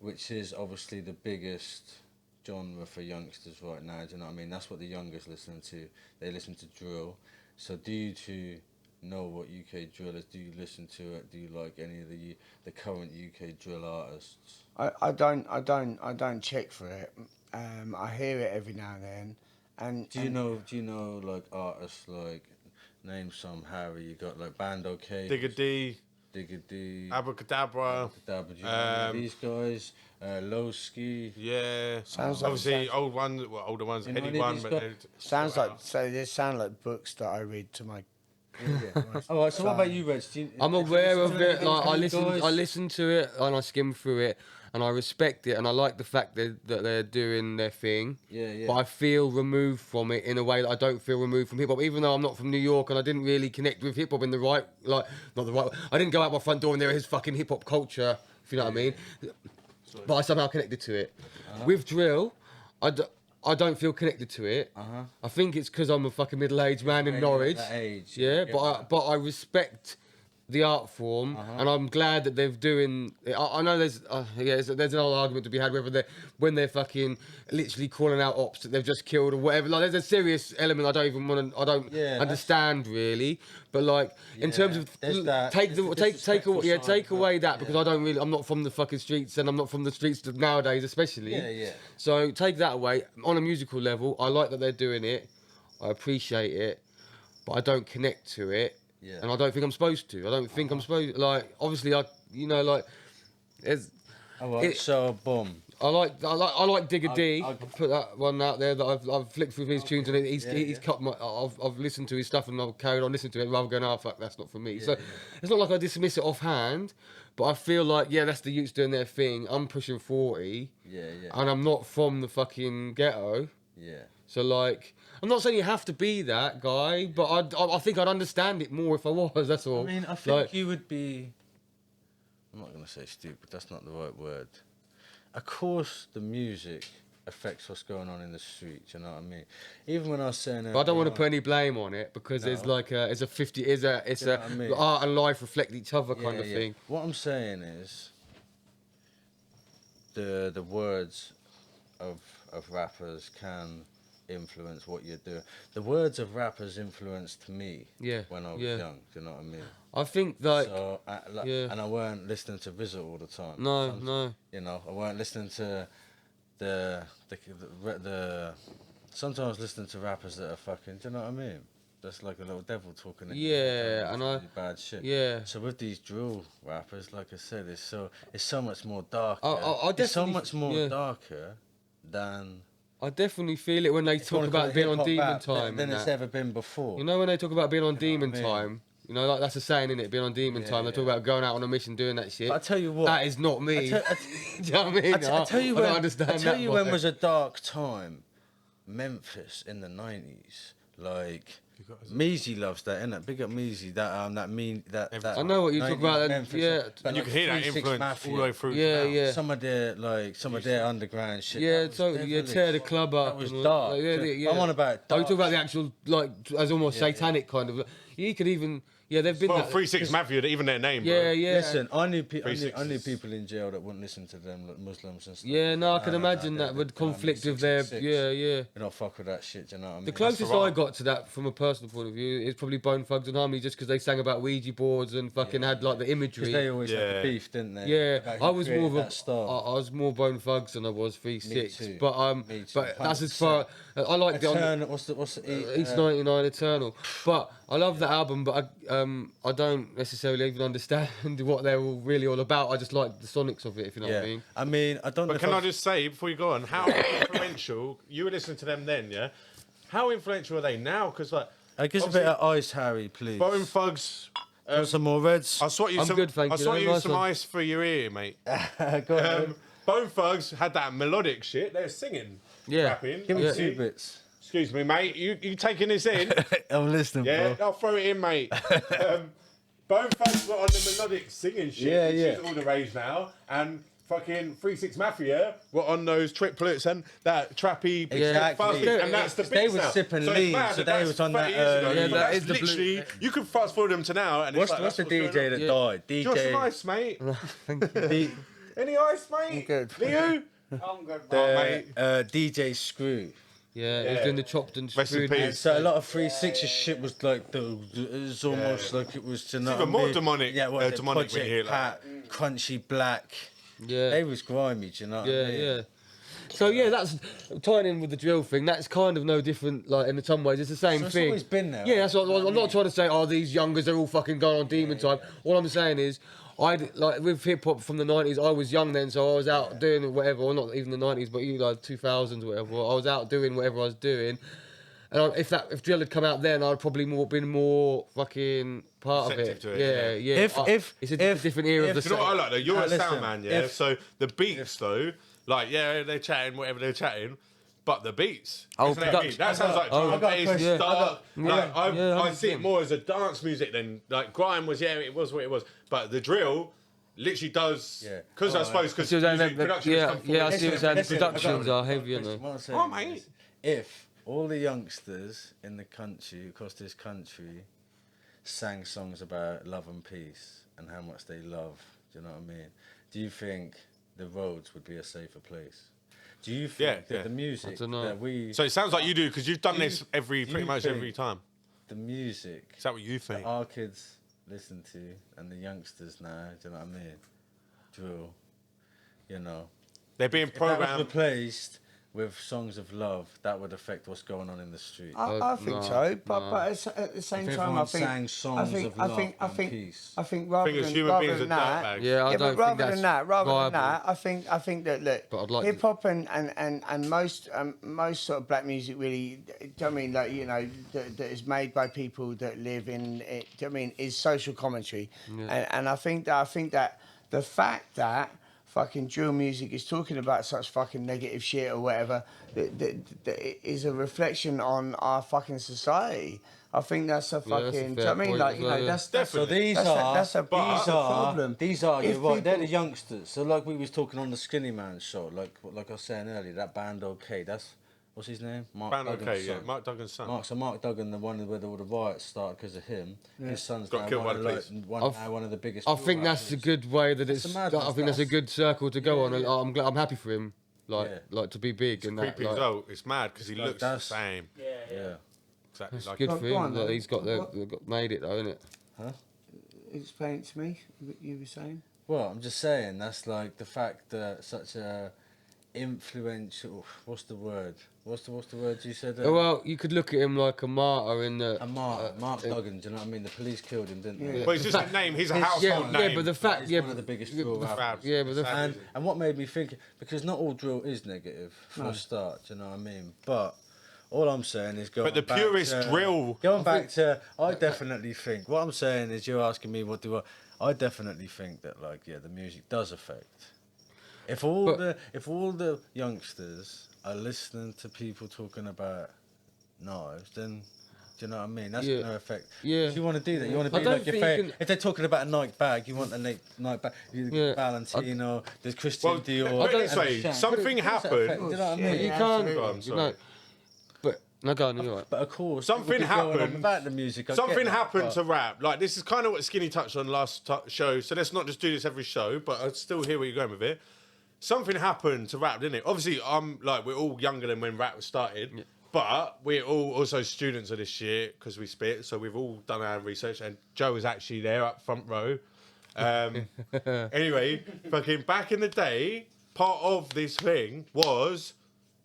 Which is obviously the biggest... genre for youngsters right now, do you know what I mean? That's what the youngest listen to. They listen to drill. So do you two know what UK drill is? Do you listen to it? Do you like any of the current UK drill artists? I don't check for it. I hear it every now and then. And do you know like artists like name some Harry? You got like Band OK, Digger D. Diggity, Abracadabra. these guys, Lowski. Yeah. Sounds obviously old ones, well, older ones. You know any of Anyone, these but guys? Sounds like they sound like books that I read to my. All right. So what about you, Reg? I'm aware of it. Like I listen to it and I skim through it and I respect it and I like the fact that they're doing their thing. Yeah. But I feel removed from it in a way that I don't feel removed from hip hop, even though I'm not from New York and I didn't really connect with hip hop in the right, like not the right. I didn't go out my front door and there is fucking hip hop culture, if you know what I mean. But I somehow connected to it. With drill, I don't feel connected to it. I think it's because I'm a fucking middle-aged man in Norwich. That age, yeah, but I respect the art form, and I'm glad that they're doing. I know there's an old argument to be had whether when they're fucking literally calling out ops that they've just killed or whatever. Like there's a serious element I don't understand really. But like in terms of take away that because I'm not from the fucking streets and I'm not from the streets nowadays especially. Yeah. So take that away on a musical level. I like that they're doing it. I appreciate it, but I don't connect to it. Yeah. And I don't think I'm supposed to. I don't think I'm supposed like obviously So boom. I like Digga D. I'll put that one out there that I've flicked through his tunes and he's cut my. I've listened to his stuff and I've carried on listening to it rather than going, fuck, that's not for me. So it's not like I dismiss it offhand, but I feel like that's the youths doing their thing. I'm pushing 40. Yeah. And I'm not from the fucking ghetto. Yeah. So like, I'm not saying you have to be that guy, but I think I'd understand it more if I was. That's all. I mean, I think you would be. I'm not gonna say stupid. That's not the right word. Of course, the music affects what's going on in the streets. You know what I mean? Even when I was saying, but I don't want to put any blame on it because there's like it's a art and life reflect each other kind of thing. What I'm saying is, the words of rappers can influence what you do. The words of rappers influenced me when I was young. Do you know what I mean? I think like and I weren't listening to Visit all the time. No. You know, I weren't listening to the sometimes I was listening to rappers that are fucking. Do you know what I mean? That's like a little devil talking. Yeah, and really bad shit. Yeah. So with these drill rappers, like I said, it's so much more darker. It's so much more darker than. I definitely feel it when they talk about being on Demon Time. Than it's ever been before. You know when they talk about being on Demon Time. You know, like that's a saying, innit? Being on Demon Time. They talk about going out on a mission, doing that shit. But I tell you what, that is not me. Do you know what I mean? I tell you when was a dark time. Memphis in the 90s, like. Measy loves that, innit? Big up Measy. I know what you talk about. Memphis, and you can hear that influence all the way through. Yeah. Some of their underground shit. Yeah, totally. Tear the club up. That was dark. I'm on about. Dark. You talk about the actual as almost satanic kind of. You could even. Yeah, they've been. Well, 3-6 Mafia, even their name. Yeah. Listen, I knew people in jail that wouldn't listen to them, like Muslims and stuff. Yeah, no, I can imagine that would conflict with their. Yeah. You don't fuck with that shit. Do you know what I mean? The closest I got to that from a personal point of view is probably Bone Thugs and Harmony, just because they sang about Ouija boards and fucking had like the imagery. Because they always had the beef, didn't they? Yeah, I was more of I was more Bone Thugs than I was 3-6. But that's as far. I like the what's the East 99 Eternal. But I love the album, but I don't necessarily even understand what they're all really all about. I just like the sonics of it, if you know what I mean. I mean, I don't know. But can I just say before you go on, how influential you were listening to them then? Yeah, how influential are they now? Because like, I guess a bit of ice, Harry, please. Bone Thugs. Some more Reds. I'll swat you some ice for your ear, mate. Go on. Bone Thugs had that melodic shit. They were singing, rapping. Give me 2 bits. Excuse me, mate. You taking this in? I'm listening, bro. I'll throw it in, mate. Bone Thugs were on the melodic singing shit, which is all the rage now, and fucking 3-6 Mafia were on those triplets and that trappy, exactly. And that's the they were sipping lean, so they was on that. That is literally. You can fast forward them to now, and what's the DJ that died? DJ. Just some ice, mate. Any ice, mate? I'm good. Leo? I'm good, mate. DJ Screw. Yeah, he was doing the chopped and screwed. So a lot of 3-6's shit was like it was almost like it was even more demonic. Yeah, what demonic Project Pat, Crunchy Black. Yeah, they was grimy. Do you know what I mean? Yeah. So yeah, that's tying in with the drill thing. That's kind of no different. Like in some ways, it's the same So it's thing. always been there. Yeah, that's what I'm not trying to say. Oh, these youngers are all fucking gone on demon time. All I'm saying is, like with hip hop from the '90s, I was young then, so I was out doing whatever, or not even the '90s, but you like 2000s, whatever. I was out doing whatever I was doing. And if drill had come out then, I'd probably been more fucking part Receptive of it. to it, yeah. It's a different era of the. You know what I like though? You're a listen, sound man, yeah. So the beats though, like they're chatting whatever they're chatting, but the beats. Oh, isn't that, that sounds like drum and bass, dark. Like I see it more as a dance music than like grime was. Yeah, it was what it was, but the drill. Literally does because I suppose because production I see what you're saying. The productions are heavy, you know. Oh mate, if all the youngsters in the country, across this country, sang songs about love and peace and how much they love, do you know what I mean? Do you think the roads would be a safer place? Do you think that the music that we... So it sounds like you do, because you've done this pretty much every time. The music... Is that what you think? Our kids listen to, and the youngsters now, do you know what I mean? Drill, you know. They're being programmed... If that was replaced with songs of love, that would affect what's going on in the street. I think so, but at the same time, I think sang songs of love and peace. I think rather than that, rather than that, I think that look, hip hop and most sort of black music really, do you know what I mean, like, you know, that is made by people that live in it, do you know what I mean, is social commentary, and I think that the fact that fucking drill music is talking about such fucking negative shit or whatever that is a reflection on our fucking society. I think that's a fucking. Do you know what I mean? Like, you know, that's definitely. So that's a problem. These are you're right. They're the youngsters. So like we was talking on the Skinny Man show, like I was saying earlier, that band OK. That's what's his name? Mark Duggan's son. Mark Duggan's son. So Mark Duggan, the one where all the riots started because of him. His son's got killed by the police. One of the biggest. I think that's a good way that it's. I think that's a good circle to go on. And I'm happy for him, like to be big and that. Creepy as well. It's mad because he looks the same. Yeah. Exactly. It's good for him that he's got made it though, isn't it? Huh? Explain it to me. What you were saying. Well, I'm just saying that's like the fact that such a influential. What's the word? What's the word you said? Well, you could look at him like a martyr in the. A martyr, Mark Duggan. Do you know what I mean? The police killed him, didn't they? But it's just a name. He's a household name. Yeah, but the fact, he's one of the biggest drill rappers. Yeah, but and what made me think, because not all drill is negative for a start. Do you know what I mean? But all I'm saying is going. But the purest drill. Going back to, I definitely think. What I'm saying is, you're asking me what do I definitely think that the music does affect. If all the youngsters are listening to people talking about knives, then do you know what I mean? That's going to affect. Yeah. If you want to do that, you want to be like your favorite. If they're talking about a Nike bag, you want a Nike bag. Valentino, there's Christian Dior. Put it this way, something happened. Do you know what I mean? You can't. No, go on, you're right. But of course, something happened about the music. Something happened to rap. Like, this is kind of what Skinny touched on last show. So let's not just do this every show, but I still hear where you're going with it. Something happened to rap, didn't it? Obviously, we're all younger than when rap started, but we're all also students of this shit because we spit. So we've all done our research, and Joe was actually there up front row. Anyway, fucking back in the day, part of this thing was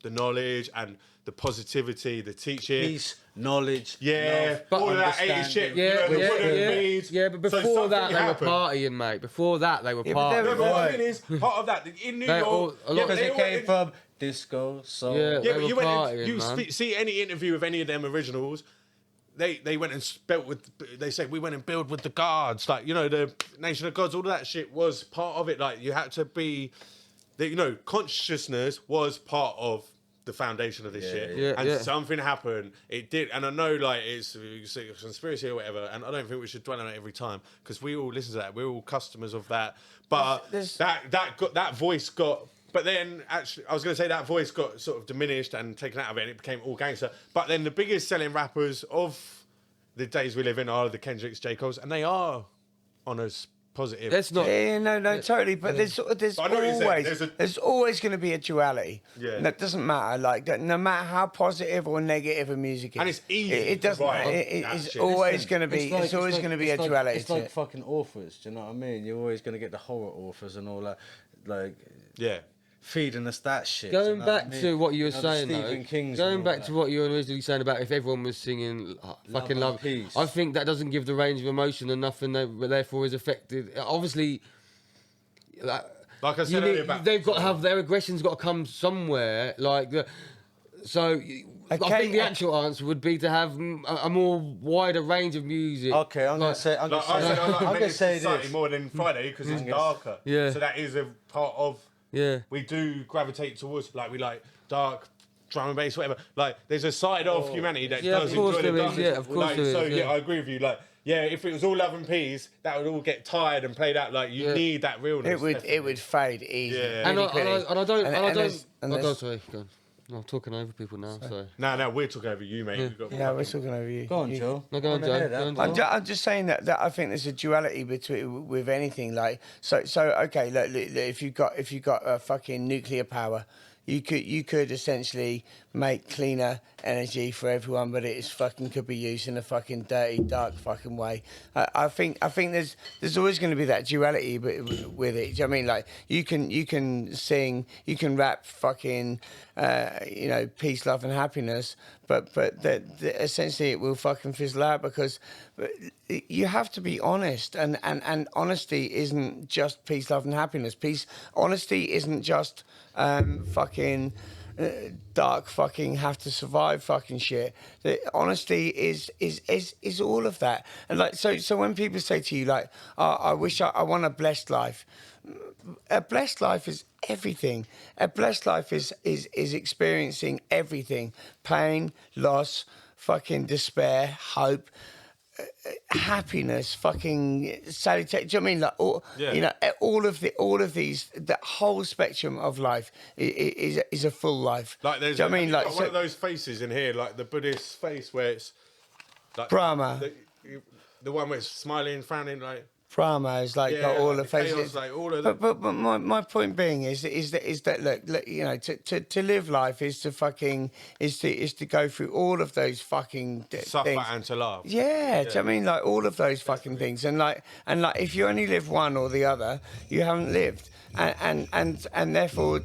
the knowledge and the positivity, the teaching. Peace, knowledge, love, all of that 80s shit. Yeah, but before that, they were partying, mate. Before that, they were partying. No, but the thing is, part of that, in New York... Because it came from disco, soul... Yeah, but you partying, see any interview of any of them originals, they went and spelt with... They said, we went and build with the gods. Like, you know, the Nation of Gods, all of that shit was part of it. Like, you had to be... consciousness was part of the foundation of this shit. Something happened. It did. And I know, it's a conspiracy or whatever, and I don't think we should dwell on it every time, because we all listen to that. We're all customers of that. But that voice got... But then, actually, I was going to say that voice got sort of diminished and taken out of it, and it became all gangster. But then the biggest selling rappers of the days we live in are the Kendricks, J. Cole's, and they are on a positive. That's not. No, totally. But there's always going to be a duality. Yeah. That doesn't matter. Like that, no matter how positive or negative a music is, and it's easy. It doesn't. It's always going to be. It's always going to be a duality. It's like fucking authors. Do you know what I mean? You're always going to get the horror authors and all that. feeding us that shit. Going back to what you were saying, Stephen King's going back that. to what you were originally saying about if everyone was singing fucking love, peace. I think that doesn't give the range of emotion enough, and therefore is affected. Obviously, like I said earlier, they've got to have their aggression's got to come somewhere. I think the actual answer would be to have a more wider range of music. Okay, I'm gonna say this more than Friday because it's darker. Yeah. So that is a part of. Yeah. We do gravitate towards we like dark drum and bass, whatever. Like there's a side of humanity that does enjoy the darkness. Yeah, of course there is. I agree with you. If it was all love and peace, that would all get tired and played out. Like you need that realness. It would fade easy. Yeah. And I don't. Sorry, go on. I'm talking over people now. Sorry. No, we're talking over you, mate. Yeah, we're talking over you. Go on, Joe. No, go on, Joe. I'm just saying that I think there's a duality with anything. Like so okay. Look, if you got a fucking nuclear power, you could essentially make cleaner energy for everyone, but it is fucking could be used in a fucking dirty, dark fucking way. I think there's always going to be that duality with it. Do you know what I mean? Like you can sing, you can rap fucking peace, love, and happiness, but essentially it will fucking fizzle out because you have to be honest, and honesty isn't just peace, love, and happiness. Honesty isn't just fucking dark fucking have to survive fucking shit. The honesty is all of that. And like so when people say to you like, I wish I want a blessed life. A blessed life is everything. A blessed life is experiencing everything. Pain, loss, fucking despair, hope, happiness, fucking salutation. Do you know what I mean? Like, all of these, the whole spectrum of life is a full life. Like there's, do you know what I mean? Like one of those faces in here, like the Buddhist face, where it's like Brahma. The one where it's smiling, frowning, like. Brahma is like got all the faces. Chaos, like all of them. But my point being is that look, to live life is to go through all of those fucking suffer things. and to laugh. Yeah, do you know what I mean? Like all of those fucking things, and like if you only live one or the other, you haven't lived, and therefore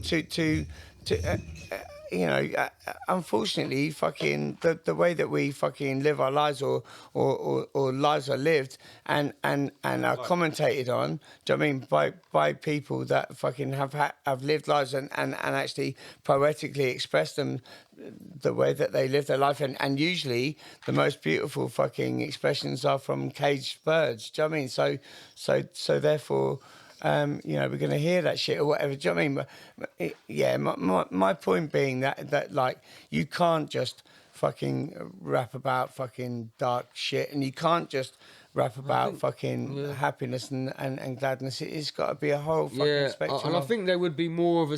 unfortunately, fucking the way that we fucking live our lives or lives are lived and are commentated on, do you know what I mean, by people that fucking have lived lives and actually poetically express them the way that they live their life, and usually the most beautiful fucking expressions are from caged birds. Do you know what I mean? So therefore. We're going to hear that shit or whatever. Do you know what I mean? My point being that like you can't just fucking rap about fucking dark shit, and you can't just rap about fucking happiness and gladness. It's got to be a whole fucking spectrum. And I think there would be more of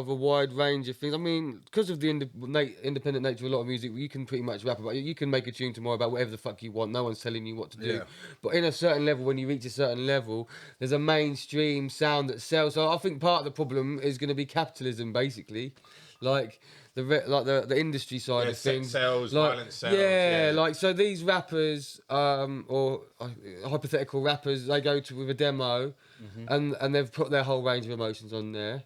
a wide range of things. I mean, because of the independent nature of a lot of music, you can pretty much rap about it. You can make a tune tomorrow about whatever the fuck you want. No one's telling you what to do. But in a certain level, when you reach a certain level, there's a mainstream sound that sells. So I think part of the problem is going to be capitalism, basically, like. The industry side of things, sales, like, violent sales. Like so these rappers or hypothetical rappers, they go with a demo, and they've put their whole range of emotions on there.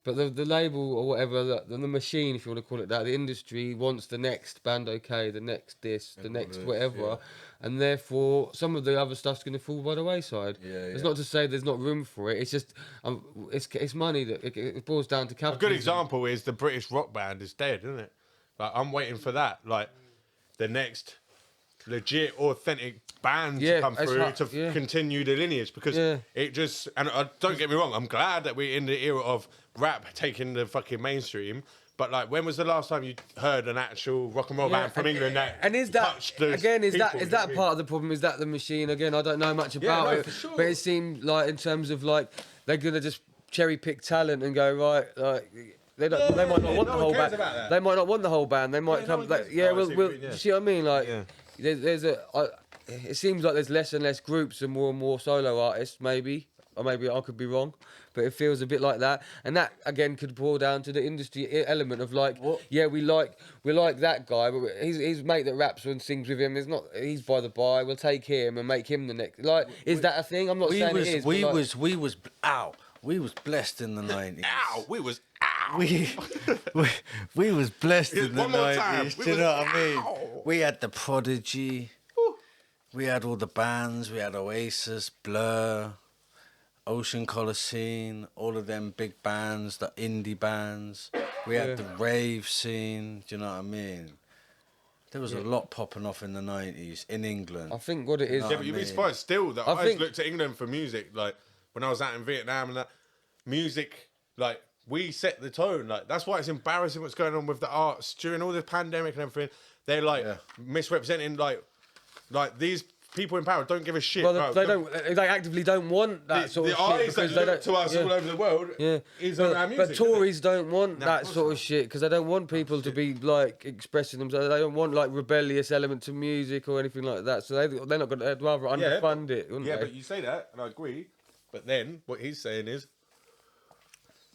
But the label or whatever, the machine, if you want to call it that, the industry wants the next Band OK, the next this, the next whatever, and therefore some of the other stuff's going to fall by the wayside. It's not to say there's not room for it. It's just it's money that it boils down to capitalism. A good example is the British rock band is dead, isn't it? Like I'm waiting for that, like the next legit, authentic band to come through to continue the lineage, because it just, and don't get me wrong, I'm glad that we're in the era of rap taking the fucking mainstream, but like when was the last time you heard an actual rock and roll band from England that and is that touched those again is people, that part of the problem? Is that the machine again? I don't know much about it, for sure. But it seemed like in terms of like they're gonna just cherry pick talent and go right like. They might not want the whole band. They might not want the whole band. They might come. You see what I mean? Like, there's it seems like there's less and less groups and more solo artists. Maybe, or maybe I could be wrong, but it feels a bit like that. And that again could boil down to the industry element of like, we like that guy, but his mate that raps and sings with him is not. He's by the by. We'll take him and make him the next. Like, is that a thing? I'm not saying it is. We was blessed in the 90s. We was we was blessed in the One more time. 90s. Do you know what I mean? We had the Prodigy. We had all the bands. We had Oasis, Blur, Ocean Coliseum, all of them big bands, the indie bands. We had the rave scene. Do you know what I mean? There was a lot popping off in the 90s in England. I think what it is... Yeah, but you'd be surprised still that I looked to England for music. Like, when I was out in Vietnam and that, music, like, we set the tone. Like, that's why it's embarrassing what's going on with the arts during all the pandemic and everything. They're, like, misrepresenting, like these people in power don't give a shit. Well, they actively don't want that sort of shit. The eyes that look to us all over the world is on our music. But Tories don't want that sort of shit because they don't want people to be like expressing themselves. They don't want like rebellious element to music or anything like that. So they're not going to. They'd rather underfund it. Yeah, but you say that, and I agree. But then what he's saying is,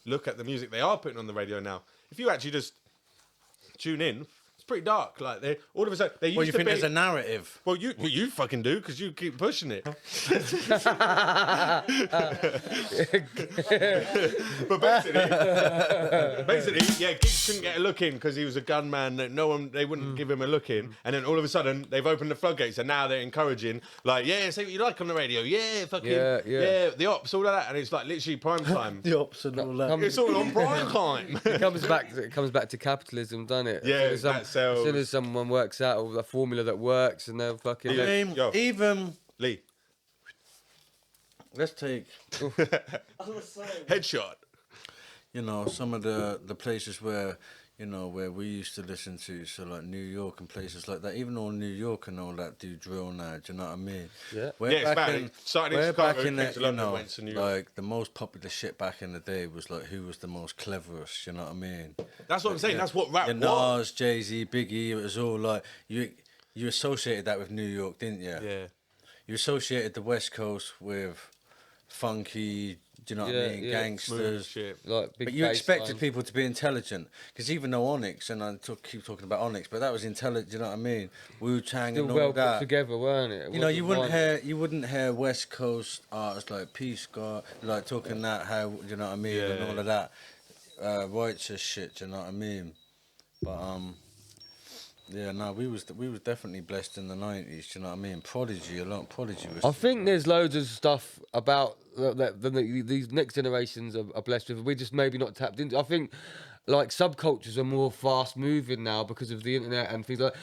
look at the music they are putting on the radio now. If you actually just tune in. Pretty dark, like they all of a sudden they used Well, you to think be, there's a narrative? Well, you fucking do because you keep pushing it. But basically, yeah, Giggs couldn't get a look in because he was a gunman. That they wouldn't give him a look in, and then all of a sudden they've opened the floodgates, and now they're encouraging, like, yeah, say what you like on the radio, yeah, fucking, yeah, the ops, all of that, and it's like literally prime time. The ops and all that. It's all on prime time. It comes back to capitalism, doesn't it? Yeah, that's as soon as someone works out a formula that works and they're fucking... Even... Lee. Let's take... Headshot. You know, some of the places where, you know, where we used to listen to, so like New York and places like that, even all New York and all that do drill now, do you know what I mean? Yeah. Starting in Chicago, came to London, went to New York. Like, the most popular shit back in the day was like, who was the most cleverest, you know what I mean? That's what I'm saying, that's what rap was. Nas, Jay-Z, Biggie, it was all like, you associated that with New York, didn't you? Yeah. You associated the West Coast with funky, do you know what I mean? Gangsters. Shit. Like but you expected people to be intelligent. Because even though Onyx, and I keep talking about Onyx, but that was intelligent, do you know what I mean? Wu-Tang and all well that. put together, weren't it? You know, you wouldn't hear West Coast artists like Peace God, like talking that, how, do you know what I mean? And all of that. Righteous shit, do you know what I mean? But, yeah, no, we was definitely blessed in the 90s, do you know what I mean? Prodigy was... I think there's loads of stuff about that these next generations are blessed with. We're just maybe not tapped into. I think, like, subcultures are more fast moving now because of the internet and things like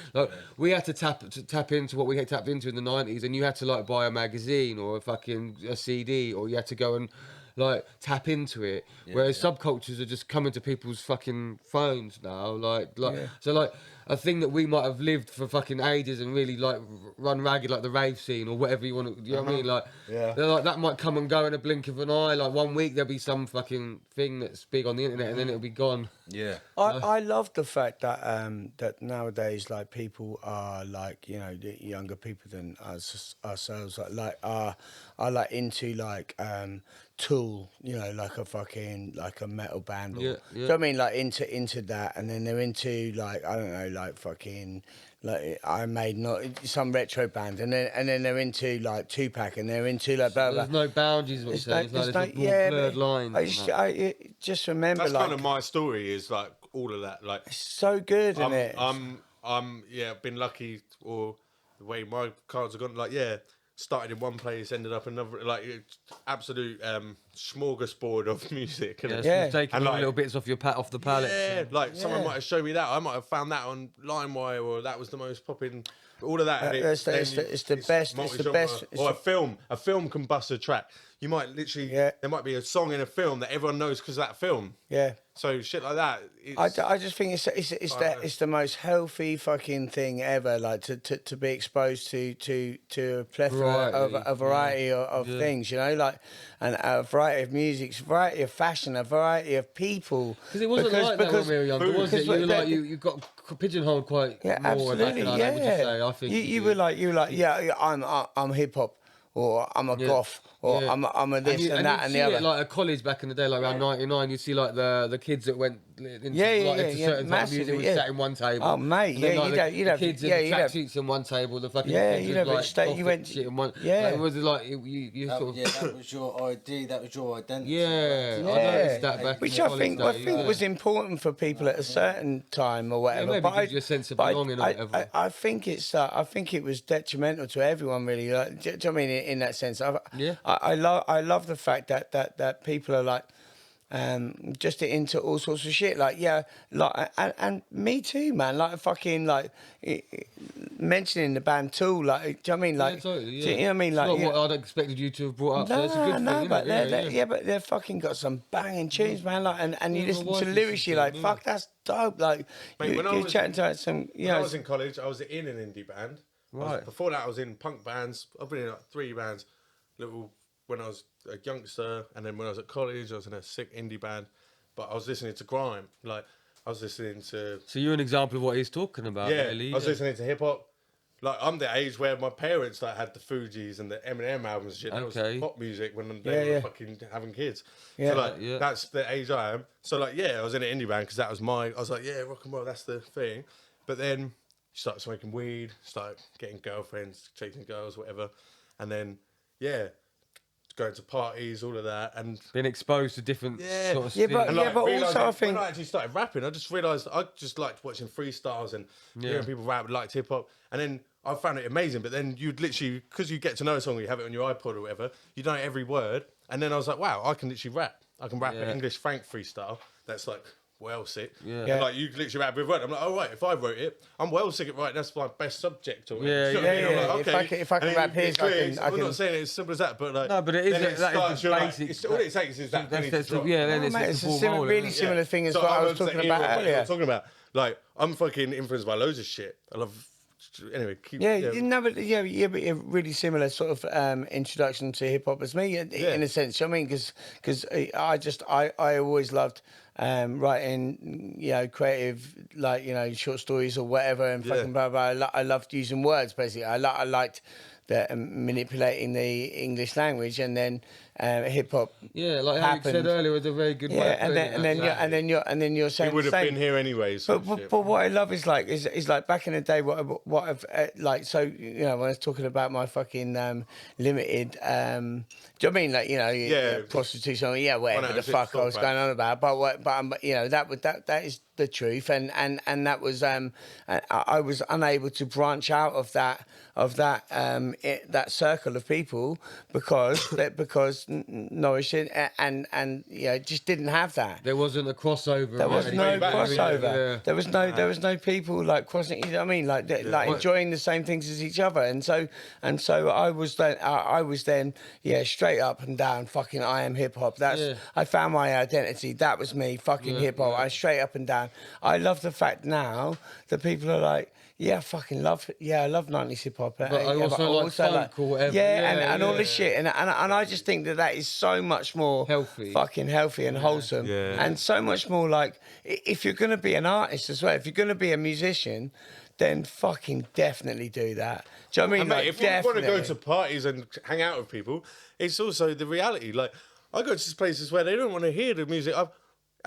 we had to tap into what we had tapped into in the 90s, and you had to, like, buy a magazine or a CD, or you had to go and... like tap into it, whereas subcultures are just coming to people's fucking phones now, so like a thing that we might have lived for fucking ages and really like run ragged, like the rave scene or whatever you want to, you know what I mean? Like, they're like that might come and go in a blink of an eye. Like 1 week there'll be some fucking thing that's big on the internet and then it'll be gone. Yeah, I love the fact that that nowadays, like, people are like, you know, the younger people than ourselves are like into like Tool, you know, like a metal band, or, do you know what I mean? Like into that, and then they're into like, I don't know, like fucking like I made not some retro band, and then they're into like Tupac, and they're into like blah, blah. There's no boundaries. What you're saying. There's blurred lines. I just remember that's like, kind of my story, is like all of that. Like, it's so good, isn't it? Been lucky, or the way my cards have gone. Like, started in one place, ended up another, like absolute smorgasbord of music. Taking like, little bits off the palette. Yeah, like someone might have shown me that. I might have found that on LimeWire, or that was the most popping. All of that. It's the best. Or a film can bust a track. You might literally, there might be a song in a film that everyone knows because of that film. Yeah. So shit like that. I just think it's the most healthy fucking thing ever. Like to be exposed to a plethora of variety of things, you know, like, and a variety of music, a variety of fashion, a variety of people. Because it wasn't like that when we were younger, was it? You got pigeonholed quite more. Absolutely. Would you say? I think you were like, I'm hip hop. or I'm a goth, or I'm a this and that and the other. Like at college back in the day, like around '99, you see like the kids that went into certain type of music was sat in one table. Oh mate, you'd have kids in the tracksuits in one table. The fucking you'd have you went shit in one. Yeah, it was like you sort of that was your ID, that was your identity. Yeah, I noticed that back. Which I think was important for people at a certain time or whatever. Yeah, maybe gives you a sense of belonging or whatever. I think it was detrimental to everyone really. Like, do you know what I mean? In that sense, I love the fact that people are like. Just into all sorts of shit, like and me too, man. Like fucking like mentioning the band Tool, like do you know what I mean? Like, totally, do you know what I mean? Like, not what I'd expected you to have brought up. So that's a good thing, but it? but they're fucking got some banging tunes, man. Like, and you listen to the lyrics, you're like, fuck, that's dope. Like, mate, you're chatting to some, when I was in college, I was in an indie band. Right. Before that, I was in punk bands. I've been in like 3 bands. When I was a youngster, and then when I was at college, I was in a sick indie band. But I was listening to grime. Like, I was listening to... So you're an example of what he's talking about, really. I was listening to hip-hop. Like, I'm the age where my parents like had the Fugees and the Eminem albums and shit. That was pop music when they were fucking having kids. Yeah. So, like, that's the age I am. So, like, I was in an indie band because that was I was like, rock and roll, that's the thing. But then you start smoking weed, start getting girlfriends, chasing girls, whatever. And then, going to parties, all of that, and being exposed to different sort of but also I think when I actually started rapping, I just realised I just liked watching freestyles and hearing people rap, liked hip hop, and then I found it amazing. But then you'd literally, because you get to know a song, you have it on your iPod or whatever, you know every word, and then I was like, wow, I can literally rap. I can rap an English Frank freestyle. That's like well sick. And like you literally rap with word. I'm like, oh right, if I wrote it, I'm well sick at right. That's my best subject or whatever. Like, okay. If I can rap here, I'm not saying it's as simple as that, but like no, but it is that is the basic. All it takes is that. Then it's a really similar thing as what I was talking about earlier. Talking about like I'm fucking influenced by loads of shit. I love. Anyway, but a really similar sort of introduction to hip hop as me in a sense. I mean, because I always loved writing, creative, like short stories or whatever, and fucking blah blah. I loved using words basically. I liked manipulating the English language, and then hip hop. Yeah, like how you said earlier, was a very good way. And then you're saying he would have been here anyway. But what I love is like back in the day. What I've like. So when I was talking about my fucking limited. Do you know what I mean? Like prostitution. Whatever the fuck I was going on about. But that is the truth, and that was I was unable to branch out of that circle of people because Norwich and just didn't have that. There wasn't a crossover. There was no crossover. There was no people like crossing. You know what I mean? Like enjoying the same things as each other. And so I was then straight up and down. Fucking I am hip hop. I found my identity. That was me. Fucking hip hop. I straight up and down. I love the fact now that people are like, I fucking love it. I love 90s hip hop. But I also like funk or whatever. And all this shit. And I just think that is so much more healthy, fucking healthy and wholesome. And so much more like, if you're going to be an artist as well, if you're going to be a musician, then fucking definitely do that. Do you know what I mean? And mate, if you want to go to parties and hang out with people, it's also the reality. Like, I go to places where they don't want to hear the music. I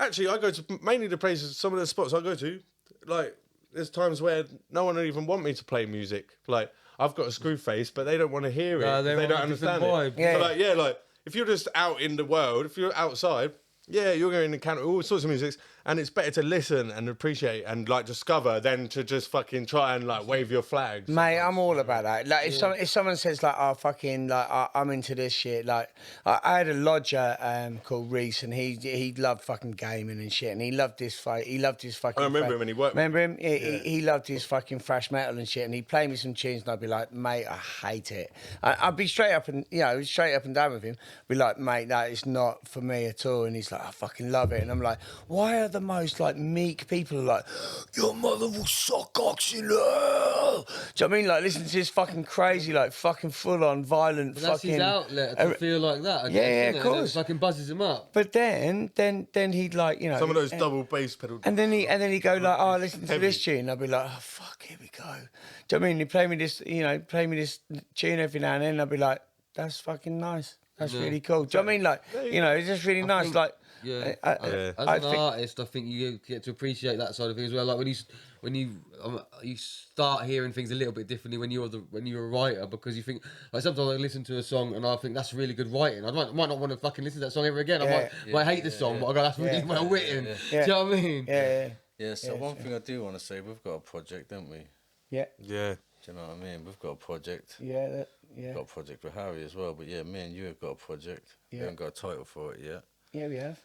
go to mainly the places, some of the spots I go to, like, there's times where no one would even want me to play music. Like, I've got a screw face, but they don't want to hear it. They don't understand it. So like, if you're just out in the world, if you're outside, you're going to encounter all sorts of music, and it's better to listen and appreciate and like discover than to just fucking try and like wave your flags. Mate, I'm all about that. Like if someone says like, "Oh, fucking like I'm into this shit," like I had a lodger called Reese, and he loved fucking gaming and shit, and he loved this fight. He loved his fucking. I remember him when he worked. Remember him? He loved his fucking thrash metal and shit, and he'd play me some tunes, and I'd be like, "Mate, I hate it." I'd be straight up and down with him. Be like, "Mate, that is not for me at all," and he's like, "I fucking love it," and I'm like, "Why are the most like meek people like, your mother will suck cocks in her?" Do you know what I mean? Like, listen to this fucking crazy, like, fucking full-on violent but that's fucking... his outlet to feel like that. I guess, of course. It fucking buzzes him up. But then he'd like, some of those double bass pedals. And then he'd go like, "Oh, listen to this tune." I'd be like, "Oh, fuck, here we go." Do you know what I mean? He'd play me this tune every now and then, and I'd be like, That's fucking nice. That's really cool. Do you know what I mean? Like, you know, it's just really nice. think- Like, Yeah, I as an think- artist, I think you get to appreciate that side of things as well. Like when you start hearing things a little bit differently when you're a writer, because you think like sometimes I listen to a song and I think that's really good writing. I might not want to fucking listen to that song ever again. I might hate the song, but I go, that's really well written. Do you know what I mean? Yeah. So one thing I do want to say, we've got a project, don't we? Yeah. Yeah. Do you know what I mean? We've got a project. Yeah. We've got a project with Harry as well. But yeah, me and you have got a project. We Yeah. haven't got a title for it yet. Yeah, we have.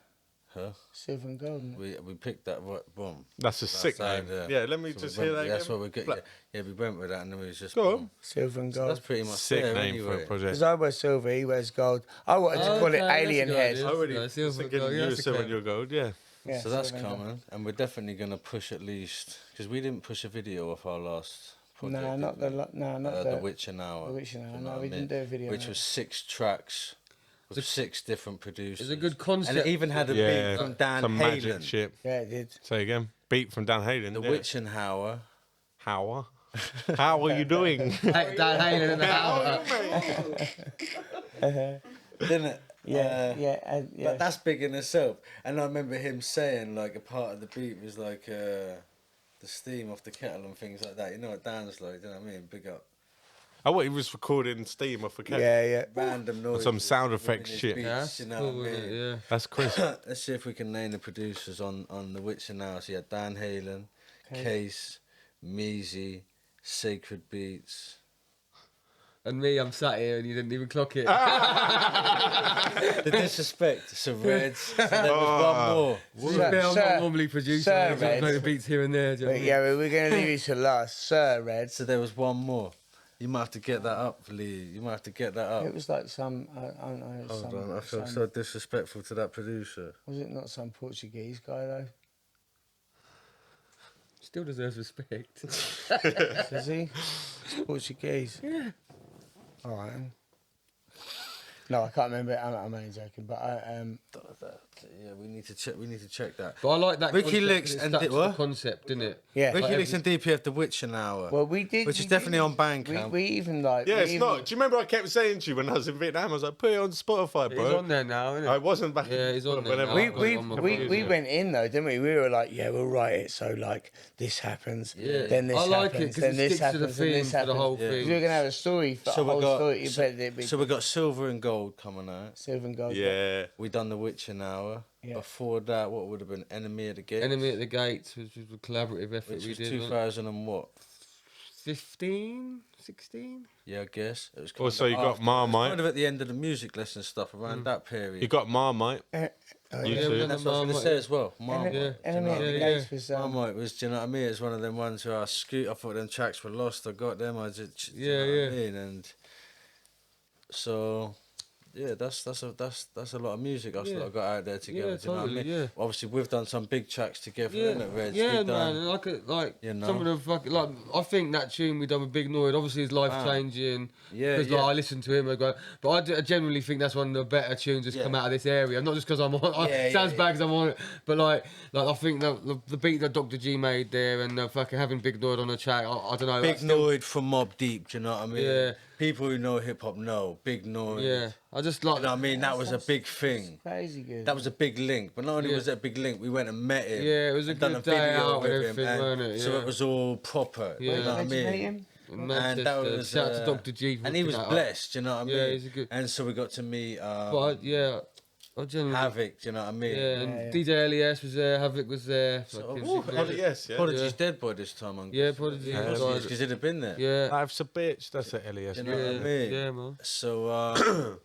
Huh? Silver and Golden. We picked that boom. That's a sick name. Yeah, let me just hear that That's again. what we got. Yeah, we went with that, and then we was just Go on. boom. Silver and So Gold. that's pretty much Sick there name for anyway. a project. Because I wear silver, he wears gold. I wanted to call it Alien Head. I already Yeah, was Silver thinking Gold, you yeah, were that's silver okay. and you're gold, yeah. Yeah, So that's Silver and Gold. coming, and we're definitely gonna push at least because we didn't push a video of our last project. No, not the. the Witching Hour. The Witching Hour. Do you know No, what we I didn't mean? do a video. Which no. was 6 tracks with 6 different producers. It's a good concept. And it even had a Yeah, beat from Dan some magic Halen. shit. Yeah, it did. Say again. Beat from Dan Halen. The yeah. Witching Hour. How? How are you doing? Hey, Dan Halen in the house. Didn't it? Yeah. But that's big in itself. And I remember him saying like a part of the beat was like the steam off the kettle and things like that. You know what Dan's like, do you know what I mean? Big up. I thought he was recording steam off a kettle. Yeah. Random noise. Some sound effects shit. That's You know cool, what I isn't mean? it? Yeah. That's crisp. Let's see if we can name the producers on the Witching Hour. So you had Dan Halen, Case, Measy, Sacred Beats. And me, I'm sat here and you didn't even clock it. The Disrespect, so Reds. So there was one more. I'm not normally producing. Sir I play Reds. the beats here and there. Do you know what I mean? Yeah, we're going to leave you to last. Sir Red. So there was one more. You might have to get that up, Lee. You might have to get that up. It was like some, I don't know. Hold on, I feel so disrespectful to that producer. Was it not some Portuguese guy though? Still deserves respect. Does he? He's Portuguese. Yeah. All right. No, I can't remember it. I'm only joking, but Yeah, we need to check. We need to check that. But I like that. Ricky concept, Licks 'cause it and stuck di- to what? the concept, didn't it? yeah. Ricky Like Licks and DPF The Witching Hour. Well, we did. Which is we definitely did- on Bandcamp. We even like. Yeah, we it's even- not. Do you remember I kept saying to you when I was in Vietnam? I was like, put it on Spotify, bro. He's on there now, isn't it? I wasn't back. Yeah, he's on there whenever- now. We I've got it on my phone, we yeah. went in though, didn't we? We were like, yeah, we'll write it. So like, this happens. Yeah. Then this I like it happens. 'cause Then it this sticks to the happens. Then theme this for the happens. whole 'Cause thing. we're gonna have a story for So a we whole got story. so we got Silver and Gold coming out. Silver and gold. Yeah. We done The Witching Hour. Yeah. Before that, what would have been Enemy at the Gates? Enemy at the Gates, which was a collaborative effort Which we was did. 2000 and what? 15, 16? Yeah, I guess. It was kind Also, of you got after- Marmite. Kind of at the end of the music lesson stuff around that period. You got Marmite. You Yeah, we too. done That's the what I was going to Marmite. say as well. Marmite. Yeah. Enemy at the Yeah, Gates was. Marmite was, do you know what I mean? It's one of them ones where I thought them tracks were lost. I got them. I just, do you know what I mean? And so, yeah, that's a lot of music I got out there together. Yeah, do you know what I totally, mean? yeah. Obviously, we've done some big tracks together, Yeah, innit, Reds? yeah, We've done, man. Like you know. some of the fucking like. I think that tune we done with Big Noid obviously is life changing. Yeah, because yeah. like, I listen to him, I go. But I generally think that's one of the better tunes that's come out of this area. Not just because I'm on. Yeah, sounds yeah, bad because I'm on it, but like I think the beat that Dr. G made there and fucking having Big Noid on the track. I don't know. Big I still- Noid from Mobb Deep, do you know what I mean? Yeah. People who know hip hop know Big Noid. Yeah, I just like. You know what I mean? That was a big thing. Crazy good. That was a big link. But not only Yeah. was it a big link, we went and met him. Yeah, it was a and done good a day video out with and him, everything, and weren't it? So Yeah. it was all proper. Yeah. You know what I Did you meet mean? him? In And that Manchester. was, Shout out to Dr. G. for and he was hooking that up. blessed, you know what I mean? Yeah, he's a good. And so we got to meet But I generally. Havoc, do you know what I mean? Yeah, and DJ LES was there, Havoc was there. fucking oh, Secret- Yes, yeah. Prodigy's dead by this time, I'm Yeah, Prodigy. because he'd have been there. Yeah, Life's a bitch. That's a LES. You know what I mean? yeah, man. So,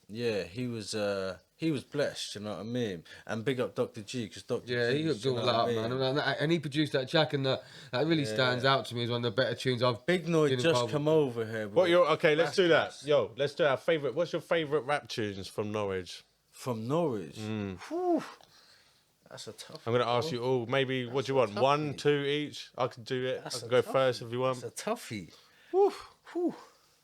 yeah, he was blessed, you know what I mean? And big up Dr. G, because Dr. Yeah, G, he hooked you all know that what up, I mean? man. And he produced that track, and that really stands out to me as one of the better tunes I've. Big Noid been just involved come with. over here. What your okay? Let's do that. Rascals. Yo, let's do our favorite. What's your favorite rap tunes from Norwich? From Norwich. Whew. That's a tough I'm gonna ask you all. Maybe what do you want? 1, 2 each. I can do it. That's I can a go toughie. first if you want. That's a toughie. Whew. Whew.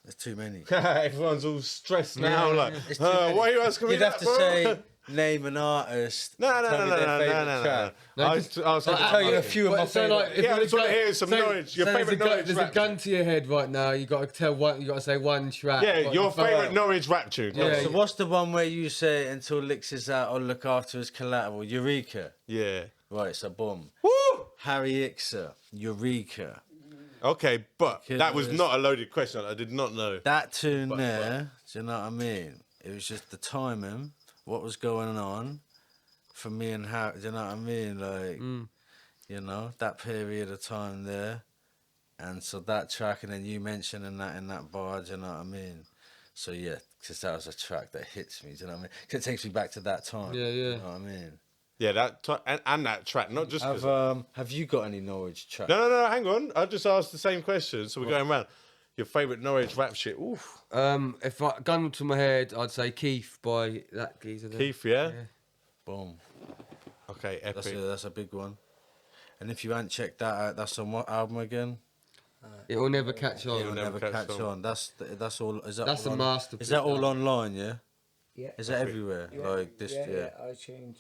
There's too many. Everyone's all stressed now. Like, It's too many. why are you asking me You'd that, have to bro? say name an artist. No. I was tell you a few of my favourite. I just want to hear some Norwich. Your favourite Norwich There's rap a gun to your head right now. You got to tell one. You got to say one track. Yeah, your favourite Norwich rap tune. Yeah. So what's the one where you say until Licks is out or look after his collateral? Eureka. Yeah. Right, so boom. Woo! Harry Ixer, Eureka. Okay, but that was not a loaded question. I did not know. That tune there, do you know what I mean? It was just the timing, what was going on for me and Harry, do you know what I mean? Like, you know, that period of time there. And so that track, and then you mentioning that in that bar, do you know what I mean? So yeah, because that was a track that hits me, do you know what I mean? Because it takes me back to that time. Yeah. You know what I mean? Yeah, and that track, not just. Have you got any Norwich tracks? No, hang on. I just asked the same question, so we're going around. Your favourite Norwich rap shit? Oof. If I gun to my head, I'd say Keith by that geezer. Keith, yeah? Boom. Okay, epic. That's a big one. And if you haven't checked that out, that's on what album again? It will never catch on. It will never catch on. That's all. Is that That's all a masterpiece. Is that all online? Yeah. Yeah. Is that everywhere? Like this? Yeah. iTunes.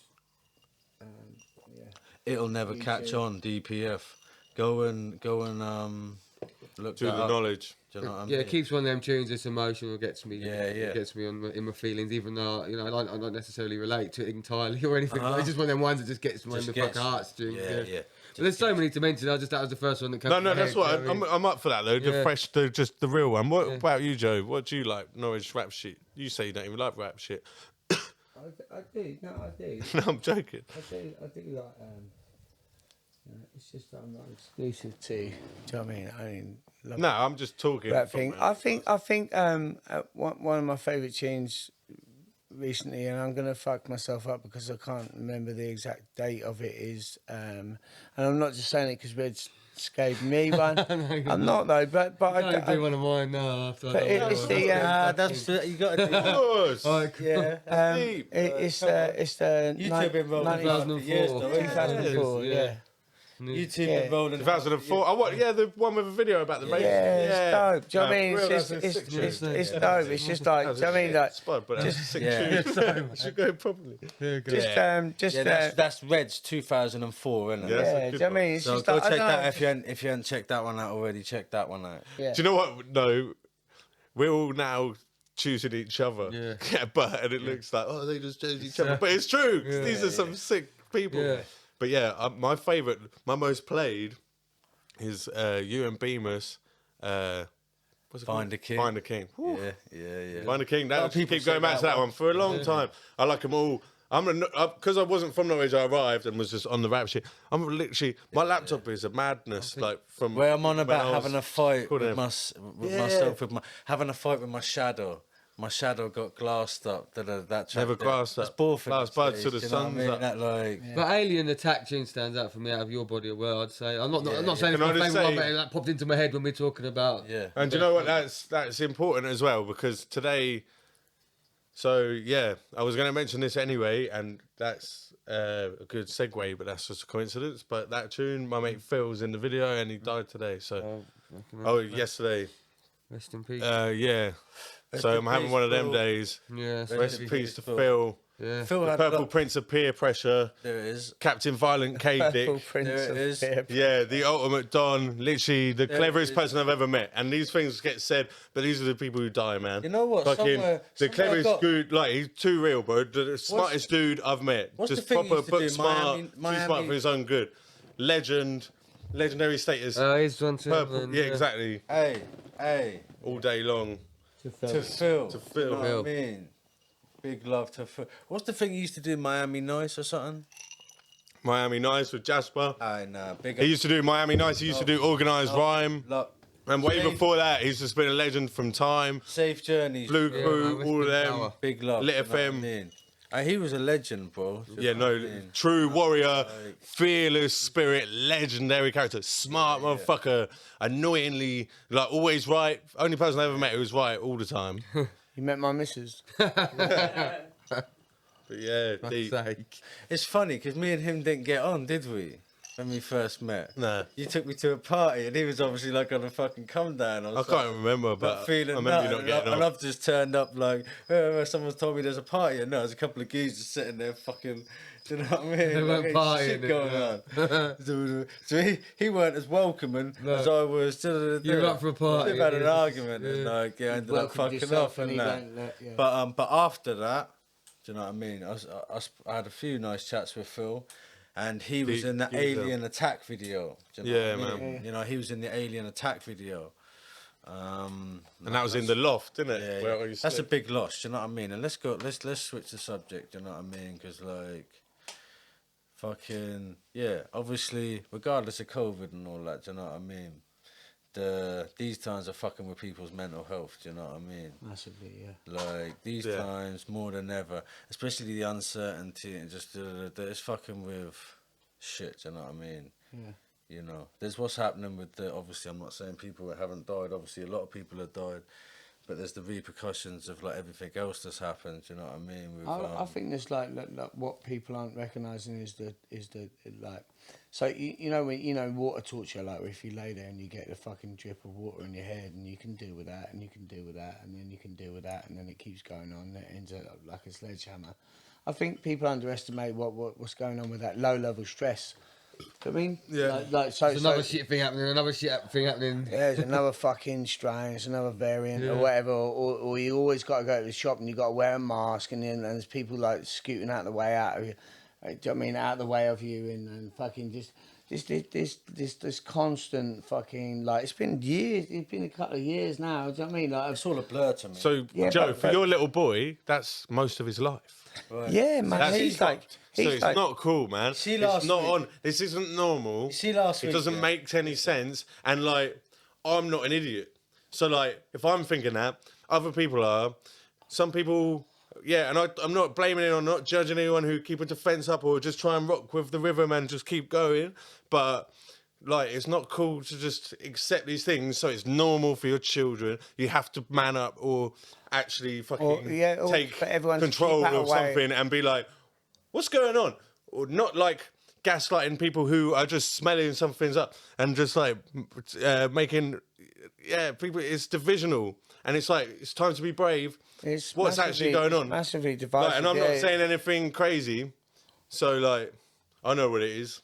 It'll never catch on. DPF. Go and look To that the up. knowledge. Do you know what I mean? Yeah, it keeps one of them tunes. It's emotional. Gets me. Yeah. It gets me in my feelings, even though I don't necessarily relate to it entirely or anything. But it's just one of them ones that just gets me in the fucking heartstrings. Yeah. But there's so many to mention. That was the first one that came. No, that's what I'm up for that though. The fresh, just the real one. What about you, Joe? What do you like? Norwich rap shit. You say you don't even like rap shit. I do. No, I do. No, I'm joking. I do like. It's just that I'm not exclusive to. Do you know what I mean? I mean, love No, I'm just talking. that thing. I think one of my favourite tunes recently, and I'm gonna fuck myself up because I can't remember the exact date of it. Is and I'm not just saying it because Reds gave me one. I'm not though, but I do one of mine now. After but it's the that's you got to do. yeah. Deep. It's the YouTube been rolling 2004. Yeah. YouTube been rolling 2004. Oh, what? Yeah, the one with a video about the Rave. Yeah, it's dope. Do you know what I mean? It's dope. It's just like, do you know what I mean? Like, Spud, but that's a sick tune. It should go properly. that's Reds 2004, isn't it? Yeah. Yeah, do you know what I mean? It's So just go like, check I don't that know. if you haven't checked that one out already. Check that one out. Yeah. Do you know what? No, we're all now choosing each other. Yeah. But and it looks like they just chose each other, but it's true. 'Cause these are some sick people. Yeah. But yeah, my favourite, my most played is you and Bemis. What's it Find called? a King. Find a King. Woo. Yeah. Find a King. lot of That people keep going say back to that that one for a long time. I like them all. Because I wasn't from Norwich, I arrived and was just on the rap shit. I'm literally, my laptop is a madness. Like from Where I'm on when about I was having a fight called with, him. myself, having a fight with my shadow. My shadow got glassed up. That track Never there. glassed That's up. Borford Glass buds stage, till the do you know what I sun's mean? up. That like. But Alien Attack tune stands out for me out of your body of work, I'd say. I'm not saying it's Can I my just favourite one, say- but that popped into my head when we're talking about. Yeah. And do you know what? That's important as well because today. So yeah, I was going to mention this anyway, and that's a good segue, but that's just a coincidence. But that tune, my mate Phil's in the video, and he died today. So, yesterday. Rest in peace. Yeah. So in I'm having peace, one of them Phil. days. yeah. Rest in peace to Phil. Yeah. Phil The had Purple Prince of Peer Pressure. There it is. Captain Violent K Purple Dick. Prince There it of is. Fear. Yeah, the ultimate Don, literally the cleverest is. person I've ever met. And these things get said, but these are the people who die, man. You know what? Fucking Somewhere the cleverest got- dude, like he's too real, bro. The smartest dude I've met. what's Just the thing he proper used to book do? smart, Miami- too smart for his own good. Legendary status. He's one too. Purple, yeah, exactly. Hey. All day long. To Phil. To Phil. You know what I mean? Big love to Phil. What's the thing he used to do? Miami Nice or something? Miami Nice with Jasper. Aye, nah. Big He used to do Miami Nice. He used to do organised rhyme. Look, And way Safe- before that, he's just been a legend from Time. Safe Journeys. Blue Yeah, Crew, man, all of Whispered them. Power. Big love. Lit you know what I FM. mean? He was a legend, bro. Yeah, no, true warrior, fearless spirit, legendary character, smart motherfucker, annoyingly, like always right. Only person I ever met who was right all the time. You met my missus. But yeah, deep. Sake. It's funny because me and him didn't get on, did we? when we first met? No. You took me to a party and he was obviously like on a fucking come down. I can't remember, but I remember you not getting on. And I've just turned up like, someone's told me there's a party, and no, there's a couple of geezers sitting there fucking. Do you know what I mean? They weren't partying. Shit going on. So he weren't as welcoming as I was. You were up for a party. We've had an argument and like I ended up fucking off and that. But after that, do you know what I mean? I had a few nice chats with Phil, and he was in the Alien Attack video. Do you know what I mean? Man. You know, he was in the Alien Attack video. And that was in the loft, didn't it? Yeah. That's a big loss. Do you know what I mean? And let's switch the subject. Do you know what I mean? Because like. Fucking obviously, regardless of COVID and all that, do you know what I mean? These times are fucking with people's mental health, do you know what I mean? Massively, yeah. Like these times more than ever, especially the uncertainty and just it's fucking with shit, do you know what I mean? Yeah. You know, there's what's happening with obviously I'm not saying people that haven't died, obviously a lot of people have died. But there's the repercussions of like everything else that's happened. Do you know what I mean? With, I think there's like what people aren't recognising is the like. So you know when water torture, like if you lay there and you get the fucking drip of water in your head and you can deal with that and you can deal with that and then you can deal with that and then it keeps going on and it ends up like a sledgehammer. I think people underestimate what's going on with that low level stress. I mean, there's another shit thing happening, another shit thing happening. Yeah, there's another fucking strain, there's another variant or whatever, or you always got to go to the shop and you got to wear a mask, and then there's people like scooting out the way out of you. Do you know what I mean? Out of the way of you, and fucking just this constant fucking like it's been years. It's been a couple of years now. Do you know what I mean? Like it's all a blur to me. So Joe, for your little boy, that's most of his life. Right. Yeah, man. He's it's not cool, man. It's not on. This isn't normal. It doesn't make any sense. And like, I'm not an idiot. So like, if I'm thinking that, other people are. Some people, and I'm not blaming anyone, not judging anyone who keep a defence up or just try and rock with the rhythm and just keep going. But like, it's not cool to just accept these things. So it's normal for your children. You have to man up or actually fucking take control of something and be like, what's going on? Or not like gaslighting people who are just smelling some things up and just like making people. It's divisional, and it's like it's time to be brave. What's actually going on? Massively divisive. Like, and I'm not saying anything crazy, so like I know what it is.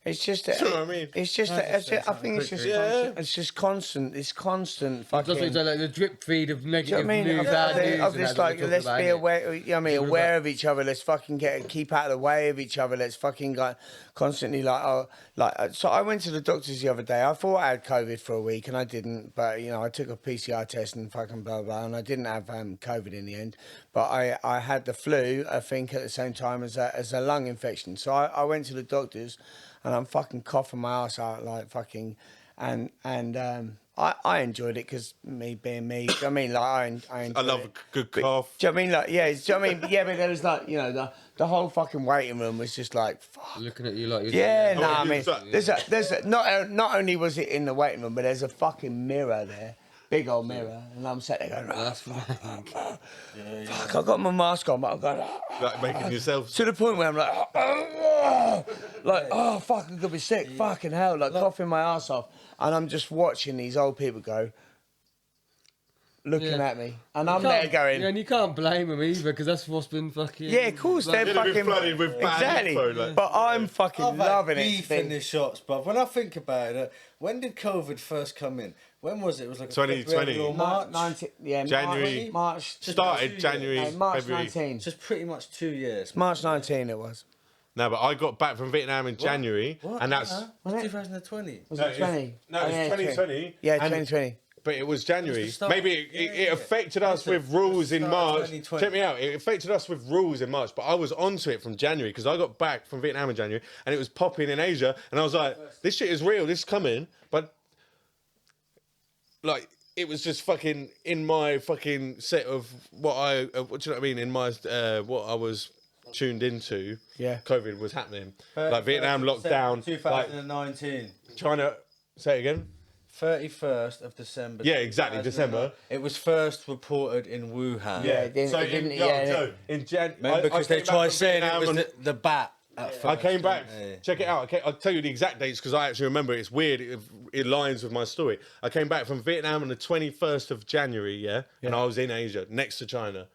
It's just, you know what I mean? It's just, I think it's just, constant, it's just constant. It's constant fucking. It does like the drip feed of negative news, of this, like, let's be aware. You know what I mean? Aware of each other. Let's fucking keep out of the way of each other. Let's fucking go constantly So I went to the doctors the other day. I thought I had COVID for a week and I didn't. But I took a PCR test and fucking blah blah, and I didn't have COVID in the end. But I had the flu, I think, at the same time as a lung infection. So I went to the doctors. And I'm fucking coughing my ass out like fucking, and I enjoyed it because me being me. Do you know what I mean? Like I love a good cough. Do you know what I mean? Like do you know what I mean? Yeah, but there was like the whole fucking waiting room was just like fuck. Looking at you like I mean, there's not only was it in the waiting room, but there's a fucking mirror there. Big old mirror, and I'm sat there going, fuck, I got my mask on, but I'm going, like making yourself to the point where I'm like, fuck, I'm gonna be sick, fucking hell, like coughing my ass off, and I'm just watching these old people go, looking at me, and I'm there going, and you can't blame them either because that's what's been fucking. Yeah, of course they're fucking flooded with bad info, like. But I'm fucking loving it. Beef in the shops, but when I think about it, when did COVID first come in? When was it? It was like 2020 or March. January. March. Started January. March February. 19. Just pretty much 2 years. March 19 it was. No, but I got back from Vietnam in January, and that's 2020. Was it 20? No, it's 2020. Yeah, 2020. But it was January. Maybe it affected us with rules in March. Check me out. It affected us with rules in March, but I was onto it from January because I got back from Vietnam in January, and it was popping in Asia, and I was like, this shit is real. This is coming, but. Like, it was just fucking in my fucking set of what do you know what I mean? In my, what I was tuned into. Yeah. COVID was happening. Like, Vietnam lockdown. 2019. Like, China, say it again. 31st of December. Yeah, exactly, December. It was first reported in Wuhan. Yeah, in January. Remember, because they tried saying it was the bat. I came back. Check it out. Okay, I'll tell you the exact dates because I actually remember. It's weird. It aligns with my story. I came back from Vietnam on the 21st of January, and I was in Asia, next to China,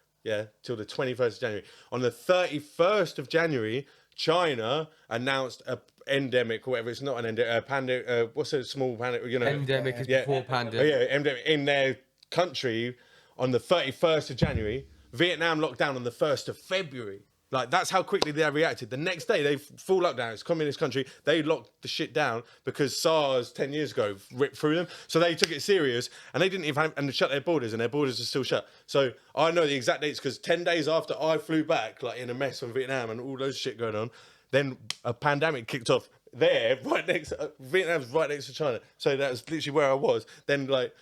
till the 21st of January. On the 31st of January, China announced a endemic or whatever. It's not an endemic. A pandemic. What's a small pandemic? You know, endemic is before pandemic. Endemic in their country on the 31st of January. Vietnam locked down on the 1st of February. Like, that's how quickly they reacted. The next day, they full lockdown. It's a communist country. They locked the shit down because SARS 10 years ago ripped through them. So they took it serious, and they didn't even have, and shut their borders, and their borders are still shut. So I know the exact dates because 10 days after I flew back, like in a mess from Vietnam and all those shit going on, then a pandemic kicked off there, right next. Vietnam's right next to China. So that was literally where I was. Then like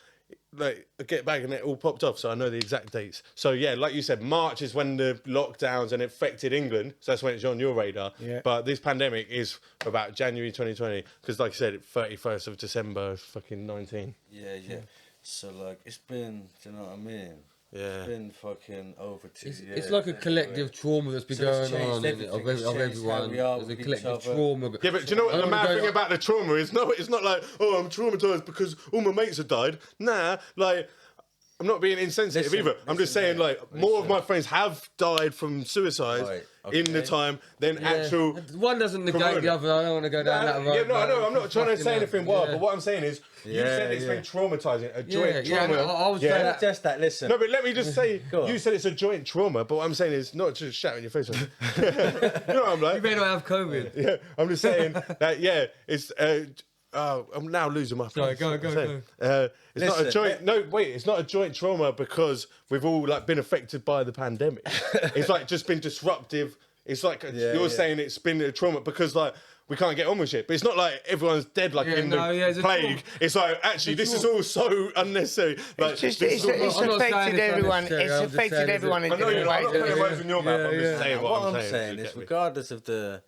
I get back and it all popped off, so I know the exact dates. So yeah, like you said, March is when the lockdowns and it affected England, so that's when it's on your radar. Yeah. But this pandemic is about January 2020, because like I said, 31st of December, fucking 19. Yeah. So like, it's been, do you know what I mean? Yeah. It's been fucking over 2 years. It's like a collective trauma that's been going on of everyone. There's a collective trauma. Yeah, but do you know what the mad thing about the trauma is? No, it's not like, oh, I'm traumatised because all my mates have died. Nah, like, I'm not being insensitive either. I'm just saying, like, more of my friends have died from suicide in the time than actual. One doesn't negate the other. I don't want to go down that road. Yeah, no, I know. I'm not trying to say anything wild, but what I'm saying is, you said it's been traumatising, a joint trauma. I was saying that. Just that. Listen. No, but let me just say, you said it's a joint trauma, but what I'm saying is not just shout in your face. You know what I'm like? You may not have COVID. Yeah, I'm just saying that. It's. I'm now losing my place. Go. It's not a joint. No, wait. It's not a joint trauma because we've all like been affected by the pandemic. It's like just been disruptive. It's like you're saying it's been a trauma because like we can't get on with shit. But it's not like everyone's dead like in the plague. It's like actually this is all so unnecessary. Like, it's affected everyone. It's affected everyone in different ways. I'm not putting words in your mouth. I'm just saying what I'm saying is regardless of the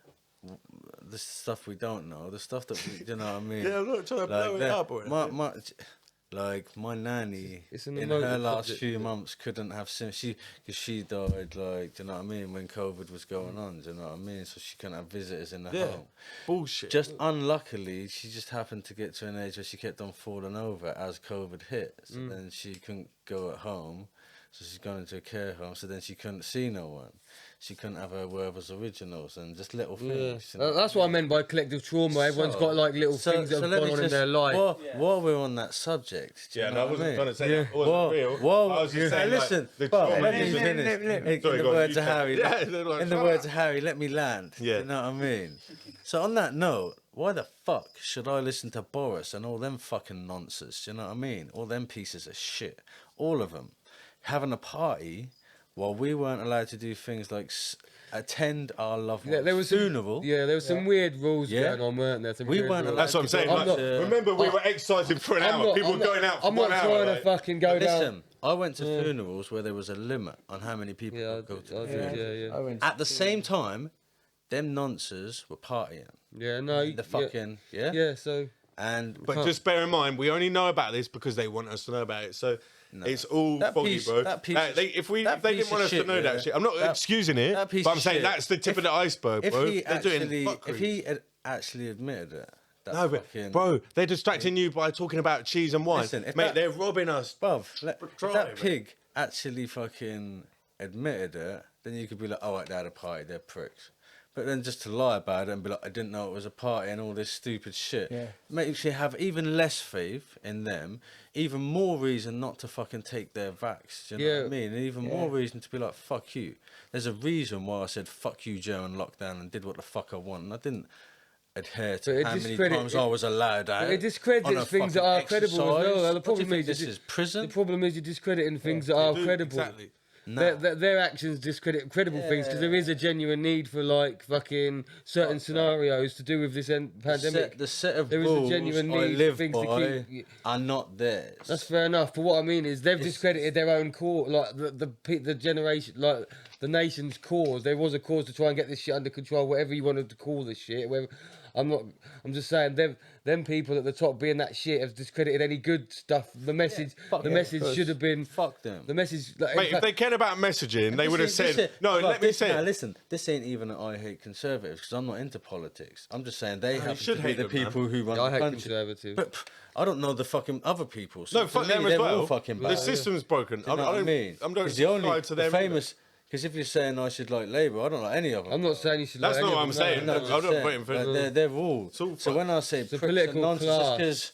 stuff we don't know, the stuff that we, you know what I mean? Yeah, I'm not trying to blow it up or anything. My nanny in her last few months couldn't have because she died, like, do you know what I mean, when COVID was going on, do you know what I mean? So she couldn't have visitors in the home. Bullshit. Just unluckily, she just happened to get to an age where she kept on falling over as COVID hit. So then she couldn't go at home. So she's gone into a care home, so then she couldn't see no one. She couldn't have her Werther's Originals and just little things. Yeah. That's what I meant by collective trauma. Everyone's got like little things that have gone on in their life. While we're on that subject, I wasn't going to say that wasn't real. I was just saying, listen, let me finish. In the words of Harry, let me land. Yeah. You know what I mean? So on that note, why the fuck should I listen to Boris and all them fucking nonsense? You know what I mean? All them pieces of shit. All of them. Having a party while we weren't allowed to do things like attend our loved one's funeral. There was some weird rules going on, weren't there? We weren't allowed. That's what I'm saying. Remember, we were exercising for an hour. People were going out for 1 hour. I'm not trying to fucking go down. Listen, I went to funerals where there was a limit on how many people could go to the funeral. At the same time, them nonces were partying. Yeah, no. The fucking so. But just bear in mind, we only know about this because they want us to know about it. So. No. It's all foggy, bro. If they didn't want us to know that shit, I'm not excusing it, but I'm saying that's the tip of the iceberg, bro. If he had actually admitted it, bro, they're distracting you by talking about cheese and wine. Listen, mate, they're robbing us. Bruv, if that pig actually fucking admitted it, then you could be like, oh, they had a party, they're pricks. But then just to lie about it and be like, I didn't know it was a party and all this stupid shit, makes you have even less faith in them, even more reason not to fucking take their vax, you know what I mean? And even more reason to be like, fuck you. There's a reason why I said, fuck you, German lockdown, and did what the fuck I want. And I didn't adhere to how many times I was allowed out. It discredits things that are credible as well. The problem is this is prison. The problem is you're discrediting things that are credible. Exactly. No. Their actions discredit credible things because there is a genuine need for like fucking certain scenarios to do with this pandemic. The set of rules I live by are not theirs. That's fair enough. But what I mean is they've discredited their own court, like the generation, like the nation's cause. There was a cause to try and get this shit under control, whatever you wanted to call this shit. I'm just saying them people at the top being that shit have discredited any good stuff. The message should have been fuck them. The message, Mate, if they cared about messaging, they would have said, "No, let me say." Now, listen, this ain't even an I hate conservatives because I'm not into politics. I'm just saying they have should to be hate the them, people who run I the hate country. conservatives. But I don't know the fucking other people. So No, fuck to me, them as they're well. all fucking The bad. system's broken. Do you know what I mean? I'm not the only to them. famous. Because if you're saying I should like Labour, I don't like any of them. I'm not saying you should. That's like not any what of I'm them, saying. no, I'm no. not saying, voting for like, they're all. So when I say pricks political and nonsense, it's class. because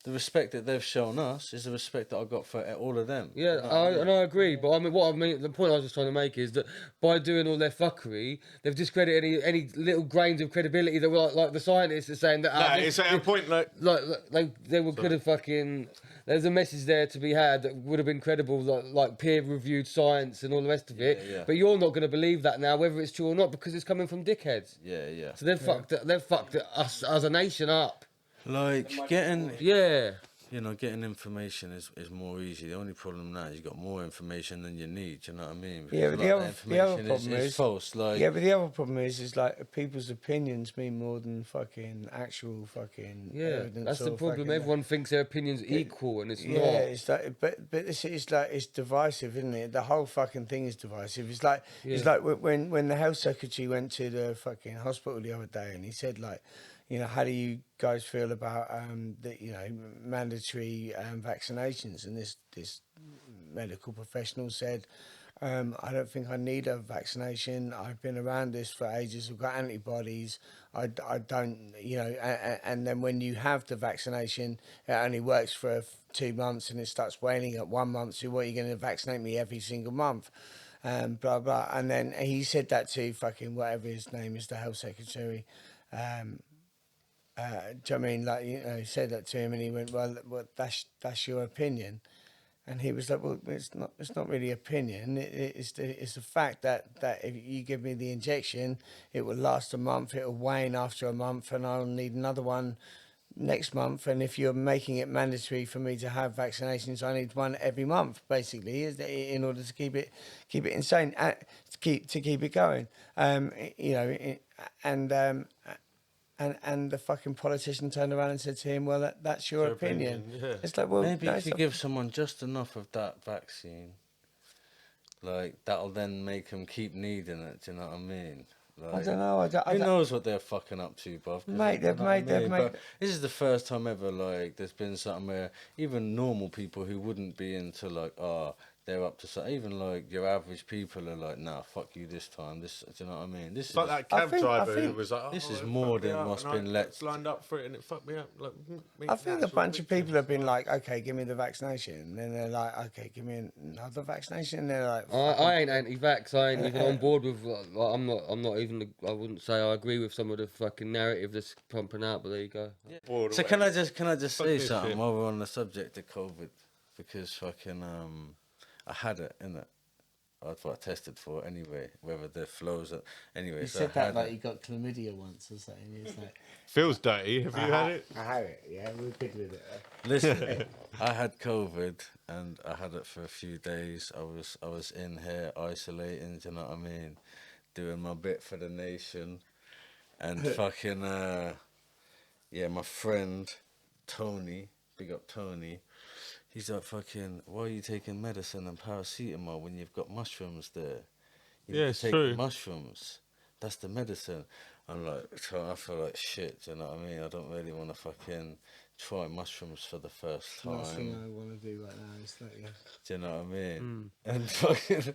the respect that they've shown us is the respect that I got for all of them. Yeah, You know what I mean? and I agree. But the point I was just trying to make is that by doing all their fuckery, they've discredited any little grains of credibility that were like the scientists are saying that. Nah, it's at a point like they were could have fucking. There's a message there to be had that would have been credible, like peer-reviewed science and all the rest of it. Yeah. But you're not going to believe that now, whether it's true or not, because it's coming from dickheads. Yeah. So they've fucked us as a nation up. Like getting. Yeah. Getting information is more easy. The only problem now is you've got more information than you need. Do you know what I mean? Yeah, but the other problem is false. Like, yeah, but the other problem is like people's opinions mean more than fucking actual fucking evidence. That's the problem. Fucking, Everyone thinks their opinion's equal, and it's not. Yeah, it's like, but it's like it's divisive, isn't it? The whole fucking thing is divisive. It's like when the health secretary went to the fucking hospital the other day, and he said like, how do you guys feel about the mandatory vaccinations? And this medical professional said, I don't think I need a vaccination. I've been around this for ages. I've got antibodies. I don't, and then when you have the vaccination, it only works for 2 months and it starts waning at 1 month. So what, are you going to vaccinate me every single month? Blah, blah. And then he said that to fucking whatever his name is, the health secretary. Do you know what I mean? Like, he said that to him and he went, well, that's your opinion. And he was like, well, it's not really opinion. It's the fact that if you give me the injection, it will last a month, it will wane after a month, and I'll need another one next month. And if you're making it mandatory for me to have vaccinations, I need one every month, basically, in order to keep it insane, to keep it going. And the fucking politician turned around and said to him, well, that's your opinion. Yeah. It's like, well, maybe if you give someone just enough of that vaccine, like, that'll then make them keep needing it, do you know what I mean? Like, I don't know. Who knows what they're fucking up to, bruv? Mate, they've made... But this is the first time ever, like, there's been something where even normal people who wouldn't be into, like, they're up to something. Even like your average people are like, nah, fuck you this time. This, do you know what I mean? This it's like that cab driver who was like, this is more than what's been let. Lined up for it and it fucked me up. Like, I think a bunch of people have been like, okay, give me the vaccination. And then they're like, okay, give me another vaccination. And they're like, I ain't anti-vax. I ain't even on board with. Like, I'm not even. I wouldn't say I agree with some of the fucking narrative that's pumping out. But there you go. Yeah. So can I just say something while we're on the subject of COVID? Because fucking I had it, innit? I thought I tested for it anyway, whether the flows are... Anyway, you so said that like you got chlamydia once or something. It's like, feels dirty. Have you had it? I had it, yeah. We're good with it. Listen, I had COVID and I had it for a few days. I was in here isolating, do you know what I mean? Doing my bit for the nation. And fucking, my friend, Tony, big up Tony... He's like, fucking, why are you taking medicine and paracetamol when you've got mushrooms there? You need to take the mushrooms. That's the medicine. I'm like, I feel like shit, do you know what I mean? I don't really want to fucking try mushrooms for the first time. Last thing I want to do right now is like, yeah. Do you know what I mean? And fucking,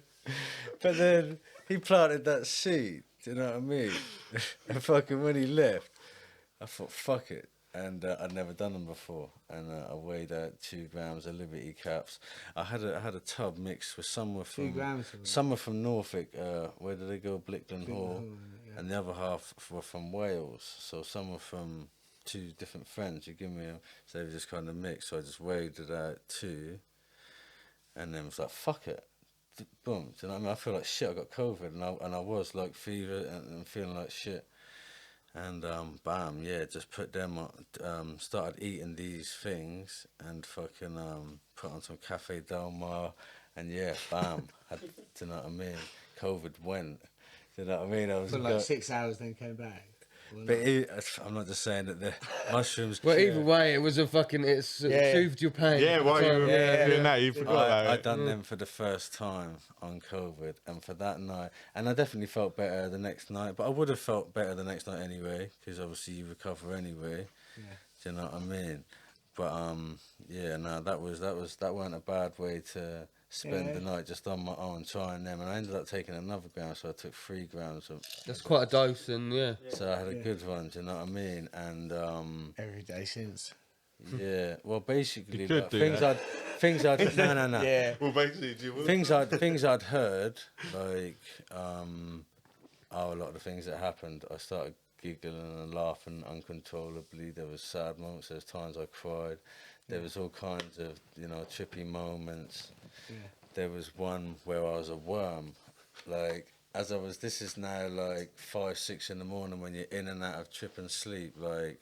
but then he planted that seed, do you know what I mean? And fucking when he left, I thought, fuck it. And I'd never done them before, and I weighed 2 grams of Liberty caps. I had a tub mixed with some were from Norfolk. Where did they go? Blickburn Hall, yeah. And the other half were from Wales. So some were from 2 different friends. You give me them, so they were just kind of mixed. So I just weighed it out 2, and then was like, fuck it, boom. Do you know what I mean? I feel like shit. I got COVID, and I was like fever and feeling like shit. And bam, just put them on, started eating these things and fucking put on some Cafe Del Mar, and bam, do you know what I mean? COVID went. Do you know what I mean? I was For like 6 hours, then came back. But I'm not just saying that the mushrooms. Well, either way, it was a fucking. It soothed your pain. Yeah, while you were doing that, you forgot about I it. done them for the first time on COVID, and for that night, and I definitely felt better the next night. But I would have felt better the next night anyway, because obviously you recover anyway. Yeah. Do you know what I mean? But that weren't a bad way to spend the night just on my own trying them, and I ended up taking another gram, so I took 3 grams of. That's quite a dose, and so I had a good one. Do you know what I mean? And every day since. Yeah, well, basically, like, things I'd no. Yeah. Well, basically, things I'd heard, like a lot of the things that happened. I started giggling and laughing uncontrollably. There was sad moments. There was times I cried. There was all kinds of trippy moments. Yeah. There was one where I was a worm, like as I was. This is now like 5, 6 in the morning when you're in and out of trip and sleep. Like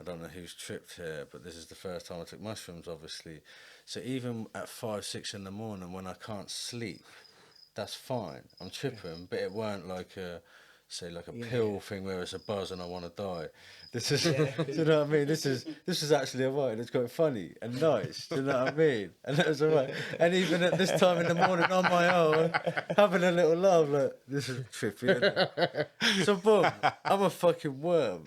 I don't know who's tripped here, but this is the first time I took mushrooms, obviously. So even at 5, 6 in the morning when I can't sleep, that's fine. I'm tripping, but it weren't like a pill thing where it's a buzz and I want to die. This is, do you know what I mean? This is actually alright. It's quite funny and nice. Do you know what I mean? And that was alright. And even at this time in the morning on my own, having a little laugh, like this is trippy. Isn't it? So boom, I'm a fucking worm.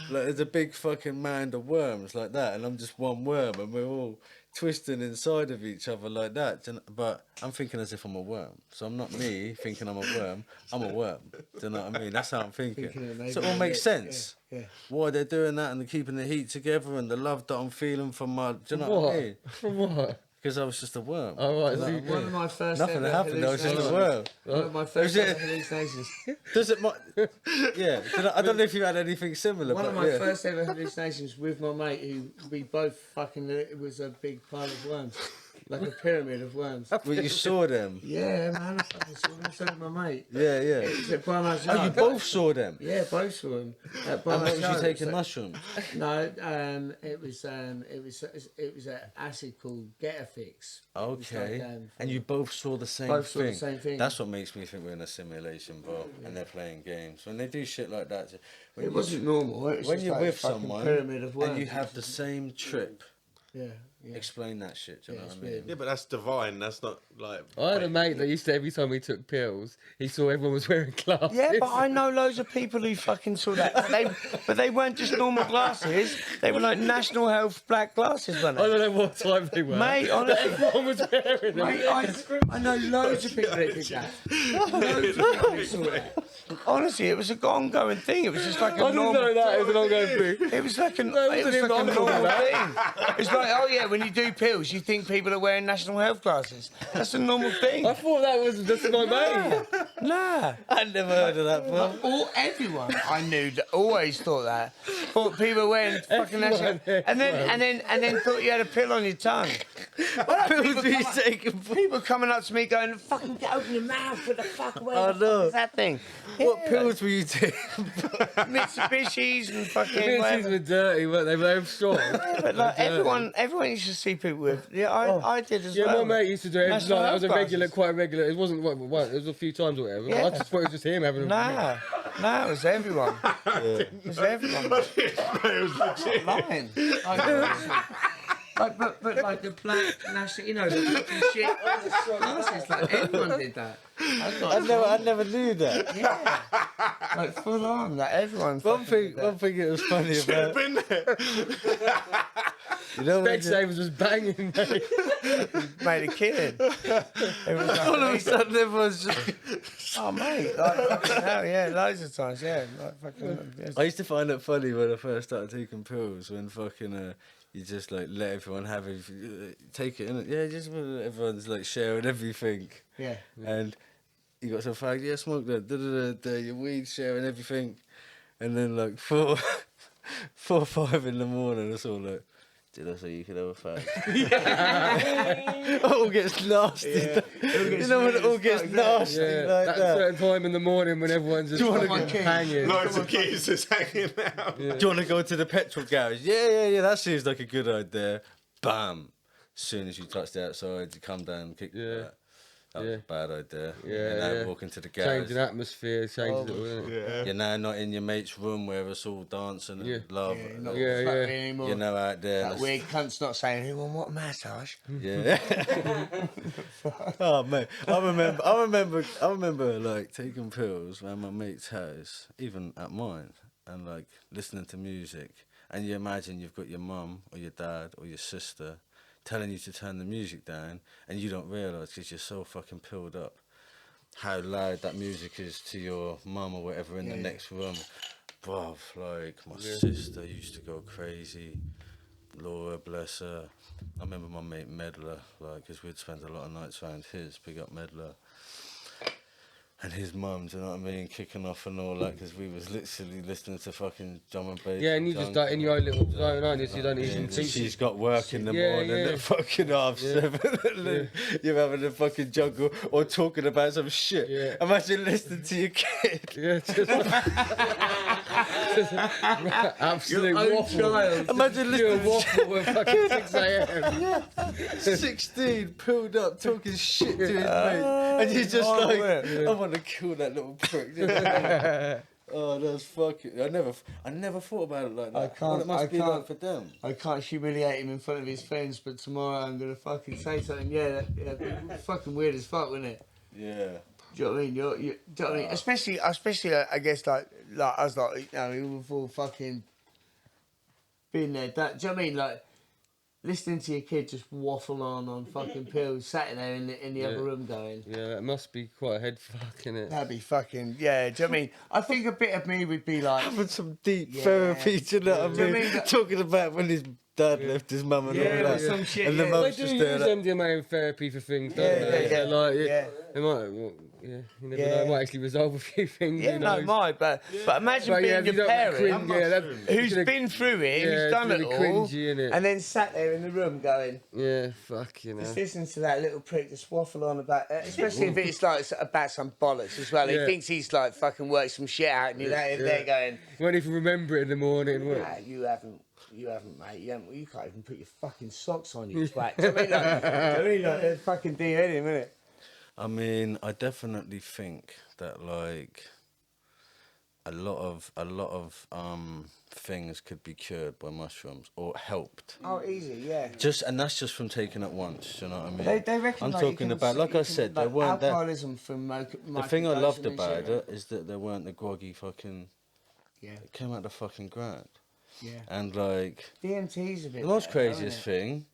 There's a big fucking mound of worms like that, and I'm just one worm, and we're all twisting inside of each other like that. But I'm thinking as if I'm a worm. So I'm not me thinking I'm a worm. I'm a worm. Do you know what I mean? That's how I'm thinking. So it all makes sense. Yeah. Why they're doing that and they're keeping the heat together and the love that I'm feeling from my... Do you know what I mean? From what? Because I was just a worm. Oh, right. One of my first Nothing happened. I was just a worm. One of my first ever hallucinations. Does it? Yeah. I don't know if you had anything similar. One of my first ever hallucinations with my mate, who we both fucking. It was a big pile of worms, like a pyramid of worms. Well, you saw them. Yeah, man. I fucking saw them. So did my mate. Yeah. It was at Winehouse. Oh, you both saw them. Yeah, both saw them. And what was you taking mushrooms? No, it was an acid called Death Tex. Okay. And you both saw the same both thing. Saw the same thing. That's what makes me think we're in a simulation, bro. And they're playing games. When they do shit like that, it wasn't normal. It was when just you're like with someone pyramid of worms. and you have the same trip. Yeah. Explain that shit, do you know what I mean? Yeah, but that's divine. That's not like... I had a mate that used to, every time he took pills, he saw everyone was wearing glasses. Yeah, but I know loads of people who fucking saw that. But they weren't just normal glasses. They were like National Health black glasses, weren't they? I don't know what type they were. Mate, honestly. Everyone was wearing them. Mate, I know loads of people that did that. Loads of people who saw that. Honestly, it was an ongoing thing. It was just like a normal... I didn't know that. It was an ongoing thing. It was like a normal thing. It's like, oh yeah, when you do pills, you think people are wearing National Health glasses. That's a normal thing. I thought that was just my mate. Nah. I'd never heard of that before. Everyone I knew that always thought that. Thought people were wearing fucking National... And then thought you had a pill on your tongue. What pills were you taking? People coming up to me going, fucking get open your mouth, what the fuck, where the fuck is that thing? What pills were you taking? Mitsubishis and fucking Mitsubishis were dirty, weren't they? They were strong. Yeah, but like everyone used to see people with. Yeah, I did as well. Yeah, my mate used to do it. National That was a Health regular, glasses. quite a regular. It wasn't it was a few times or whatever. Yeah. I just thought it was just him having a... Nah, it was everyone. It was everyone. It was legit. Lying. But like the black national, the fucking shit glasses, like everyone did that. I never knew that. Yeah, like full on, like everyone. One thing it was funny about. Been there. You know when Specsavers was banging, mate. Made a killing. It was like, all of a sudden everyone's just... oh mate, like fucking hell, yeah, loads of times, yeah, like fucking. Yeah. I used to find it funny when I first started taking pills, when fucking you just like let everyone have it, take it, innit? Yeah, just everyone's like sharing everything. Yeah. And you got some fag, yeah, smoke that, your weed, sharing everything, and then like 4 or 5 in the morning, it's all like, did I say you could have a fag? It all gets nasty. Yeah. You know when it all gets nasty like that. Certain time in the morning when everyone's just hanging. Loads of keys just hanging out. Yeah. Do you want to go to the petrol garage? Yeah, that seems like a good idea. Bam. soon as you touch the outside, you come down and kick the back. That was a bad idea. Yeah, now walking to the garage. Changing atmosphere, changes it all, isn't it? You're now not in your mate's room where it's all dancing and love. Anymore. You're now out there. That weird cunt's not saying, "Who want a massage?" Yeah. Oh man, I remember like taking pills around my mate's house, even at mine, and like listening to music. And you imagine you've got your mum or your dad or your sister telling you to turn the music down, and you don't realise because you're so fucking pilled up how loud that music is to your mum or whatever in the next room. Bruv, like my sister used to go crazy. Laura, bless her. I remember my mate Medler, like, because we'd spend a lot of nights around his, big up Medler. And his mum, do you know what I mean, kicking off and all that, because we was literally listening to fucking drum and bass. Yeah, and you just like in your own little zone, aren't you? So you don't even think. She's got work in the morning at fucking 7:30. You're having a fucking juggle or talking about some shit. Yeah. Imagine listening to your kid. Yeah, just absolute waffle. Imagine listening to waffle at fucking 6 a.m. 16, pulled up, talking shit to his mate. And you're just like, I want to kill that little prick. Oh, that's fucking. I never thought about it like that. I can't. It must be like for them. I can't humiliate him in front of his friends, but tomorrow I'm gonna fucking say something. Yeah, fucking weird as fuck, wasn't it? Yeah. Do you know what I mean? Do you know what I mean? Especially, I guess, like us, like, you know, we've all fucking been there. Do you know what I mean? Like, listening to your kid just waffle on fucking pills, sat there in the other room going. Yeah, that must be quite a head fuck, innit? That'd be fucking, yeah, do you know what I mean? I think a bit of me would be like... Having some deep therapy, do you know what I mean? Talking about when his dad left his mum and all that. Some shit, and the mum's They do just use there like... MDMA in therapy for things, don't they? Yeah. Like, it might, you never know, it might actually resolve a few things. Yeah, no, it might, but imagine being your parent who's been through it, who's done it all, cringy, and then sat there in the room going, yeah, fuck, you know. Just listen to that little prick just waffle on about, especially if it's like about some bollocks as well. He thinks he's like fucking worked some shit out, and you're there going, You won't even remember it in the morning, will nah, you haven't, mate. You can't even put your fucking socks on, you twat. I mean, like, fucking do anything, innit? I mean, I definitely think that like a lot of things could be cured by mushrooms or helped. Oh, easy, yeah. And that's just from taking it once. You know what I mean? They reckon. I'm like, talking about, like I said, there weren't that. Alcoholism from The thing I loved about it is that there weren't the groggy fucking. Yeah. It came out the fucking ground. Yeah. And like. DMT's a bit. The most craziest thing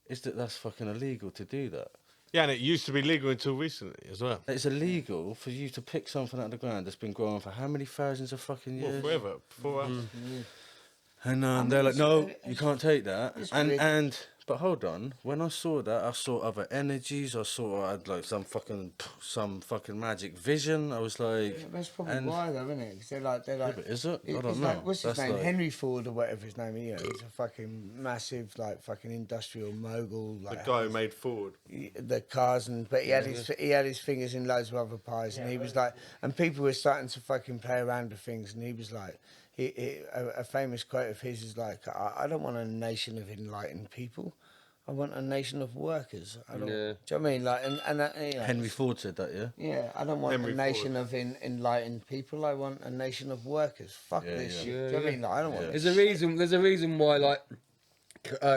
is that that's fucking illegal to do that. Yeah, and it used to be legal until recently as well. It's illegal for you to pick something out of the ground that's been growing for how many thousands of fucking years? Well, forever. 4 hours. And they're like, no, you can't take that. But hold on, when I saw that, I saw other energies. I had like some fucking magic vision. I was like, yeah, that's probably why though, isn't it? Because they're like, yeah, but is it? I don't know. Like, what's his name? Like... Henry Ford or whatever his name is. You know, he's a fucking massive, like, fucking industrial mogul. Like, the guy who made Ford. The cars but he had his fingers in loads of other pies, and he was like, and people were starting to fucking play around with things, and he was like. A famous quote of his is like, I don't want a nation of enlightened people. I want a nation of workers. I don't, do you know what I mean? Like, and you know, Henry Ford said that, yeah? Yeah, I don't want a nation of enlightened people. I want a nation of workers. Fuck this shit. Do you know what I mean? Like, I don't want There's a reason why, like,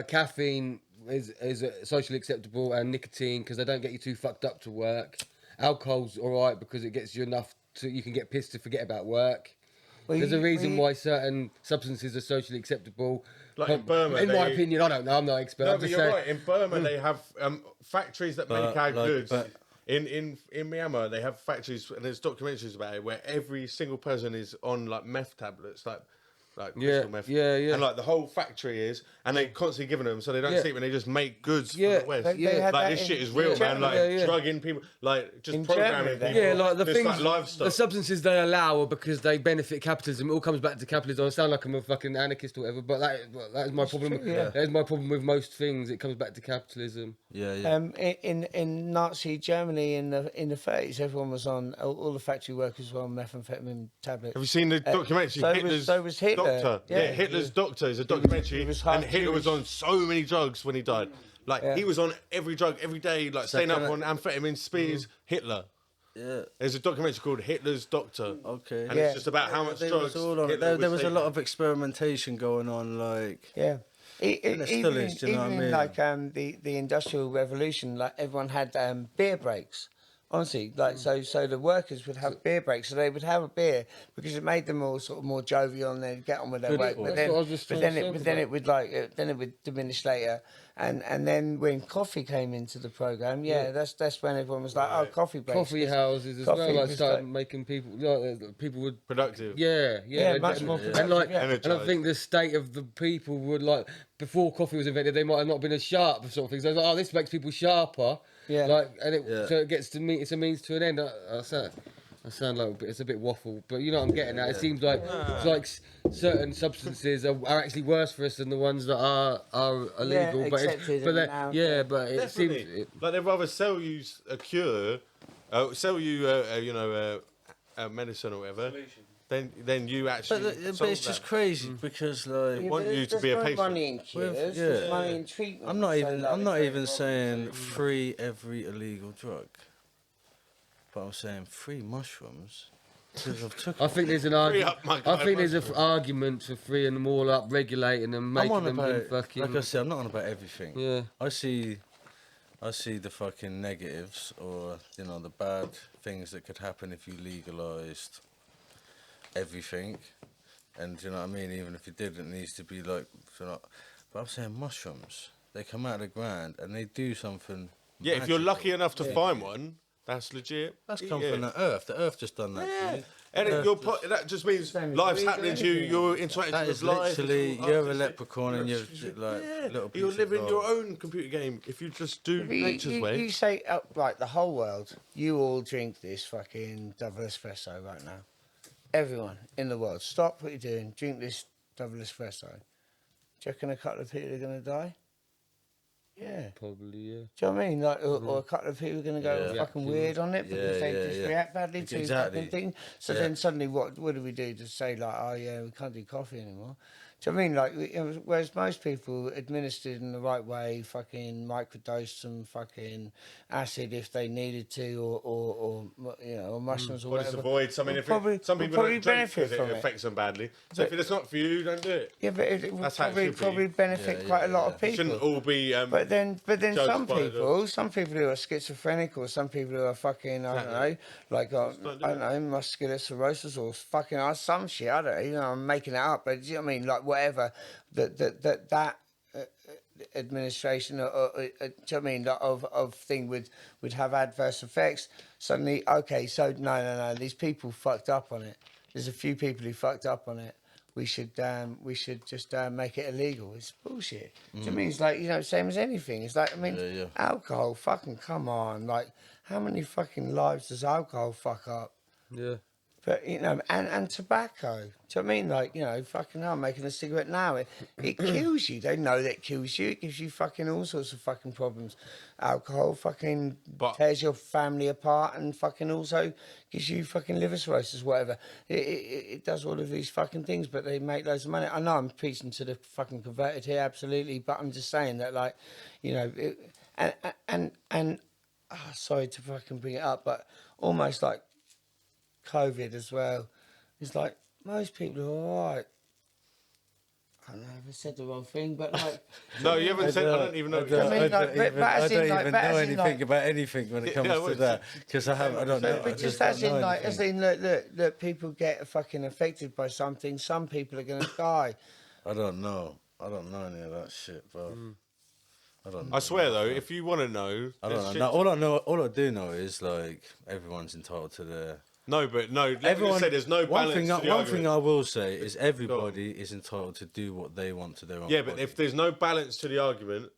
caffeine is socially acceptable and nicotine, because they don't get you too fucked up to work. Alcohol's all right because it gets you enough you can get pissed to forget about work. There's a reason why certain substances are socially acceptable. Like in Burma, in my opinion, I don't know. I'm not an expert. No, I'm but just you're saying. right. In Burma, they have factories that make our goods. In Myanmar, they have factories, and there's documentaries about it where every single person is on like meth tablets, like crystal meth. And like the whole factory is, and they constantly giving them, so they don't sleep, and they just make goods for the West. Like this shit is real, man. Like drugging people, like just programming people. Yeah, like the things, like livestock. the substances they allow are because they benefit capitalism. It all comes back to capitalism. I sound like I'm a fucking anarchist or whatever, but that is my problem. That is my problem with most things. It comes back to capitalism. In Nazi Germany in the 30s, everyone was on. All the factory workers were on methamphetamine tablets. Have you seen the documentary? So was Hitler. Doctor. Yeah, Hitler's Doctor is a documentary, and Hitler was on so many drugs when he died. Like he was on every drug every day, like staying up on amphetamine, speeds, Hitler. Yeah. There's a documentary called Hitler's Doctor. Okay. And it's just about how much drugs. There was a lot of experimentation going on, like. Yeah. And it still is, do you know what I mean? Like the Industrial Revolution, like everyone had beer breaks. Honestly, like so the workers would have beer breaks, so they would have a beer because it made them all sort of more jovial and they'd get on with their work. But then it would diminish later. And then when coffee came into the program, that's when everyone was like, oh, coffee breaks. Coffee houses as well, like started making people, people would productive. Yeah, much more productive. And I think the state of the people would like before coffee was invented, they might have not been as sharp sort of things. So I was like, oh, this makes people sharper. Yeah. Like, so it gets to me. It's a means to an end. I sound like it's a bit waffle, but you know what I'm getting at. It seems like it's like certain substances are actually worse for us than the ones that are illegal. Yeah, but it seems like they'd rather sell you a cure, sell you a medicine or whatever. Then you actually. But it's just crazy because like want you to be a patient. Money in cures, there's money in treatment. I'm not even saying free every illegal drug, but I'm saying free mushrooms. I think there's an argument. I think there's an argument for freeing them all up, regulating them, making them fucking. Like I said, I'm not on about everything. Yeah. I see the fucking negatives or the bad things that could happen if you legalised everything, and you know what I mean. Even if you did, it needs to be like. But I'm saying mushrooms. They come out of the ground and they do something. Yeah, magical. If you're lucky enough to find one, that's legit. That's come from the earth. The earth just done that. Yeah. And that just means life's happening to you. You're interacting with life. Literally, you're a leprechaun and you're like little. You're living your own computer game if you just do nature's way. You say like the whole world. You all drink this fucking double espresso right now. Everyone in the world, stop what you're doing, drink this double espresso. Do you reckon a couple of people are going to die? Yeah. Probably, yeah. Do you know what I mean? Like, or a couple of people are going to go fucking weird on it because they just react badly to fucking things. So then suddenly what do we do to say like, oh yeah, we can't do coffee anymore? Do you know what I mean? Like, whereas most people administered in the right way, fucking microdose some fucking acid if they needed to, or mushrooms or whatever. Just avoid some people don't benefit from it. Affects them badly. So if it's not for you, don't do it. Yeah, but it would probably benefit quite a lot of people. Shouldn't all be. But then some people who are schizophrenic or some people who are fucking I don't know, muscular sclerosis or fucking some shit. I don't know. I'm making it up, but you know what I mean? Like whatever that administration or do you know what I mean of thing would have adverse effects. Suddenly, okay, so no, these people fucked up on it. There's a few people who fucked up on it. We should just make it illegal. It's bullshit. Do you know what I mean? It's like, same as anything. It's like, I mean, alcohol, fucking come on. Like, how many fucking lives does alcohol fuck up? Yeah. But, and tobacco. Do you know what I mean? Like, fucking hell, I'm making a cigarette now. It kills you. They know that it kills you. It gives you fucking all sorts of fucking problems. Alcohol fucking tears your family apart and fucking also gives you fucking liver cirrhosis, whatever. It does all of these fucking things, but they make loads of money. I know I'm preaching to the fucking converted here, absolutely, but I'm just saying that, like, sorry to fucking bring it up, but almost like COVID as well. It's like most people are all right. I don't know if I said the wrong thing, but like... No, you haven't said... I don't even know... I don't even know anything about anything when it comes to that, because I don't know. But just as in, look, people get fucking affected by something, some people are going to die. I don't know any of that shit, bro. I don't know. I swear, though, if you want to know... I don't know. All I do know is, like, everyone's entitled to their... Everyone say there's no balance. One thing I will say is everybody is entitled to do what they want to their own body. But if there's no balance to the argument,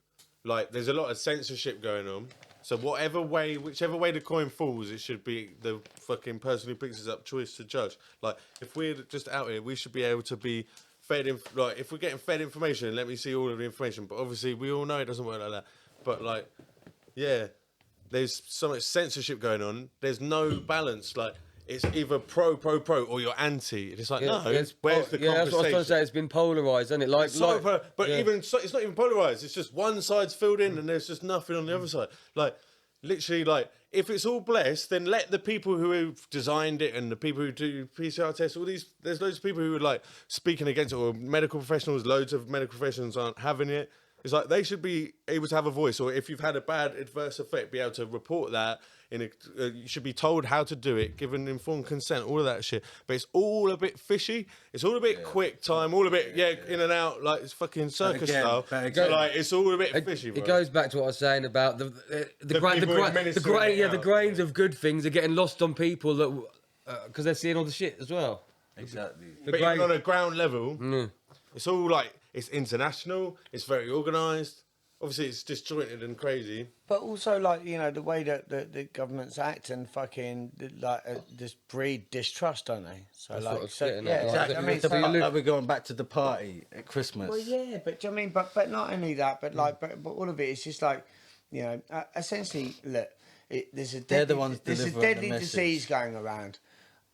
like there's a lot of censorship going on. So whichever way the coin falls, it should be the fucking person who picks it up choice to judge. Like if we're just out here, we should be able to be fed if we're getting fed information, let me see all of the information. But obviously we all know it doesn't work like that. But like, yeah, there's so much censorship going on. There's no balance. Like it's either pro, or you're anti. It's like, no, where's the conversation? That's what I was trying to say. It's been polarised, isn't it? It's not even polarised. It's just one side's filled in and there's just nothing on the other side. Like, literally, like, if it's all blessed, then let the people who have designed it and the people who do PCR tests, there's loads of people who are, like, speaking against it, or medical professionals, loads of medical professionals aren't having it. It's like, they should be able to have a voice, or if you've had a bad adverse effect, be able to report that. You should be told how to do it, given informed consent, all of that shit. But it's all a bit fishy. It's all a bit quick time, all a bit in and out, like it's fucking circus style. So, like, it's all a bit fishy. Bro. It goes back to what I was saying about the grains of good things are getting lost on people that because they're seeing all the shit as well. Exactly. But even on a ground level, it's all like, it's international. It's very organised. Obviously, it's disjointed and crazy. But also, like, you know, the way that the governments act and fucking, like, just breed distrust, don't they? So, that's like, exactly. I mean, like we're going back to the party at Christmas. Well, yeah, but I mean, but not only that, but like, but all of it is just like, you know, essentially, look, there's a deadly disease going around.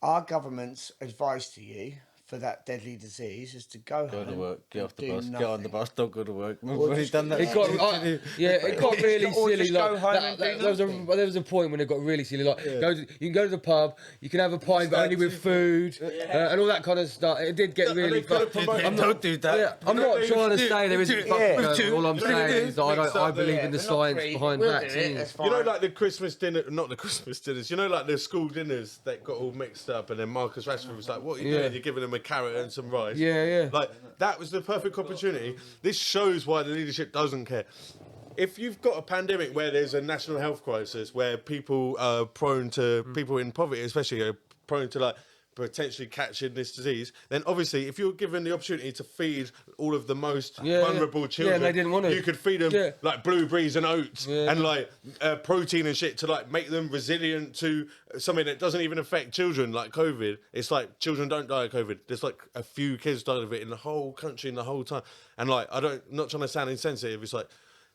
Our government's advice to you for that deadly disease is to go home, to work, get off the bus, nothing. get on the bus, don't go to work. We've done that. It got really silly. Like, there was a point when it got really silly. Like, you can go to the pub, you can have a pint, but only with food, and all that kind of stuff. It did get really. Don't do that. Yeah, I'm not trying to say there isn't. All I'm saying is that I believe in the science behind vaccines. You know, like the Christmas dinner, not the Christmas dinners. You know, like the school dinners that got all mixed up, and then Marcus Rashford was like, "What are you doing? You're giving them a carrot and some rice." Yeah. Like, that was the perfect opportunity. This shows why the leadership doesn't care. If you've got a pandemic where there's a national health crisis, where people are prone to, people in poverty especially, are prone to, like, potentially catching this disease, then obviously if you're given the opportunity to feed all of the most vulnerable children, and they didn't want to. You could feed them like blueberries and oats and like protein and shit to like make them resilient to something that doesn't even affect children, like COVID. It's like children don't die of COVID. There's like a few kids died of it in the whole country in the whole time. And like, not trying to sound insensitive, it's like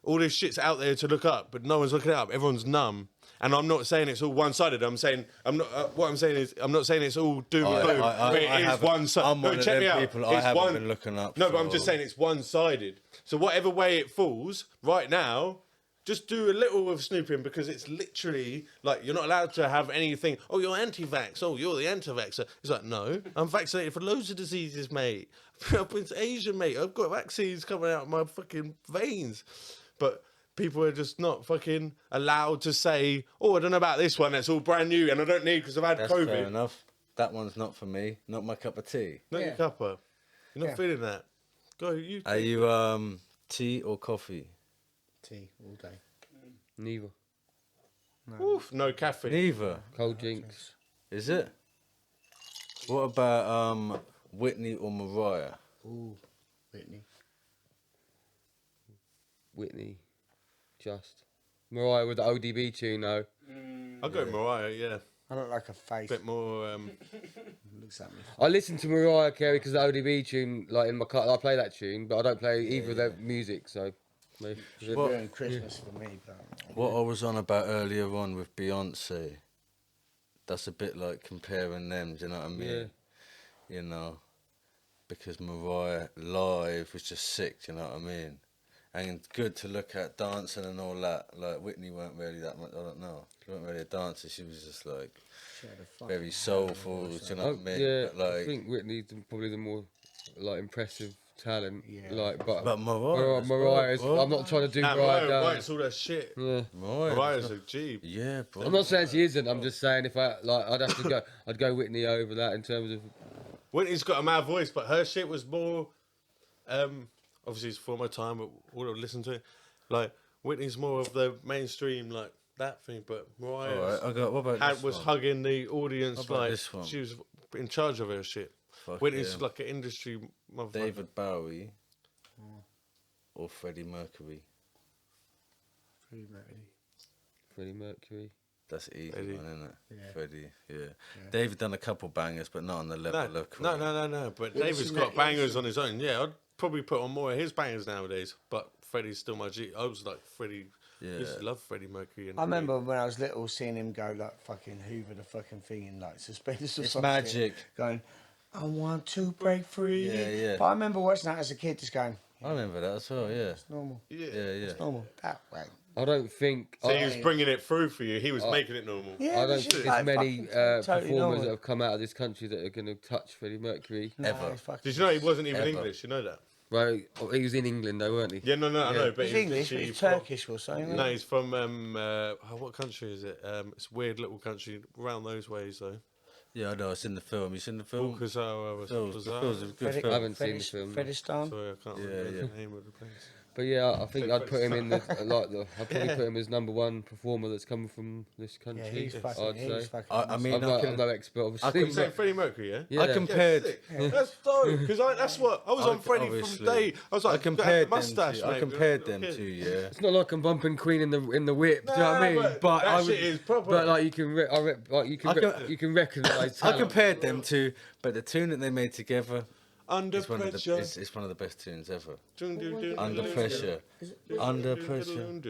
all this shit's out there to look up, but no one's looking it up. Everyone's numb. And I'm not saying it's all one-sided. I'm saying I'm not saying it's all doom and gloom. But it is one-sided. I'm one of them people. I haven't been looking up. No, but I'm just saying it's one-sided. So whatever way it falls, right now, just do a little of snooping, because it's literally like you're not allowed to have anything. Oh, you're anti-vax. Oh, you're the anti-vaxxer. It's like, no, I'm vaccinated for loads of diseases, mate. I've been to Asia, mate. I've got vaccines coming out of my fucking veins. But people are just not fucking allowed to say, oh, I don't know about this one, that's all brand new and I don't need because I've had COVID. Fair enough. That one's not for me. Not my cup of tea. Not your cuppa. You're not feeling that. Go, you. Are you tea or coffee? Tea all day. Neither. No caffeine. Neither. Cold drinks. Is it? What about Whitney or Mariah? Ooh, Whitney. Just. Mariah with the ODB tune, though. I'll go Mariah, yeah. I look like a face. Bit more. Looks at me. I listen to Mariah Carey because the ODB tune, like in my car, I play that tune, but I don't play either of their music, so. During Christmas for me, but. What I was on about earlier on with Beyonce, that's a bit like comparing them, do you know what I mean? Yeah. You know, because Mariah live was just sick, do you know what I mean? And good to look at dancing and all that. Like, Whitney weren't really that much, I don't know. She wasn't really a dancer, she was just like very soulful, do you know what I mean? Yeah, but, like, I think Whitney's probably the more like impressive talent. Yeah. Like, but Mariah, I'm not trying to do Mariah down. Mariah's all that shit. Yeah. Mariah's a G. Yeah, bro. I'm not saying she isn't. I'm just saying if I'd have to go, I'd go Whitney over that in terms of. Whitney's got a mad voice, but her shit was more. Obviously, it's for my time, but all I've listened to, like Whitney's more of the mainstream, like that thing. But Mariah was hugging the audience, like she was in charge of her shit. Whitney's like an industry motherfucker. David Bowie or Freddie Mercury? Freddie Mercury. That's an easy one, isn't it? Yeah. Freddie, yeah. David done a couple bangers, but not on the level of Queen. No. But David's got bangers on his own. Yeah, I'd probably put on more of his bangers nowadays. But Freddie's still my G. I was like Freddie. I used to love Freddie Mercury. And I remember when I was little seeing him go like fucking hoover the fucking thing in like suspenders or It's something. magic. Going, I want to break free. Yeah, yeah. But I remember watching that as a kid, just going. I remember that as well. Yeah. It's normal. Yeah. It's normal. That way. I don't think. So he was bringing it through for you. He was making it normal. Yeah, I don't it's think just there's like many fucking totally performers normal. that have come out of this country that are going to touch Freddie Mercury. No, Ever. it's fucking- Did you know he wasn't even Ever. English? You know that? Well, he was in England though, weren't he? Yeah, no, I know. But He's he was English, but literally he's from- Turkish or something. No, he's from what country is it? It's a weird little country around those ways though. Yeah, I know. It's in the film. You seen the film? Because It was a good Freddy- I film. haven't seen the film. Fredistan. sorry, I can't remember the name of the place. But yeah, I think I'd put him in the I'd probably put him as number one performer that's come from this country. Yeah, he's I'd fucking. say. He's fucking. I mean, I'm no expert, obviously. You saying Freddie Mercury, yeah? Yeah. I compared. Sick. That's dope. Because that's what I was on Freddie from Obviously. day. I was like, I compared them mustache, to. mate. I compared them to. Yeah. It's not like I'm bumping Queen in the whip. Do you know what I mean? but that I would, shit is proper. But like you can, you can recognise. I compared them to, but the tune that they made together Under is one of the pressure. it's one of the best tunes ever. Under Under pressure. Under pressure.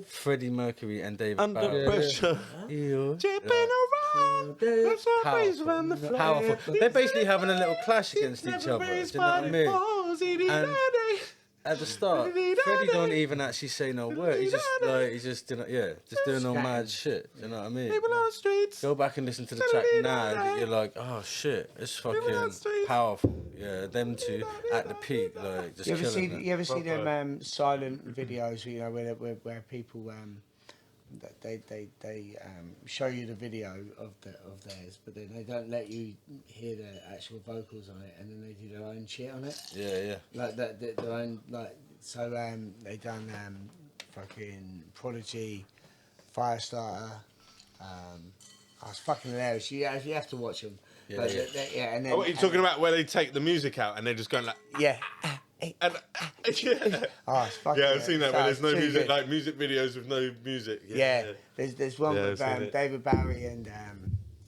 Freddie Mercury and David Under Bowie. pressure. Yeah. Chipping around. That's our face around the Powerful. floor. Powerful. They're basically having a little clash against each other. Do you know what I mean? And at the start, Freddie don't even actually say no word. He's just doing all mad shit. Do you know what I mean? People on the streets. Go back and listen to the track now. That you're like, oh shit, it's fucking powerful. Yeah, them two at the peak, like just You ever see? killing it. You ever see them silent videos? You know, where people they show you the video of theirs, but then they don't let you hear the actual vocals on it, and then they do their own shit on it. Yeah. Like their own so they done fucking Prodigy, Firestarter. It's fucking hilarious. You have to watch them. Yeah, And then Oh, what, you're talking about where they take the music out and they're just going like. yeah. And, Oh, it's fucking. yeah, I've seen that where there's no too music, good. like music videos with no music. Yeah, there's one Yeah, with I've seen it. David Bowie and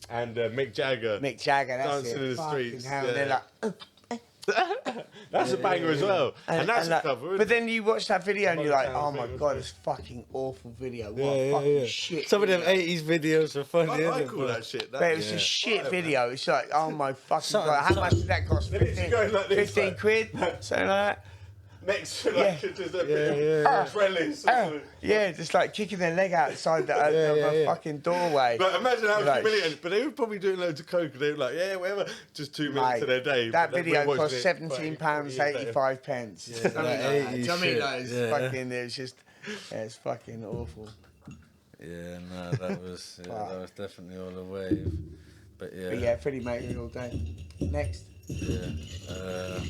And Mick Jagger. Mick Jagger. That's Dancing it. in the Fucking streets, hell, yeah. they're like, That's a banger as well. And that's a cover. Isn't but it? then you watch that video and you're like, oh my Thing. god, it's fucking awful video. What a fucking shit. Some of them video. 80s videos are funny, I isn't call it? that shit. But it was a shit video. It's like, oh my fucking Something- god, how much did that cost? Then it's 15, going like this, 15 like- quid? Something like that. Next to like Yeah. just a bit of trellis. Yeah, just like kicking their leg outside the fucking doorway. But imagine how Like, humiliating. But they were probably doing loads of coke. They were like, yeah, whatever. Just 2 minutes Mate, of their day. that But then video we're cost watching it £17.85. pence. that Something like that. 80s Do you know what I mean? shit, Like, it's yeah. fucking, it's just, it's fucking awful. Yeah, no, that was definitely all the wave. But yeah, But yeah, Freddie Mercury all day. Next. yeah.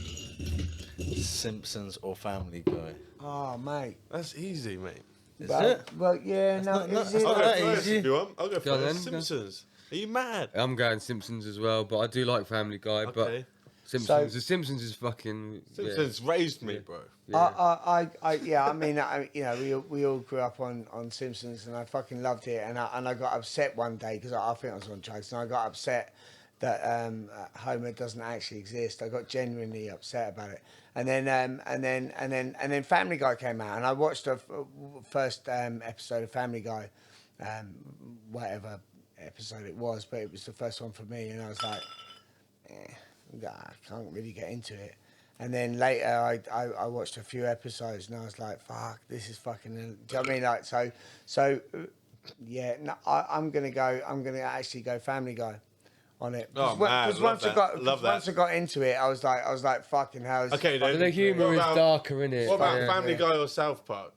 Simpsons or Family Guy? Oh, mate. That's easy, mate. Is Well, it? well, yeah, no, not- is it's it? I'll not go that first easy. if you want. I'll go Go on first. then, go. Simpsons. Are you mad? I'm going Simpsons as well, but I do like Family Guy. But Okay. Simpsons, the Simpsons is fucking. Simpsons raised me, bro. I mean, you know, we all grew up on Simpsons, and I fucking loved it, and I got upset one day because I think I was on drugs, and I got upset that Homer doesn't actually exist. I got genuinely upset about it, and then Family Guy came out, and I watched the first episode of Family Guy, whatever episode it was, but it was the first one for me, and I was like, I can't really get into it. And then later, I watched a few episodes, and I was like, "Fuck, this is fucking." Do you know what I mean? Like, so, yeah. No, I'm gonna actually go Family Guy on it. Oh, man, Because love that. Love that. once I got into it, I was like, "Fucking hell." Okay, then. The humour What is about- darker, innit? What about Yeah. Family Guy or South Park?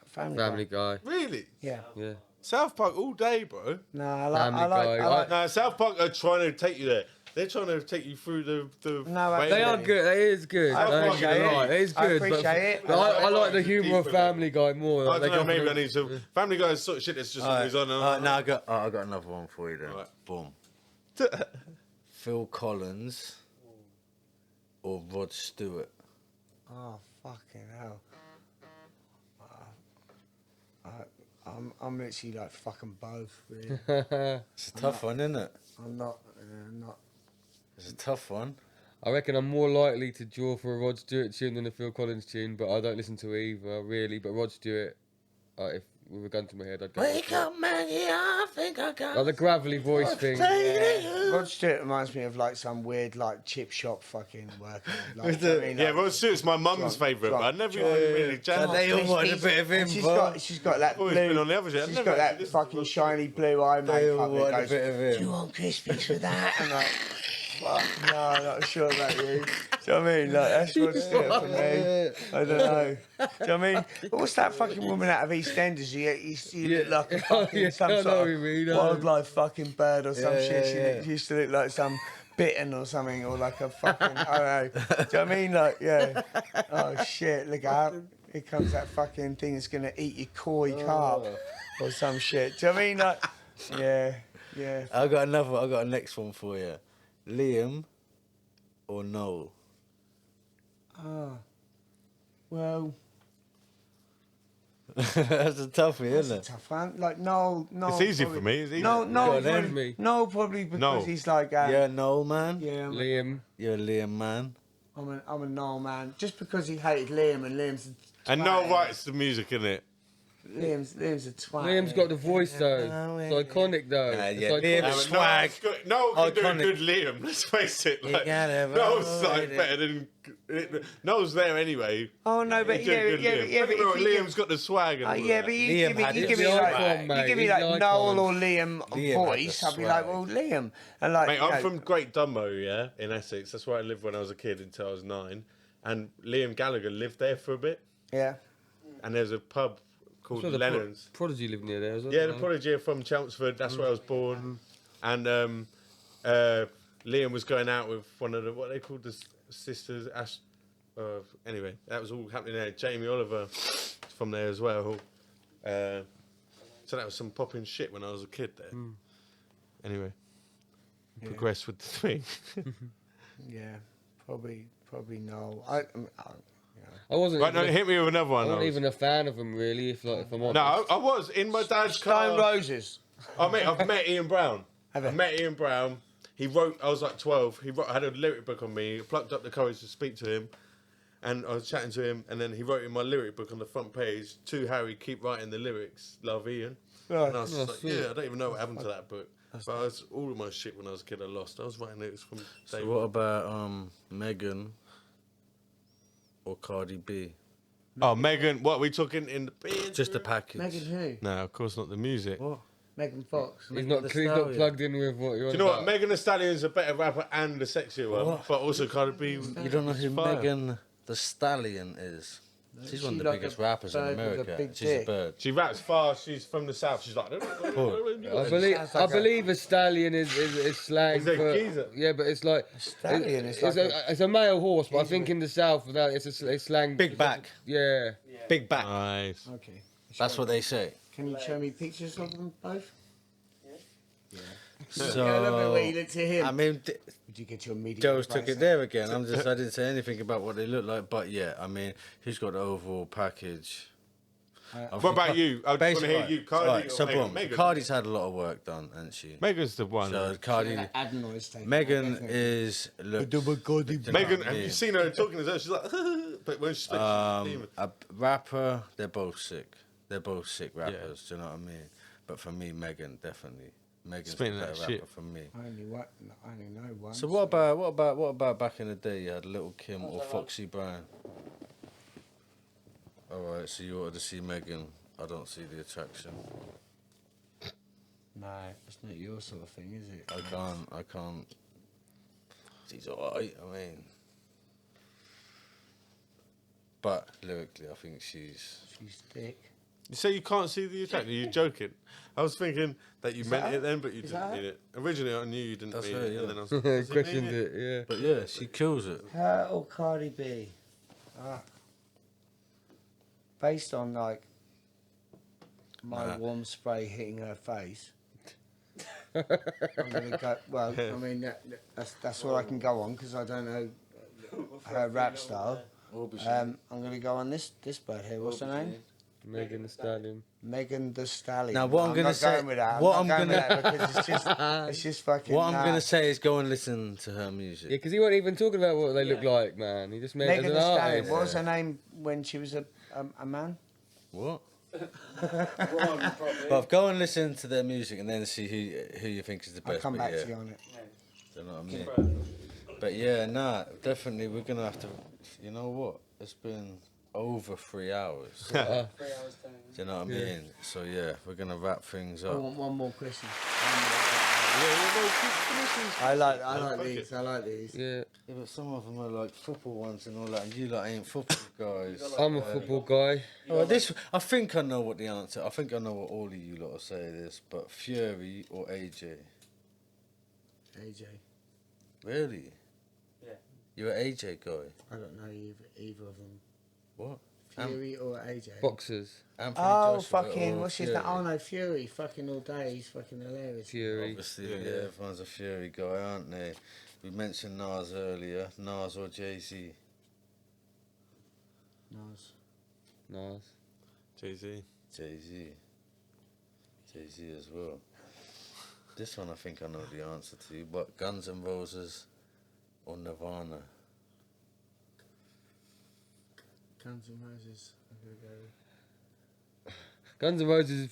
Family Guy? Really? Yeah. Yeah. South Park all day, bro. No, I like. Family I like. Guy. I like No, South Park are trying to take you there. They're trying to take you through the No, way They that- are good. It is good. I Don't appreciate get me it. wrong, It is I good. appreciate it. But I like the It's humour of deeper, Family Guy more. I Like, they don't know, go maybe for I need to. Family Guy is sort of shit that's just always on. Now I got another one for you then. Right. Boom. Phil Collins or Rod Stewart? Oh fucking hell! I'm literally like fucking both. Really. It's a tough one, isn't it? I'm not. It's a tough one. I reckon I'm more likely to draw for a Rod Stewart tune than a Phil Collins tune, but I don't listen to either really. But Rod Stewart, if with a gun to my head, I'd go. Wake up, Maggie, I think I got. Like the gravelly voice thing. Yeah. Rod Stewart reminds me of like some weird like chip shop fucking worker. Like, Yeah, Rod Stewart's my mum's favourite, but I never really jammed. They all wanted a bit of him, she's got that Always blue. been on the other side. She's got that fucking shiny blue eye They all makeup. wanted a bit of Do you him. want crispies for that? I'm like, fuck, no, I'm not sure about you. Do you know what I mean? Like, that's Rod Stewart for me. I don't know. Do you know what I mean? But what's that fucking woman out of EastEnders? You look like a fucking some I know sort what you mean, of wildlife fucking bird or some shit. yeah. She used to look like some bitten or something, or like a fucking, I don't know. Do you know what I mean? Like, yeah. Oh shit, look out. Here comes that fucking thing that's gonna eat your koi carp or some shit. Do you know what I mean? Like, yeah. I got a next one for you. Liam or Noel? Well, That's a toughie, that's isn't a it? tough one. Like, no. It's easy for me. It's easy. No, Go on then. probably, no, probably because No. he's like, You're a Noel man? yeah, Liam. You're a Liam man? I'm a Noel man. Just because he hated Liam and Liam's a And twat, Noel writes the music, innit? Liam's a twat. Liam's got the voice though. It's iconic though. Yeah, It's yeah, iconic. Liam's swag. Noel can do a Iconic. good Liam, let's face it. Like, gotta Noel's avoid like it. better than... Noel's there anyway. Oh no, but He did yeah, good Liam. but Remember, if you Liam's got the swag and all yeah, that. but you Liam give me, had you his give me swag. like, Icon, mate. you give me He's like the Noel icon. or Liam Liam voice, had I'd the be like, swag. well, Liam, and like, Mate, you I'm know, from Great Dunmow, yeah, in Essex. That's where I lived when I was a kid until I was 9. And Liam Gallagher lived there for a bit. yeah. And there's a pub called So the Lennon's. Prodigy lived near there, as well. Yeah, the Prodigy are from Chelmsford. That's where I was born. And Liam was going out with one of the, what they called, the sisters. Anyway, that was all happening there. Jamie Oliver is from there as well. So that was some popping shit when I was a kid there. Anyway, progress with the thing. Yeah, probably no. I wasn't. Right, no, even hit me with another I one. wasn't Oz. even a fan of him really. If I'm honest. No, I was in my dad's Stone car. Roses. Oh, mate, I've met Ian Brown. Have you? I met Ian Brown. He wrote, I was like 12. I had a lyric book on me. I plucked up the courage to speak to him. And I was chatting to him. And then he wrote in my lyric book on the front page, to Harry, keep writing the lyrics. Love, Ian. Right. And I was just like, sweet. yeah, I don't even know what happened to that book. But all of my shit when I was a kid, I lost. I was writing lyrics from day So one. what about Megan or Cardi B? Oh, Megan, what are we talking in the bedroom? Just a package. Megan who? No, of course not the music. What? Megan Fox. He's not plugged in with what you want. Do you know what? Megan Thee Stallion's a better rapper and a sexier one, What? but also Cardi B. You don't know who fire. Megan the Stallion is? She's one of the like biggest a rappers in bird with a America. big She's dick. a bird. She raps fast. She's from the south. She's like. I Sounds like I believe a stallion is slang Is a for geezer. yeah, but it's like Stallion is it's, like it's a male horse, but I think in the south that it's slang. Big back. Yeah. Big back. Nice. Okay. That's what they say. Can you show me pictures of them both? So, I love the way you look to him. I mean, Did you get your media? Joe's took it there again. I didn't say anything about what they look like, but yeah, I mean, who's got the overall package? What about you? I just want to hear you. Cardi Right, or so Megan? boom, Megan. Cardi's had a lot of work done, hasn't she? Megan's the one. So Cardi, Megan is look. Megan, have you seen her talking to her? She's like, but when she speaks, she's a demon. A rapper, they're both sick. They're both sick rappers. Do you know what I mean? But for me, Megan definitely. Megan's the Spitting better that rapper shit. for me. I only know one. So what about back in the day? You had Little Kim or Foxy Brown. All right, so you wanted to see Megan. I don't see the attraction. No, it's not your sort of thing, is it? I can't. She's alright. I mean, but lyrically, I think she's. She's thick. You say you can't see the attraction? You're joking. I was thinking that you meant it then, but you didn't that mean it. Originally, I knew you didn't That's mean her, it, yeah. and then I was like, does he mean Questioned it? it, yeah. But yeah, she kills it. Her or Cardi B? Based on like my warm spray hitting her face. I'm gonna go. Well, I mean that's all I can go on because I don't know her rap style. I'm gonna go on this bird here. What's her name? Megan Thee Stallion. Megan Thee Stallion. Now, what I'm gonna not say- going with that. what I'm not I'm going gonna- with that because it's just fucking. What I'm gonna say is go and listen to her music. Yeah, because he wasn't even talking about what they look like, man. He just made it Megan as Thee an Stallion. artist. What was her name when she was a man? What? But go and listen to their music and then see who you think is the best. I'll come back to you on it. Do you know what I mean? But yeah, definitely we're gonna have to. You know what? It's been over 3 hours. 3 hours time. Do you know what I mean? So yeah, we're gonna wrap things I up. want one more question. I like these. I like these. Yeah. Yeah, but some of them are like football ones and all that, and you lot ain't football guys. I'm a football guy. Oh, I think I know what the answer. I think I know what all of you lot will say this, but Fury or AJ? AJ. Really? Yeah. You're an AJ guy. I don't know either of them. What? Fury or AJ? Boxers. Anthony Oh, Joshua fucking, or what's his Fury? name? Oh, no, Fury. Fucking all day. He's fucking hilarious. Fury. Obviously, yeah, everyone's a Fury guy, aren't they? We mentioned Nas earlier. Nas or Jay-Z? Nice. Jay-Z. Jay-Z. Jay-Z as well. This one I think I know the answer to, but Guns N' Roses or Nirvana? Guns N' Roses. I'm going to go. Guns N' Roses.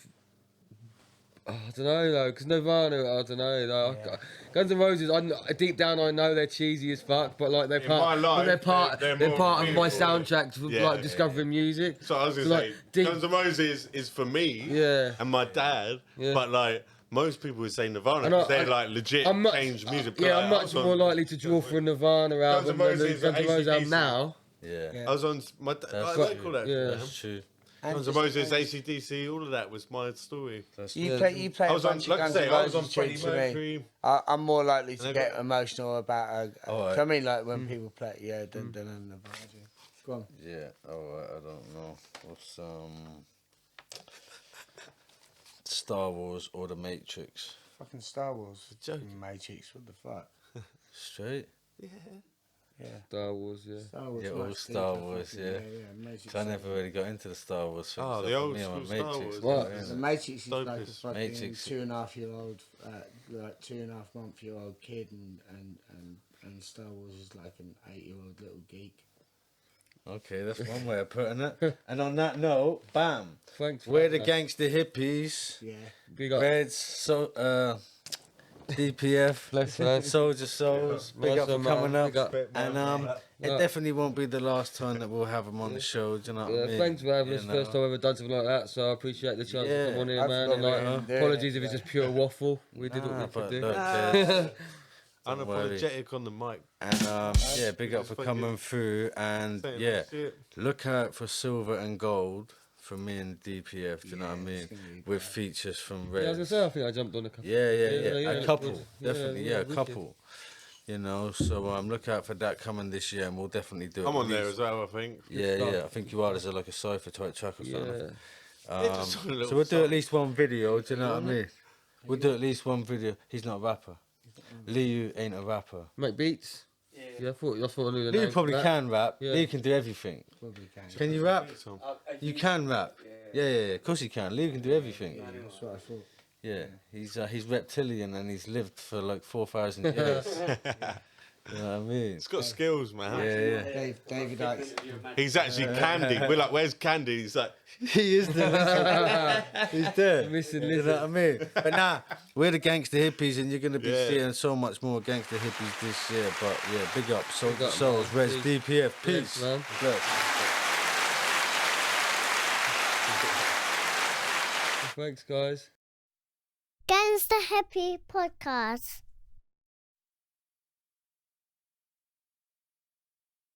Oh, I don't know though, because Nirvana, I don't know. Though. Yeah. Guns N' Roses, deep down I know they're cheesy as fuck, but like they're In part, my life, but they're they're more part of my meaningful. soundtrack to like discovering music. So I was gonna So, say, like, deep- Guns N' Roses is for me and my dad, but like most people would say Nirvana because they're like legit changed music. Yeah, I'm much more likely to draw for a Nirvana album than the Guns N' Roses album now. Yeah. I was on my That's call that. Yeah. That's true. Guns N' Roses, AC/DC, all of that was my story. You play I a was on, bunch of like I Guns say, N' I was on Roses Freddie tunes to me. Mercury. I'm more likely to And get emotional about Alright. I mean, like when people play, than a Nirvana. Go on. Yeah, alright, I don't know. What's Star Wars or The Matrix? Fucking Star Wars. Joking. Matrix, what the fuck? Straight? Yeah. Star Wars, yeah. Star Wars. Yeah, all much Star deeper, Wars, fucking, yeah. Matrix. 'Cause I never really got into the Star Wars films. Oh, so the for old me, I'm a school Star Matrix Wars. guy, What? innit? The Matrix is like a Dopest. fucking Matrix. 2.5-year-old, like 2.5-month-year-old kid, and Star Wars is like an 8-year-old little geek. Okay, that's one way of putting it. And on that note, bam. Thanks. We're the Gangsta Hippies. Yeah. Big up. Reds, DPF, Bless, man. Soldier Souls, big up for Awesome, man. coming up. Big up. And it definitely won't be the last time that we'll have them on the show, do you know what I mean? Thanks for having You us. know. First time I've ever done something like that, so I appreciate the chance to come on here, I've man. got And like, nothing doing apologies it, if it's just pure waffle. We did what we But could do. look, there's- Don't worry. Unapologetic on the mic. And big up for coming through. And Saying yeah, shit. look out for Silver and Gold from me and DPF, do you know what I it's mean? gonna be With features from Yeah, I was Reds. gonna say, I think I jumped on a couple. Yeah, Yeah, a couple, yeah, definitely, yeah, a wicked. couple. You know, so look out for that coming this year, and we'll definitely do it. I'm on at there least- as well, I think. Yeah, I think you are. There's like a Cypher type track or something. Yeah. Just a little So we'll do song. at least one video. Do you know what I mean? We'll do at least one video. He's not a rapper. Liu ain't a rapper. Make beats. Yeah, I thought I knew the Liu name. probably That- can rap. Yeah. Liu can do everything. Probably can. Can you rap? You You can rap. Yeah, of course he can. Liu can do everything. That's what I thought. Yeah, he's reptilian and he's lived for like 4,000 years. You know what I mean? It's got skills, man. Yeah. David Icke. He's actually Candy. We're like, where's Candy? He's like, He is there. He's there. Missing You know what I mean? But we're the Gangsta Hippies, and you're going to be Yeah. seeing so much more Gangsta Hippies this year. But yeah, big up. Soldier up, Souls, man. Reds, DPF. Thanks, Peace. man. Bless. Thanks, guys. Gangsta Hippy Podcast.